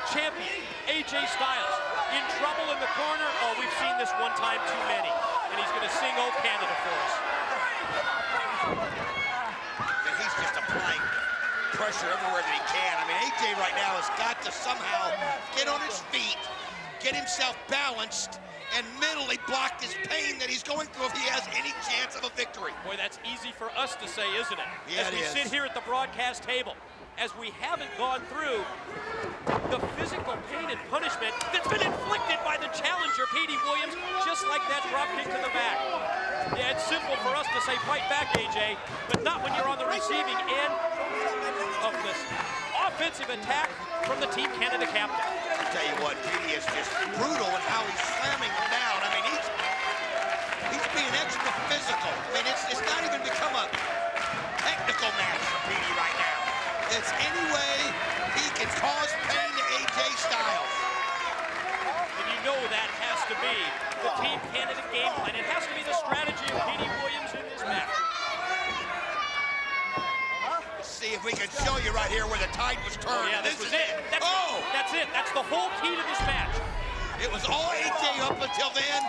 champion, AJ Styles, in trouble in the corner. Oh, we've seen this one time too many. And he's going to sing "Oh Canada" for us. And he's just applying pressure everywhere that he can. I mean, AJ right now has got to somehow get on his feet, get himself balanced, and mentally block this pain that he's going through if he has any chance of a victory. Boy, that's easy for us to say, isn't it? Yeah, as we sit here at the broadcast table, as we haven't gone through the physical pain and punishment that's been inflicted by the challenger, Petey Williams, just like that drop kick to the back. Yeah, it's simple for us to say, fight back, AJ, but not when you're on the receiving end of this offensive attack from the Team Canada captain. I'll tell you what, Petey is just brutal in how he's slamming him down. I mean, he's being extra physical. I mean, it's not even become a technical match for Petey right now. It's any way he can cause pain to AJ Styles. And you know that has to be the Team Canada game plan. It has to be the strategy of Petey Williams in this match. Let's see if we can show you right here where the tide was turned. Oh, yeah, this was it. That's it. That's the whole key to this match. It was all AJ up until then,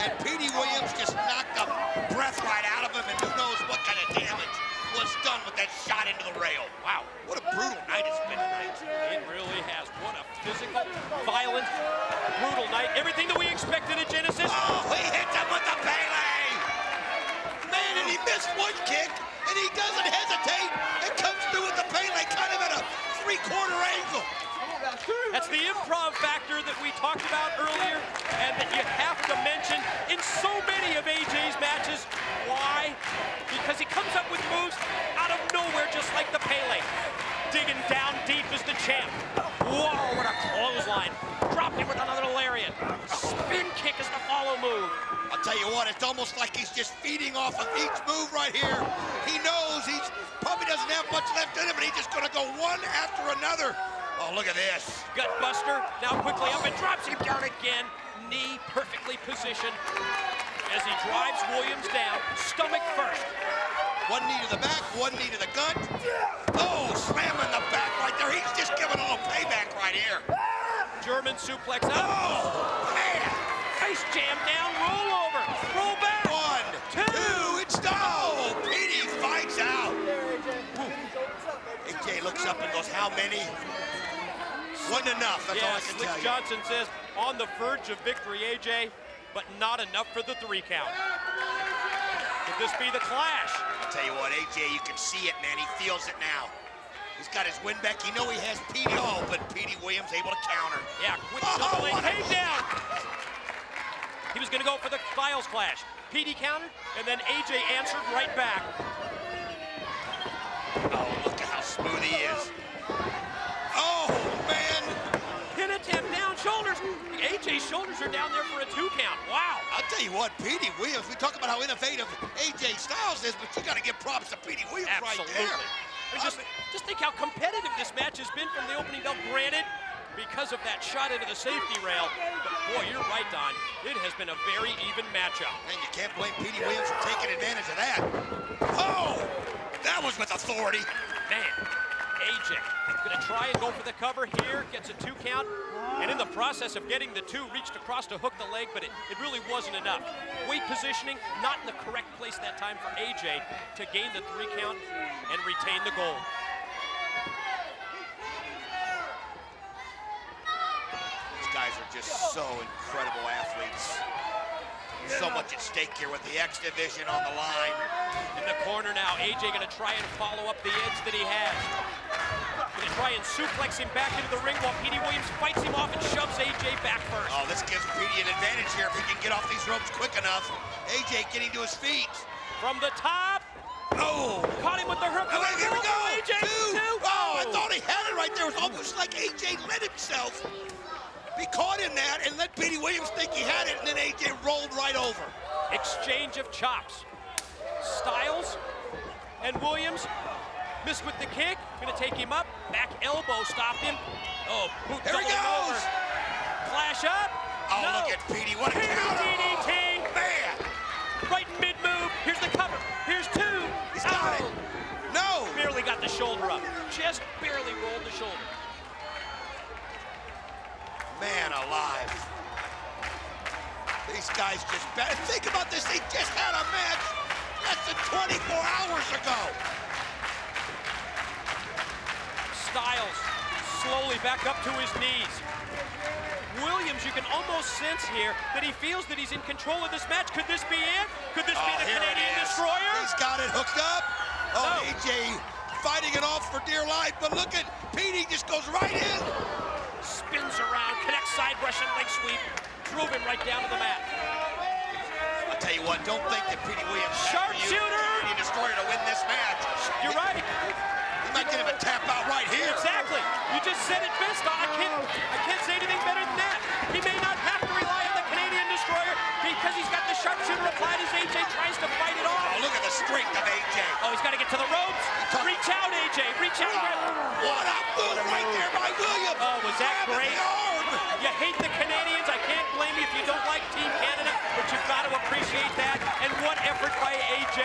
and Petey Williams just knocked the breath right out of him, and who knows what kind of damage was done with that shot into the rail. Wow, what a brutal night it's been tonight. It really has. What a physical, violent, brutal night. Everything that we expected at Genesis. Oh, he hit him with the Pele! Man, and he missed one kick, and he doesn't hesitate and comes through with the Pele kind of at a three-quarter angle. That's the improv factor that we talked about earlier, and that you have to mention in so many of AJ's matches. Why? Because he comes up with moves out of nowhere, just like the Pele. Digging down deep is the champ. Whoa, what a clothesline. Dropped him with another lariat. Spin kick is the follow move. I'll tell you what, it's almost like he's just feeding off of each move right here. He knows he's probably doesn't have much left in him, and he's just going to go one after another. Oh, look at this. Gut buster, now quickly up and drops him down again. Knee perfectly positioned as he drives Williams down, stomach first. One knee to the back, one knee to the gut. Oh, slamming the back right there. He's just giving a little payback right here. German suplex up. Oh, man. Face jam down, roll over, roll back. 1, 2, it's oh, Petey fights out. AJ looks up and goes, how many? Wasn't enough, that's all I can Slick tell you. Johnson says, on the verge of victory, AJ, but not enough for the 3 count. Could this be the clash? I'll tell you what, AJ, you can see it, man. He feels it now. He's got his win back. You know he has Petey. Oh, but Petey Williams able to counter. Yeah, quick double leg takedown. He was going to go for the Styles clash. Petey countered, and then AJ answered right back. Oh, look at how smooth he is. Oh, man. Pin attempt down, shoulders. AJ's shoulders are down there for a 2 count. Wow. I'll tell you what, Petey Williams, we talk about how innovative AJ Styles is, but you got to give props to Petey Williams right there. I mean, just think how competitive this match has been from the opening bell. Granted, because of that shot into the safety rail. But boy, you're right, Don. It has been a very even matchup. And you can't blame Petey Williams for taking advantage of that. Oh, that was with authority. Man, AJ gonna try and go for the cover here, gets a 2 count, and in the process of getting the 2, reached across to hook the leg, but it really wasn't enough. Weight positioning, not in the correct place that time for AJ to gain the 3 count and retain the gold. These guys are just so incredible athletes. So much at stake here with the X Division on the line. In the corner now, AJ gonna try and follow up the edge that he has. Gonna try and suplex him back into the ring while Petey Williams fights him off and shoves AJ back first. Oh, this gives Petey an advantage here if he can get off these ropes quick enough. AJ getting to his feet. From the top. Oh, Oh! Caught him with the hook. Oh, here we go! AJ, two. Oh, I thought he had it right there. It was almost like AJ let himself be caught in that and let Petey Williams think he had it, and then AJ rolled right over. Exchange of chops. Styles and Williams missed with the kick. Gonna take him up. Back elbow stopped him. Oh, boot There he doubling goes! over. Flash up. Oh, No. look at Petey. What a Petey counter! DDT. Man! Right in mid-move. Here's the cover. Here's two. He's got it. No! Barely got the shoulder up. Just barely rolled the shoulder. Man alive. These guys just bet. Think about this. They just had a match less than 24 hours ago. Styles slowly back up to his knees. Williams, you can almost sense here that he feels that he's in control of this match. Could this be it? Could this be the Here it Canadian is. Destroyer? He's got it hooked up. Oh, No. AJ fighting it off for dear life, but look at Petey just goes right in. Spins around, connects side rush and leg sweep. Drove him right down to the mat. I'll tell you what, don't think that Petey Williams Sharpshooter! Canadian Destroyer to win this match. You're right. He might get him a tap out right here. Exactly. You just said it best. I can't say anything better than that. He may not have to rely on the Canadian Destroyer because he's got the sharpshooter applied as AJ tries to fight it off. Oh, look at the strength of AJ. Oh, he's got to get to the ropes. Reach out, AJ. Reach out. What a move right there by Williams. Oh, was that Grabbing great? the arm. You hate the Canadians. I can't blame you if you don't like Team Canada, but you've got to appreciate that. And what effort by AJ.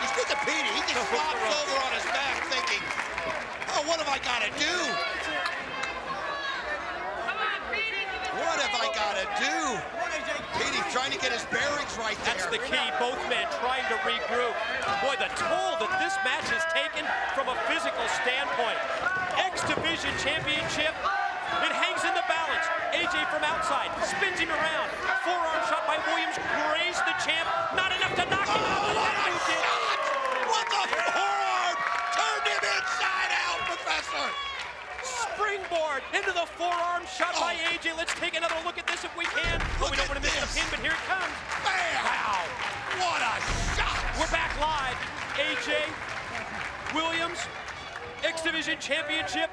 Just look at Petey. He just flops over on his back thinking, oh, what have I got to do? What have I got to do? Petey trying to get his bearings right there. That's the key. Both men trying to regroup. Boy, the toll that this match has taken from a physical standpoint. X Division Championship. It hangs in the balance. AJ from outside spins him around. Forearm shot by Williams. Grazed the champ. Not enough to knock him out. What a shot! What the forearm! Turned him inside out, Professor! Springboard into the forearm shot by AJ. Let's take another look at this if we can. Oh, we don't want to miss the pin, but here it comes. Bam! Wow. What a shot! We're back live. AJ Williams, X Division Championship,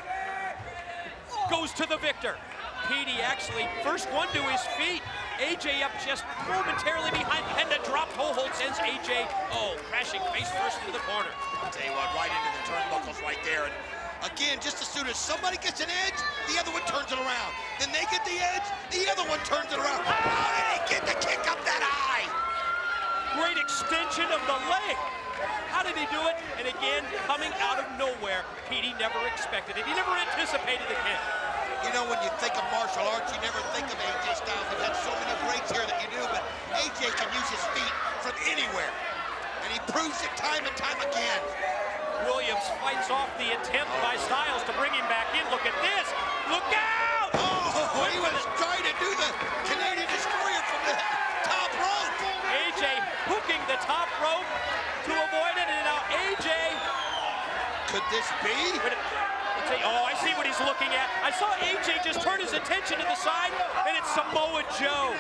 goes to the victor. Petey actually first one to his feet. AJ up just momentarily behind, and the drop toe hold sends AJ, crashing face first into the corner. I'll tell you what, right into the turnbuckles right there. And again, just as soon as somebody gets an edge, the other one turns it around. Then they get the edge, the other one turns it around. How did he get the kick up that high? Great extension of the leg. How did he do it? And again, coming out of nowhere. Petey never expected it. He never anticipated the kick. You know, when you think of martial arts, you never think of AJ Styles. We've had so many greats here that you do, but AJ can use his feet from anywhere. And he proves it time and time again. Williams fights off the attempt by Styles to bring him back in. Look at this. Look out! Oh, he was trying to do the Canadian Destroyer from the top rope. AJ hooking the top rope to avoid it, and now AJ. Could this be? Oh, I see what he's looking at. I saw AJ just turn his attention to the side, and it's Samoa Joe.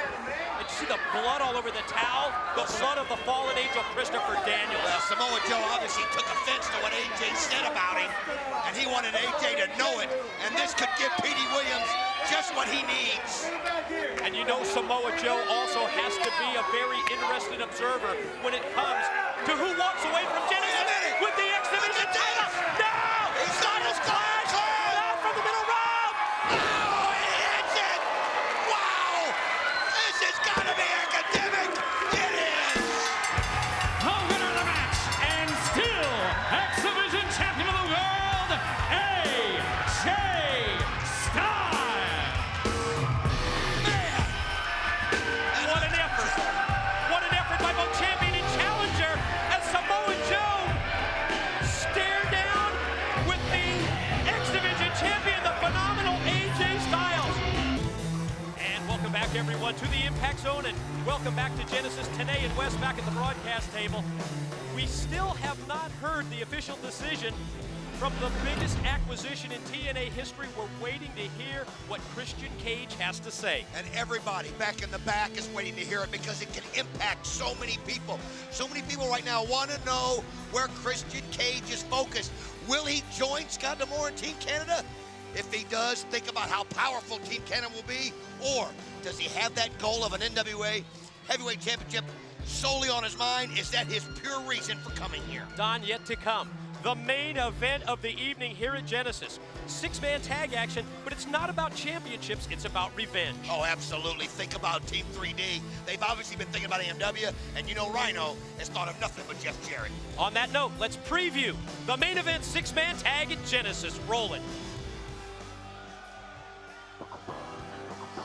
Did you see the blood all over the towel? The blood of the fallen angel, Christopher Daniels. Well, Samoa Joe obviously took offense to what AJ said about him, and he wanted AJ to know it, and this could give Petey Williams just what he needs. And you know Samoa Joe also has to be a very interested observer when it comes to who walks away from Genesis with the X Division title. No! Styles clash! Down from the middle rope! Oh, he hits it! Wow! This has got to be academic! It is! The winner of the match, and still X Division Champion of the World, AJ Styles! What an effort! What an effort by both champion and challenger as Samoa Joe stared down with the X Division champion, the phenomenal AJ Styles. And welcome back, everyone, to the Impact Zone, and welcome back to Genesis. TNA and West back at the broadcast table. We still have not heard the official decision From the biggest acquisition in TNA history, we're waiting to hear what Christian Cage has to say. And everybody back in the back is waiting to hear it because it can impact so many people. So many people right now want to know where Christian Cage is focused. Will he join Scott D'Amore and Team Canada? If he does, think about how powerful Team Canada will be. Or does he have that goal of an NWA Heavyweight Championship solely on his mind? Is that his pure reason for coming here? Don, yet to come. The main event of the evening here at Genesis. Six-man tag action, but it's not about championships, it's about revenge. Oh, absolutely. Think about Team 3D. They've obviously been thinking about AMW, and you know Rhino has thought of nothing but Jeff Jarrett. On that note, let's preview the main event six-man tag at Genesis. Rolling.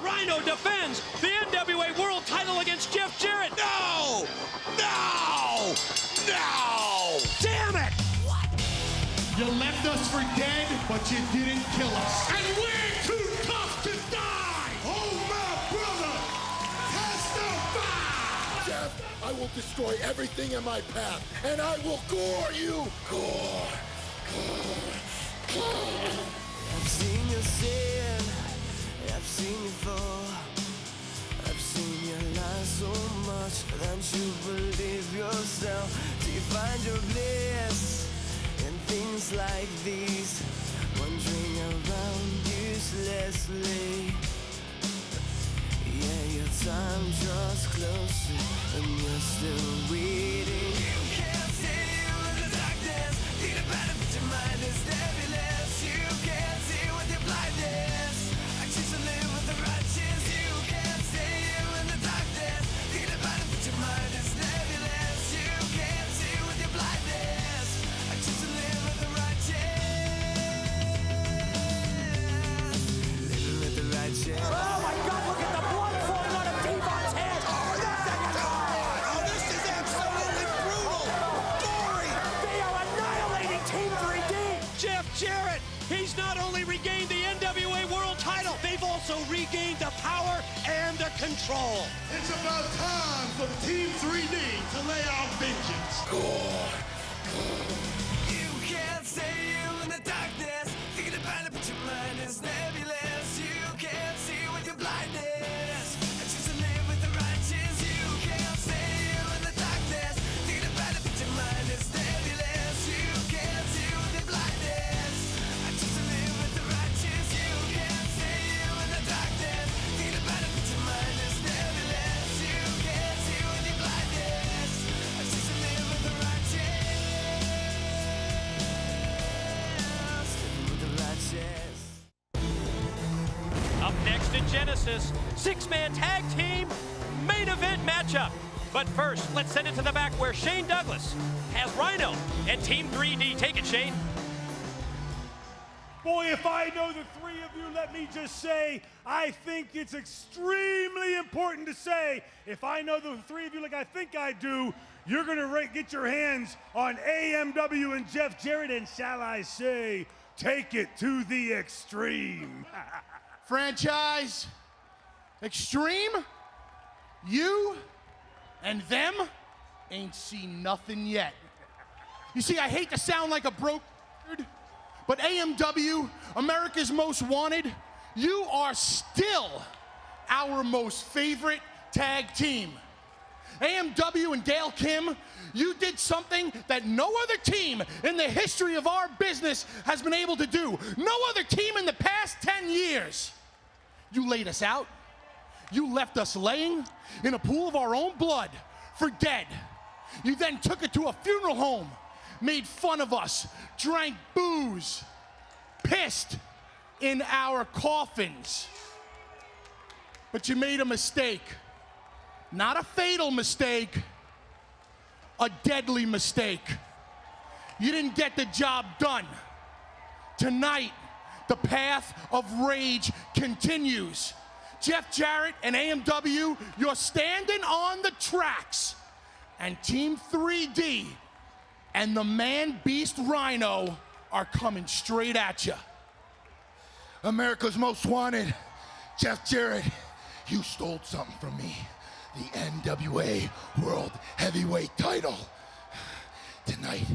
Rhino defends the NWA World title against Jeff Jarrett. No! No! No! Damn it! You left us for dead, but you didn't kill us. And we're too tough to die! Oh, my brother! Testify! Jeff, I will destroy everything in my path, and I will gore you! Gore! I've seen you sin, I've seen you fall. I've seen you lie so much that you believe yourself. Do you find your bliss in things like these, wandering around uselessly? Yeah, your time draws closer and you're still waiting. You can't see with the darkness, need a benefit, your mind is nebulous. You can't see with your blindness, I choose to live with the righteous. You can't see in the darkness, need a benefit, your mind is nebulous. You can't see with your blindness, I choose to live with the righteous. Living with the righteous. Oh my God, look at the blood flowing out of Devon's head. Oh, this is absolutely brutal! Gory! They are annihilating Team 3D. Jeff Jarrett, he's not only regained the NWA World title, they've also regained the power and the control. It's about time for the Team 3D to lay out vengeance. You can't see you in the darkness, thinking about it, but your mind is nebulous. You can't see with your blindness, I choose to live with the righteous. You can't see you in the darkness, thinking about it, but your mind is nebulous. You can't see with your blindness, I choose to live with the righteous. You can't see you in the darkness, thinking about it, but your mind is nebulous. You can't see with your blindness, I choose to live with the righteous. Up next at Genesis, six-man tag team main event matchup. But first, let's send it to the back where Shane Douglas has Rhino and Team 3D. Take it, Shane. Boy, if I know the three of you, let me just say, I think it's extremely important to say, if I know the three of you like I think I do, you're going to get your hands on AMW and Jeff Jarrett, and shall I say, take it to the extreme. Franchise, extreme, you and them ain't seen nothing yet. You see, I hate to sound like a broke nerd, but AMW, America's Most Wanted, you are still our most favorite tag team. AMW and Gail Kim, you did something that no other team in the history of our business has been able to do. No other team in the past 10 years. You laid us out. You left us laying in a pool of our own blood for dead. You then took it to a funeral home, made fun of us, drank booze, pissed in our coffins. But you made a mistake. Not a fatal mistake, a deadly mistake. You didn't get the job done. Tonight, the path of rage continues. Jeff Jarrett and AMW, you're standing on the tracks. And Team 3D and the man-beast Rhino are coming straight at you. America's Most Wanted, Jeff Jarrett, you stole something from me. The NWA World Heavyweight title. Tonight,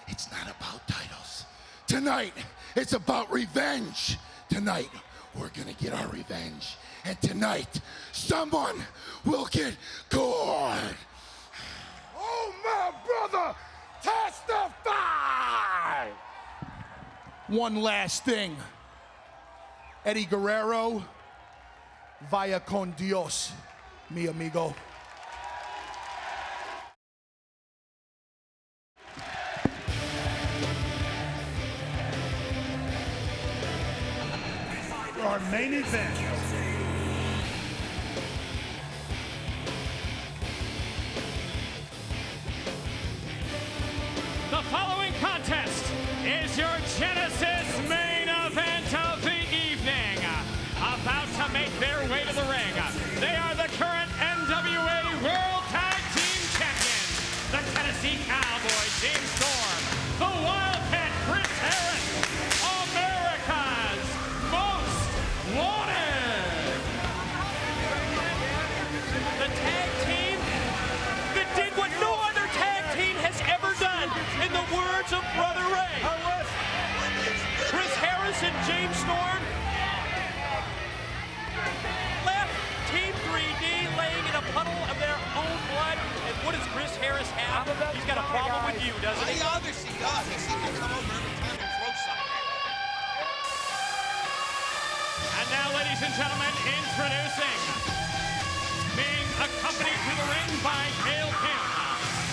it's not about titles. tonight, it's about revenge. Tonight, we're gonna get our revenge. And tonight, someone will get gored. Oh, my brother, testify! One last thing. Eddie Guerrero, vaya con Dios, mi amigo. For our main event. The following contest is your Genesis main event of the evening. About to make their way to the ring, they are the current NWA World Tag Team Champions, the Tennessee Cowboys, James Storm, the Wildcat, Chris Harris, America's Most Wanted. The tag team that did what no other tag team has ever done, in the words of Brother Ray. Chris Harris and James Storm left Team 3D laying in a puddle of their own blood. And what does Chris Harris have? He's got a problem with you, doesn't he? He obviously does. He seems to come over every time and throw something. And now, ladies and gentlemen, introducing, being accompanied to the ring by Gail Kim.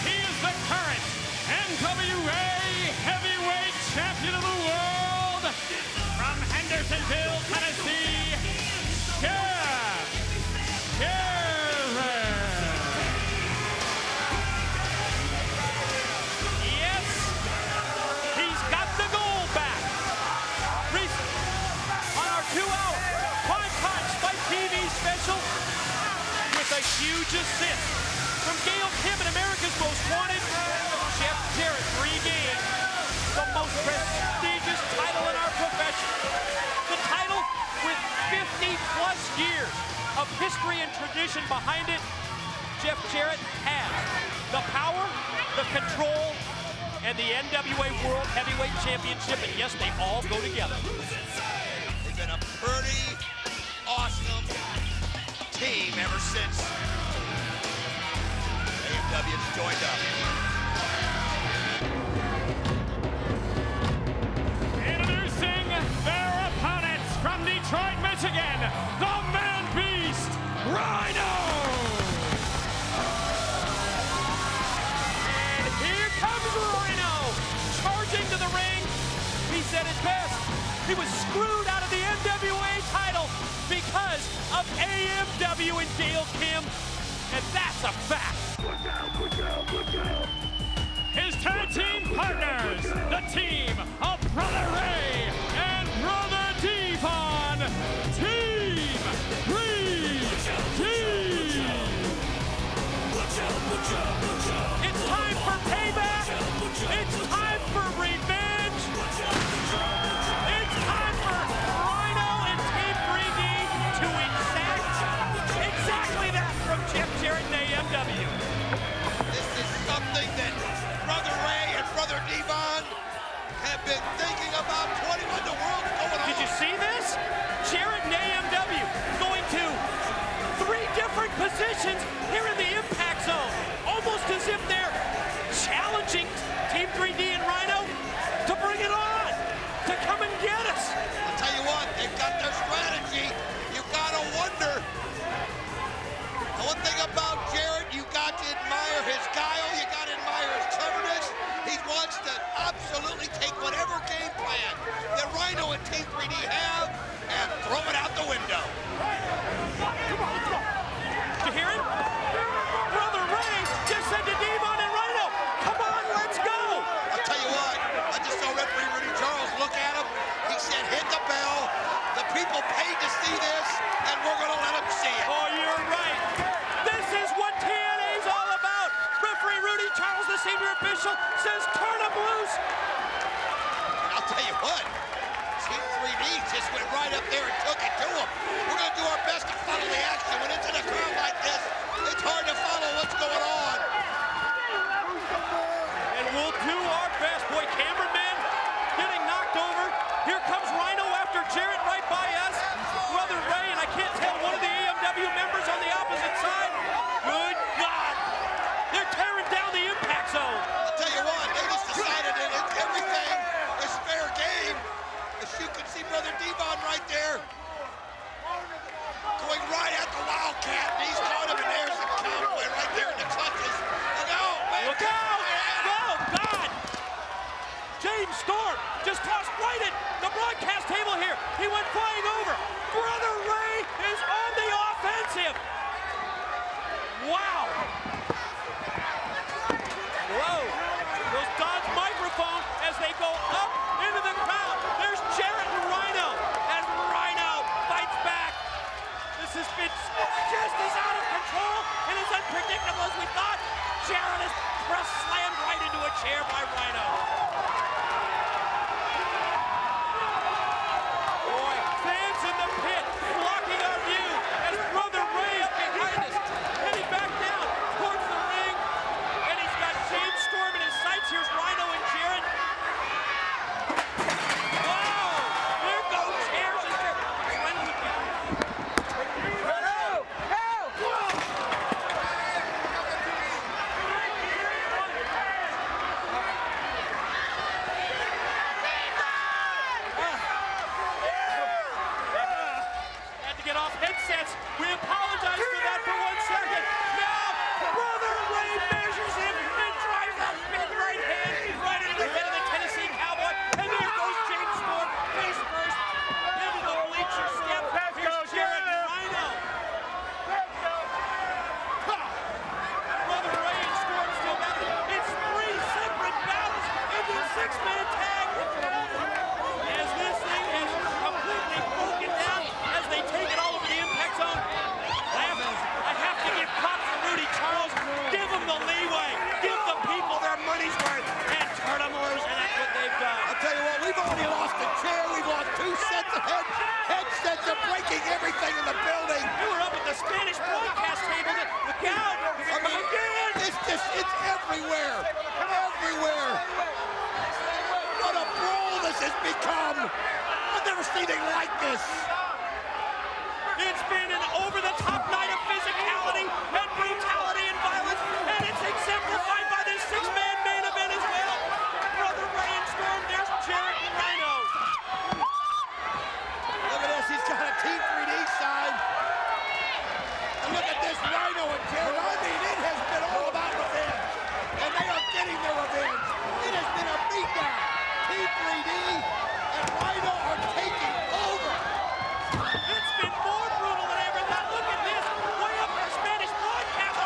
He is the current NWA Heavyweight Champion of the World from Hendersonville, Tennessee, Jeff Jarrett. Yes, he's got the gold back. On our 2-hour primetime Spike TV special with a huge assist from Gail Kim and America's Most Wanted. Jeff Jarrett regained the most prestigious title in our profession. The title with 50-plus years of history and tradition behind it. Jeff Jarrett has the power, the control, and the NWA World Heavyweight Championship, and yes, they all go together. They've been a pretty awesome team ever since AMW's joined up. Introducing their opponents from Detroit, Michigan, the Man Beast, Rhino! And here comes Rhino, charging to the ring. He said it best. He was screwed out of the NWA title because of AMW and Gail Kim, and that's a fact. His tag team partners, the team of Brother Ray and Brother Devon, Team 3D. It's time for payback. It's time for revenge. It's time for Rhino and Team 3D to exactly that from Jeff Jarrett and AMW. This is something that Brother Ray and Brother Devon have been thinking about. 21 the world's going on. Did you see this? Jarrett and AMW going to 3 different positions here in the impact zone. Almost as if they're challenging Team 3D and Rhino to bring it on, to come and get us. I'll tell you what, they've got their strategy. You gotta wonder. The one thing about Jarrett, you got to admire his guile, you got to admire his cleverness. He wants to absolutely take whatever game plan that Rhino and Team 3D have and throw it out the window. Did you hear it? Brother Ray just said to Devon and Rhino, come on, let's go. I'll tell you what, I just saw referee Rudy Charles look at him. He said, hit the bell. The people paid to see this, and we're going to let them see it. Oh, you're right. This is what TNA's all about. Referee Rudy Charles, the senior official, says turn them loose. I'll tell you what, Team 3D just went right up there and took it to him. We're going to do our best to follow the action. When it's in a crowd like this, it's hard to follow what's going on. And we'll do our best. Boy, cameraman getting knocked broadcast table here. He went flying over. Brother Ray is on the offensive. Wow. Whoa. Goes Don's microphone as they go up into the crowd. There's Jarrett and Rhino. And Rhino fights back. This has been just as out of control and as unpredictable as we thought. Jarrett is slammed right into a chair by Rhino. Boy, fans in the pit blocking our view as Brother Ray up behind us, heading back down towards the ring. And he's got James Storm in his sights. Here's Rhino and Jarrett. Wow! There go chairs as they're trying to get off headsets. We apologize for that for 1 second. Now, Brother Ray measures him and drives that big right hand right into the head of the Tennessee Cowboy. And there goes James Storm, face first, into the bleacher step. Here's Jarrett and Rhino. Brother Ray and Storm still got it. It's 3 separate battles into a 6-man tag. As this thing is completely broken down as they take it all over the impact zone. I have to give props to Rudy Charles. Give them the leeway. Give the people their money's worth and turn them loose, and that's what they've done. I'll tell you what, we've already lost a chair. We've lost 2 sets of headsets. Are breaking everything in the building. We were up at the Spanish broadcast table. Look out. Again. It's everywhere. Everywhere. What a brawl this has become. I've never seen anything like this. It's been an over-the-top night of physicality and brutality and violence, and it's exemplified by this 6-man main event as well. Brother Ray and Storm, there's Jarrett and Rhino. Look at this, he's got a Team 3D side. And look at this, Rhino and Jarrett. I mean, it has been all about revenge. And they are getting their revenge. It has been a beatdown. Team 3D and Rhino are taking over. It's been more brutal than ever. Now look at this, way up the Spanish broadcast.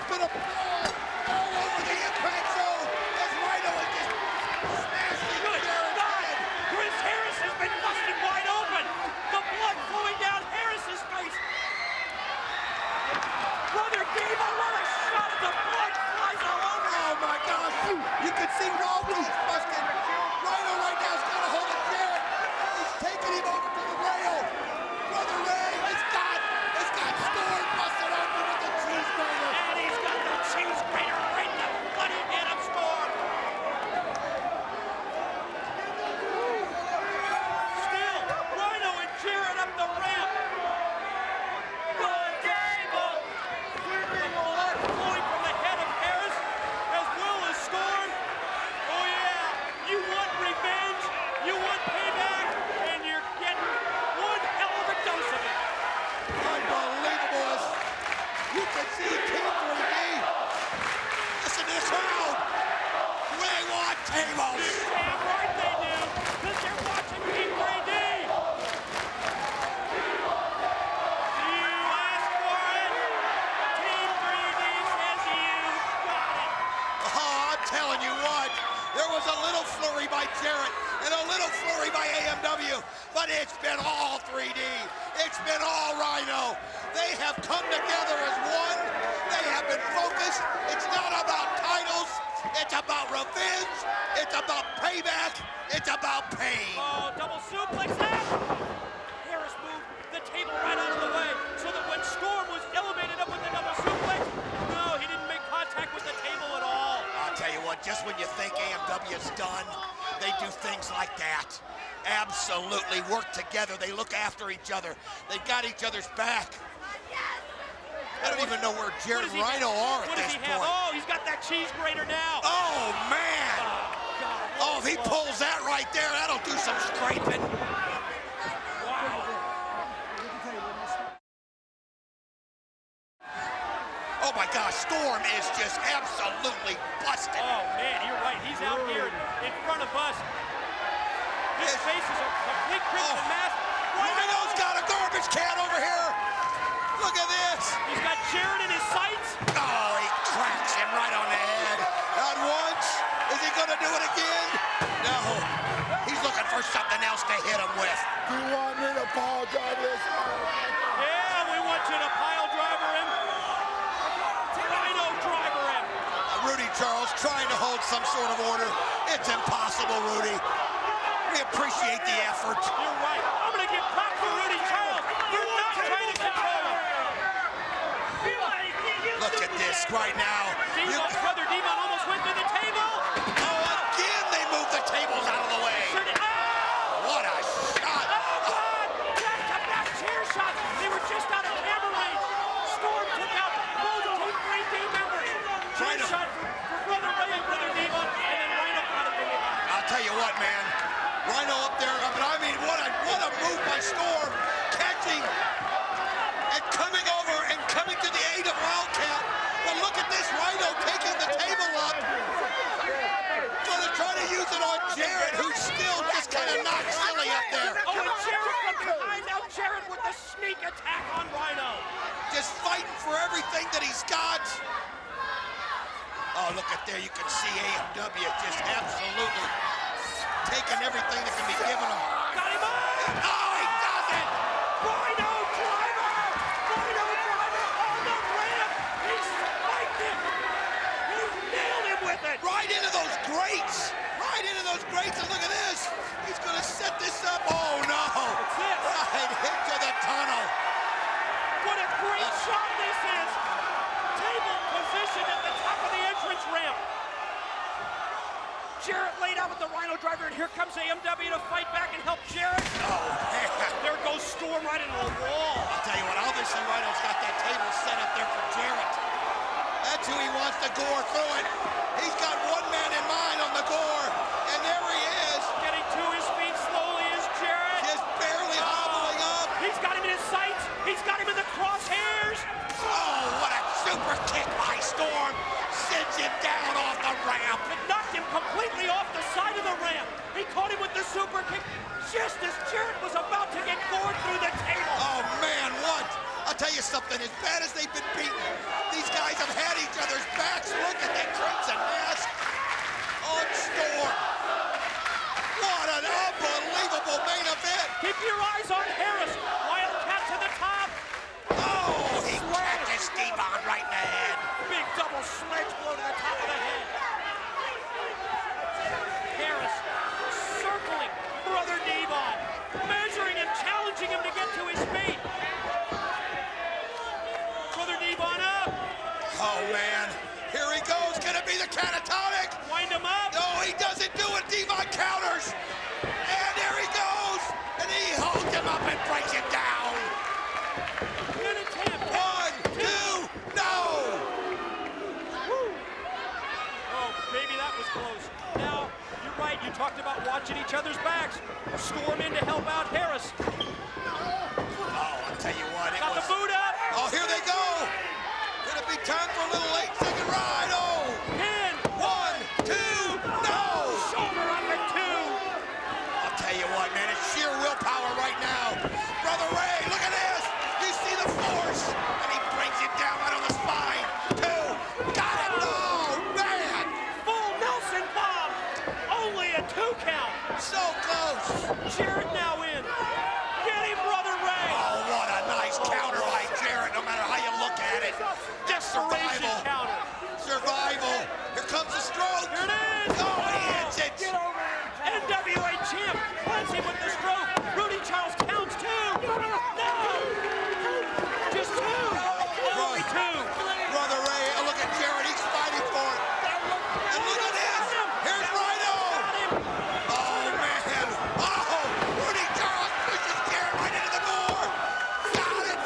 been a brawl all over the impact zone as Rhino is just smashing Good Jarrett's God! head. Chris Harris has been busted wide open. The blood flowing down Harris's face. Brother Diva, what a shot! The blood flies all over. Oh my gosh! You can see Rollins busted. Rhino right now is got a hold of Jarrett. He's taking him over to the rail. Brother Ray has got Storm busted open with the cheese grater. And he's got the cheese grater right in the bloody head of Storm. Still, Rhino and Jarrett up the ramp. The table. The blood flowing from the head of Harris as well as Storm. Oh yeah, you want revenge, you want payback, and you're getting one hell of a dose of it. Unbelievable. You can see Team 3D. Listen to this crowd. They want tables. Damn right they do, because they're watching Team 3D. You asked for it. Team 3D says you got it. Oh, I'm telling you what. There was a little flurry by Jarrett and a little flurry by AMW, but it's been all 3D. It's been all Rhino. They have come together as one. They have been focused. It's not about titles. It's about revenge. It's about payback. It's about pain. Oh, double suplex there. Harris moved the table right out of the way so that when Storm was elevated up with the double suplex, no, he didn't make contact with the table at all. I'll tell you what, just when you think AMW is done, they do things like that. Absolutely work together. They look after each other. They've got each other's back. I don't even know where Jarrett and Rhino are at this point. Oh, he's got that cheese grater now. Oh, man. Oh, if he pulls that right there, that'll do some scraping. Oh, my gosh, Storm is just absolutely busted. Oh, man, you're right. He's out here in front of us. His face is a complete crimson mask. Rhino's got a garbage can over here. Look at this. He's got Jarrett in his sights. Oh, he cracks him right on the head. Not once. Is he going to do it again? No. He's looking for something else to hit him with. Do you want me to apologize? Yeah, we want you to pile driver him. Rhino driver him. Rudy Charles trying to hold some sort of order. It's impossible, Rudy. We appreciate the effort. You're right. I'm going to give props to Rudy Charles for not trying to control him. Look at this right now. Brother Devon almost went through the table. Oh, again they moved the tables out of the way. What a shot. Oh, God. Back-to-back chair shots. They were just out of camera range. Storm took out both Team 3D members. Chair shot for Brother Ray and Brother Devon, and then Rhino got it from behind. I'll tell you what, man. Rhino up there, but I mean, what a move by Storm, catching and coming over and coming to the aid of Wildcat. But look at this, Rhino taking the table up. Gonna try to use it on Jarrett, who's still just kind of knocked silly up there. Oh, and Jarrett from behind. Now Jarrett with the sneak attack on Rhino. Just fighting for everything that he's got. Oh, look at there, you can see AMW just absolutely taking everything that can be given him. Got him up! Oh, he does it! Rhino driver! Rhino driver on the ramp! He spiked him! He nailed him with it! Right into those grates! Right into those grates, and look at this! He's gonna set this up. Oh no! What's this? Right into the tunnel. What a great shot this is! Table positioned at the top of the entrance ramp. Jarrett laid out with the Rhino driver, and here comes AMW to fight back and help Jarrett. Oh, man. There goes Storm right into the wall. I'll tell you what, obviously Rhino's got that table set up there for Jarrett. That's who he wants to gore through it. He's got one man in mind on the gore, and there he is. Getting to his feet slowly is Jarrett. Just barely hobbling up. He's got him in his sights. He's got him in the crosshairs. Oh, what a super kick by Storm. Sends him down off the ramp. It knocked him completely off the side of the ramp. He caught him with the super kick just as Jarrett was about to get gored through the table. Oh, man, what? I'll tell you something. As bad as they've been beaten, these guys have had each other Oh, man. Here he goes. Can it be the catatonic? Wind him up. No, he doesn't do it. Devon counters. And there he goes. And he holds him up and breaks it down. Good attempt. 1, 2, no. Oh, maybe that was close. Now, you're right. You talked about watching each other's backs. Storm in to help out Harris. Oh, I'll tell you what. Got the boot up. Oh, here they go. Could it be time for a little 8-second ride? Oh. Pin. 1, 2, no. Shoulder up at 2. I'll tell you what, man. It's sheer willpower right now. Brother Ray, look at this. You see the force. And he brings him down right on the spine. 2. Got it. Oh, man. Full Nelson bomb. Only a 2 count. So close. Jarrett now in. Get him, Brother Ray. Oh, what a nice counter by Jarrett, no matter how you look at it. Desperation counter. Survival. Here comes the stroke. Here it is. Oh, he hits it. NWA champ lands him with the stroke. Rudy Charles counts 2. No. Just 2. Only 2. Brother Ray, look at Jarrett. He's fighting for it. And look at this. Here's Rhino. Oh, man. Oh, Rudy Charles pushes Jarrett right into the door. Got it.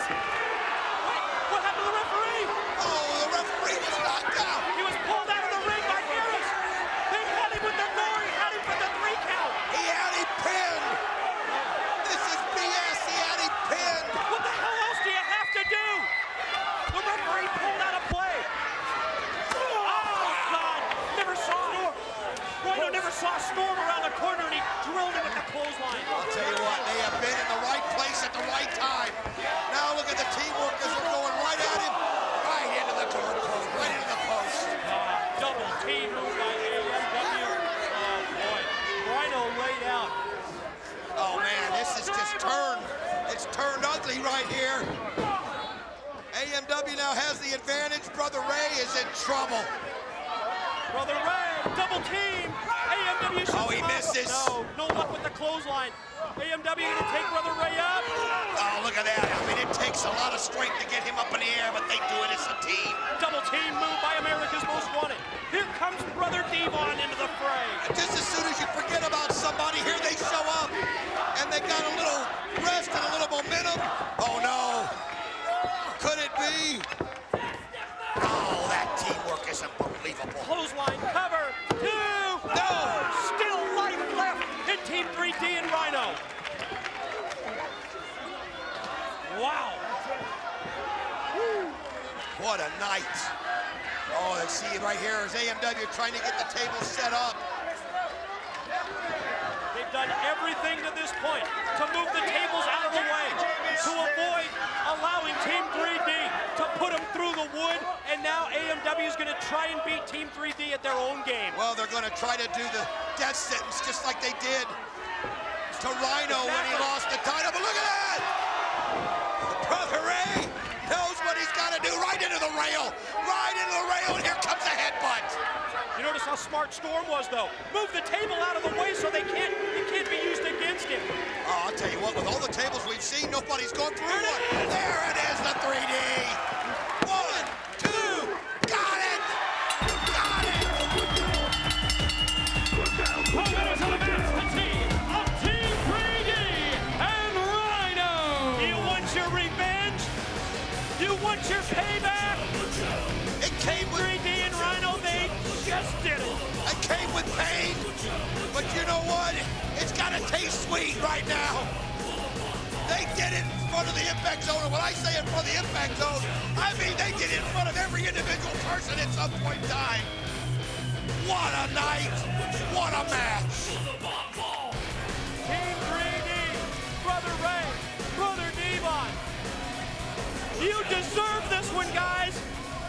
What happened to the referee? Oh, the referee was knocked out. He was pulled out of the ring by Harris. They had him with the door. He had him for the 3 count. He had him pinned. This is BS. He had him pinned. What the hell else do you have to do? The referee pulled out a play. Oh, God. Never saw Storm. Rhino never saw Storm around the corner, and he drilled him with the clothesline. I'll tell you what, they have been in the right place at the right time. Now look at the teamwork as they're going right at him. Right into the door post, right into the post. Double team move by AMW. Oh, boy. Rhino laid out. Oh, man, this is just turned. It's turned ugly right here. AMW now has the advantage. Brother Ray is in trouble. Brother Ray, double team. AMW shoots Oh, he him up. misses. No luck with the clothesline. AMW gonna take Brother Ray up. Oh, look at that. I mean, it takes a lot of strength to get him up in the air, but they do it as a team. Double team move by America's Most Wanted. Here comes Brother Devon into the fray. Just as soon as you forget about somebody, here they show up. And they got a little rest and a little momentum. Oh, no. Could it be? Oh, that teamwork is unbelievable. Clothesline cover. 2. No. Still life left in Team 3D and Rhino. Wow. What a night. Oh, they see right here is AMW trying to get the table set up. They've done everything to this point to move the tables out of the way, to avoid allowing Team 3D to put them through the wood, and now AMW is going to try and beat Team 3D at their own game. Well, they're going to try to do the death sentence just like they did to Rhino when he lost the title, but look at that! Brother Ray knows what he's got to do, right into the rail, and here comes the headbutt. You notice how smart Storm was, though. Move the table out of the way so it can't be used against him. Oh, I'll tell you what, with all the tables we've seen, nobody's gone through one. There it is, the 3D. 1, 2, got it! Got it! Winners of the match, the team of Team 3D and Rhino. You want your revenge? You want your payback? It came with 3D and Rhino, they just did it. It came with pain, but you know what? It's got to taste sweet right now. They did it in front of the Impact Zone, and when I say in front of the Impact Zone, I mean they did it in front of every individual person at some point in time. What a night! What a match! Team 3D, Brother Ray, Brother Devon. You deserve this one, guys.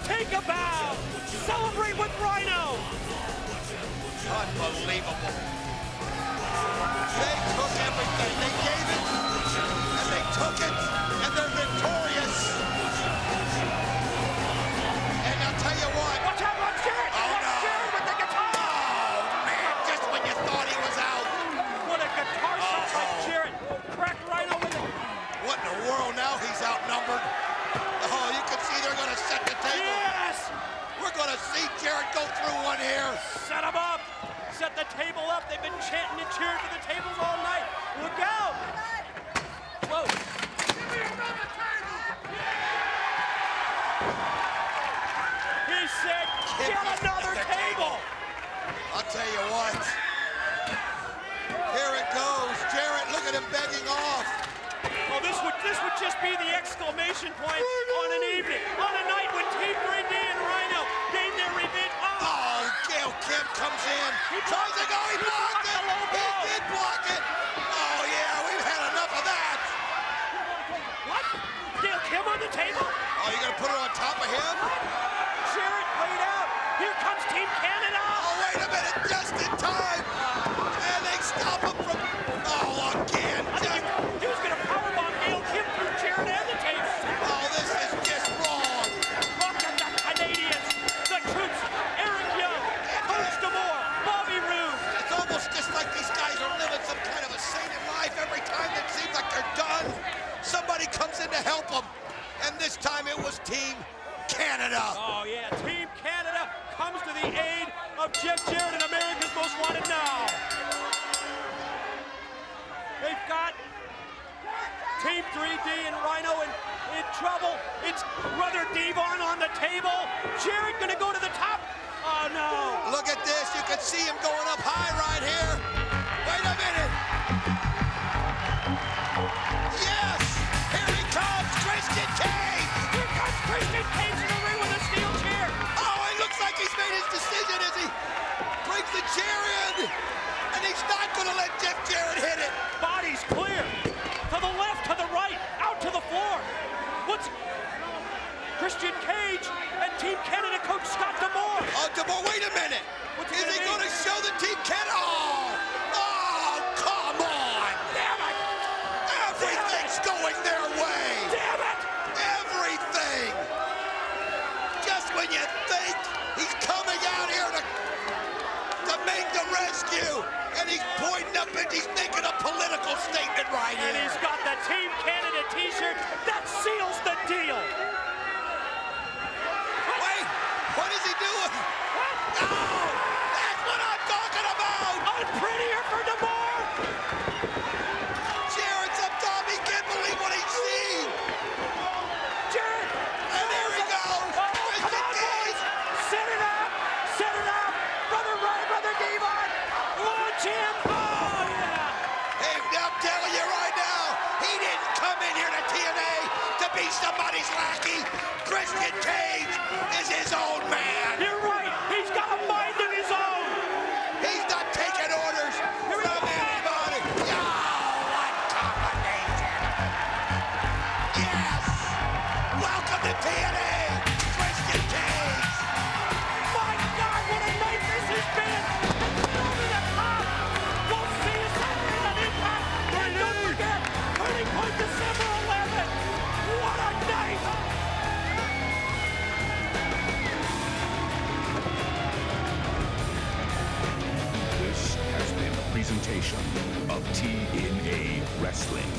Take a bow. Celebrate with Rhino. Unbelievable. They took everything. They gave it, and they took it, and they're victorious. And I'll tell you what. Watch out, watch Jarrett. Oh, Watch no. Jarrett with the guitar. Oh, man, just when you thought he was out. What a guitar shot by Jarrett. Crack Rhino with it. What in the world? Now he's outnumbered. Oh, you can see they're going to set the table. Yes. Jarrett go through one here. Set them up. Set the table up. They've been chanting and cheering for the tables all night. Look out. Whoa. He said, get another table. I'll tell you what. Here it goes. Jarrett, look at him begging off. Oh, this would just be the exclamation point on an evening, on a night when Team 3D and Rhino gain their revenge. Oh, Gail Kim comes in. He tries to go. He blocked it. He did block it. Oh, yeah, we've had enough of that. What? Gail Kim on the table? Oh, you going to put her on top of him? Jarrett played out. Here comes Team Canada. Oh, wait a minute. Just in time. And they stop him from... Oh, again. He was going to powerbomb Gail Kim through Jarrett and the table. Oh, this is just wrong. Look at the Canadians. The troops. Eric Young. Coach DeMore. Bobby Roode. It's almost just like these guys are living some kind of a sainted life. Every time it seems like they're done, somebody comes in to help them. And this time it was Team Canada. Oh, yeah. Team Canada comes to the aid of Jeff Jarrett and America's Most Wanted now. They've got Team 3D and Rhino in trouble. It's Brother Devon on the table. Jarrett gonna go to the top. Oh, no. Look at this. You can see him going up high right here. Wait a minute. Yes. Here he comes, Christian Cage. Here comes Christian Cage in the ring with a steel chair. Oh, it looks like he's made his decision as he brings the chair in. And he's not going to let Jeff Jarrett hit it. Body's clear. To the left, to the right, out to the floor. What's Christian Cage and Team Canada coach Scott DeMore? Oh, DeMore, wait a minute. Is he going to show the Team Canada? Oh, come on. Damn it. Everything's going their way. Damn it. Everything. Just when you think he's coming out here to make the rescue, and he's pointing up and he's making a political statement right here. And he's got the Team Canada t-shirt. That seals the deal. Wait, what is he doing? What? Oh, that's what I'm talking about. Unprettier for DeMore. Jarrett's up top. He can't believe what he's seen. Jarrett. And there he goes. Oh, come on, boys. Set it up. Set it up. Brother Ryan, Brother Devon. Launch him. Oh, yeah. Hey, I'm telling you right now, he didn't come in here to TNA to be somebody's lackey. Christian Cage is his own man. You're right. He's got a mind of his own. He's not taking orders from anybody. Oh, what combination. Yes. Welcome to TNA, Christian Cage. My God, what a night this has been. It's over the top. We'll see you Saturday on Impact. And don't forget, Turning Point December 11th. What a night. This has been a presentation of TNA Wrestling.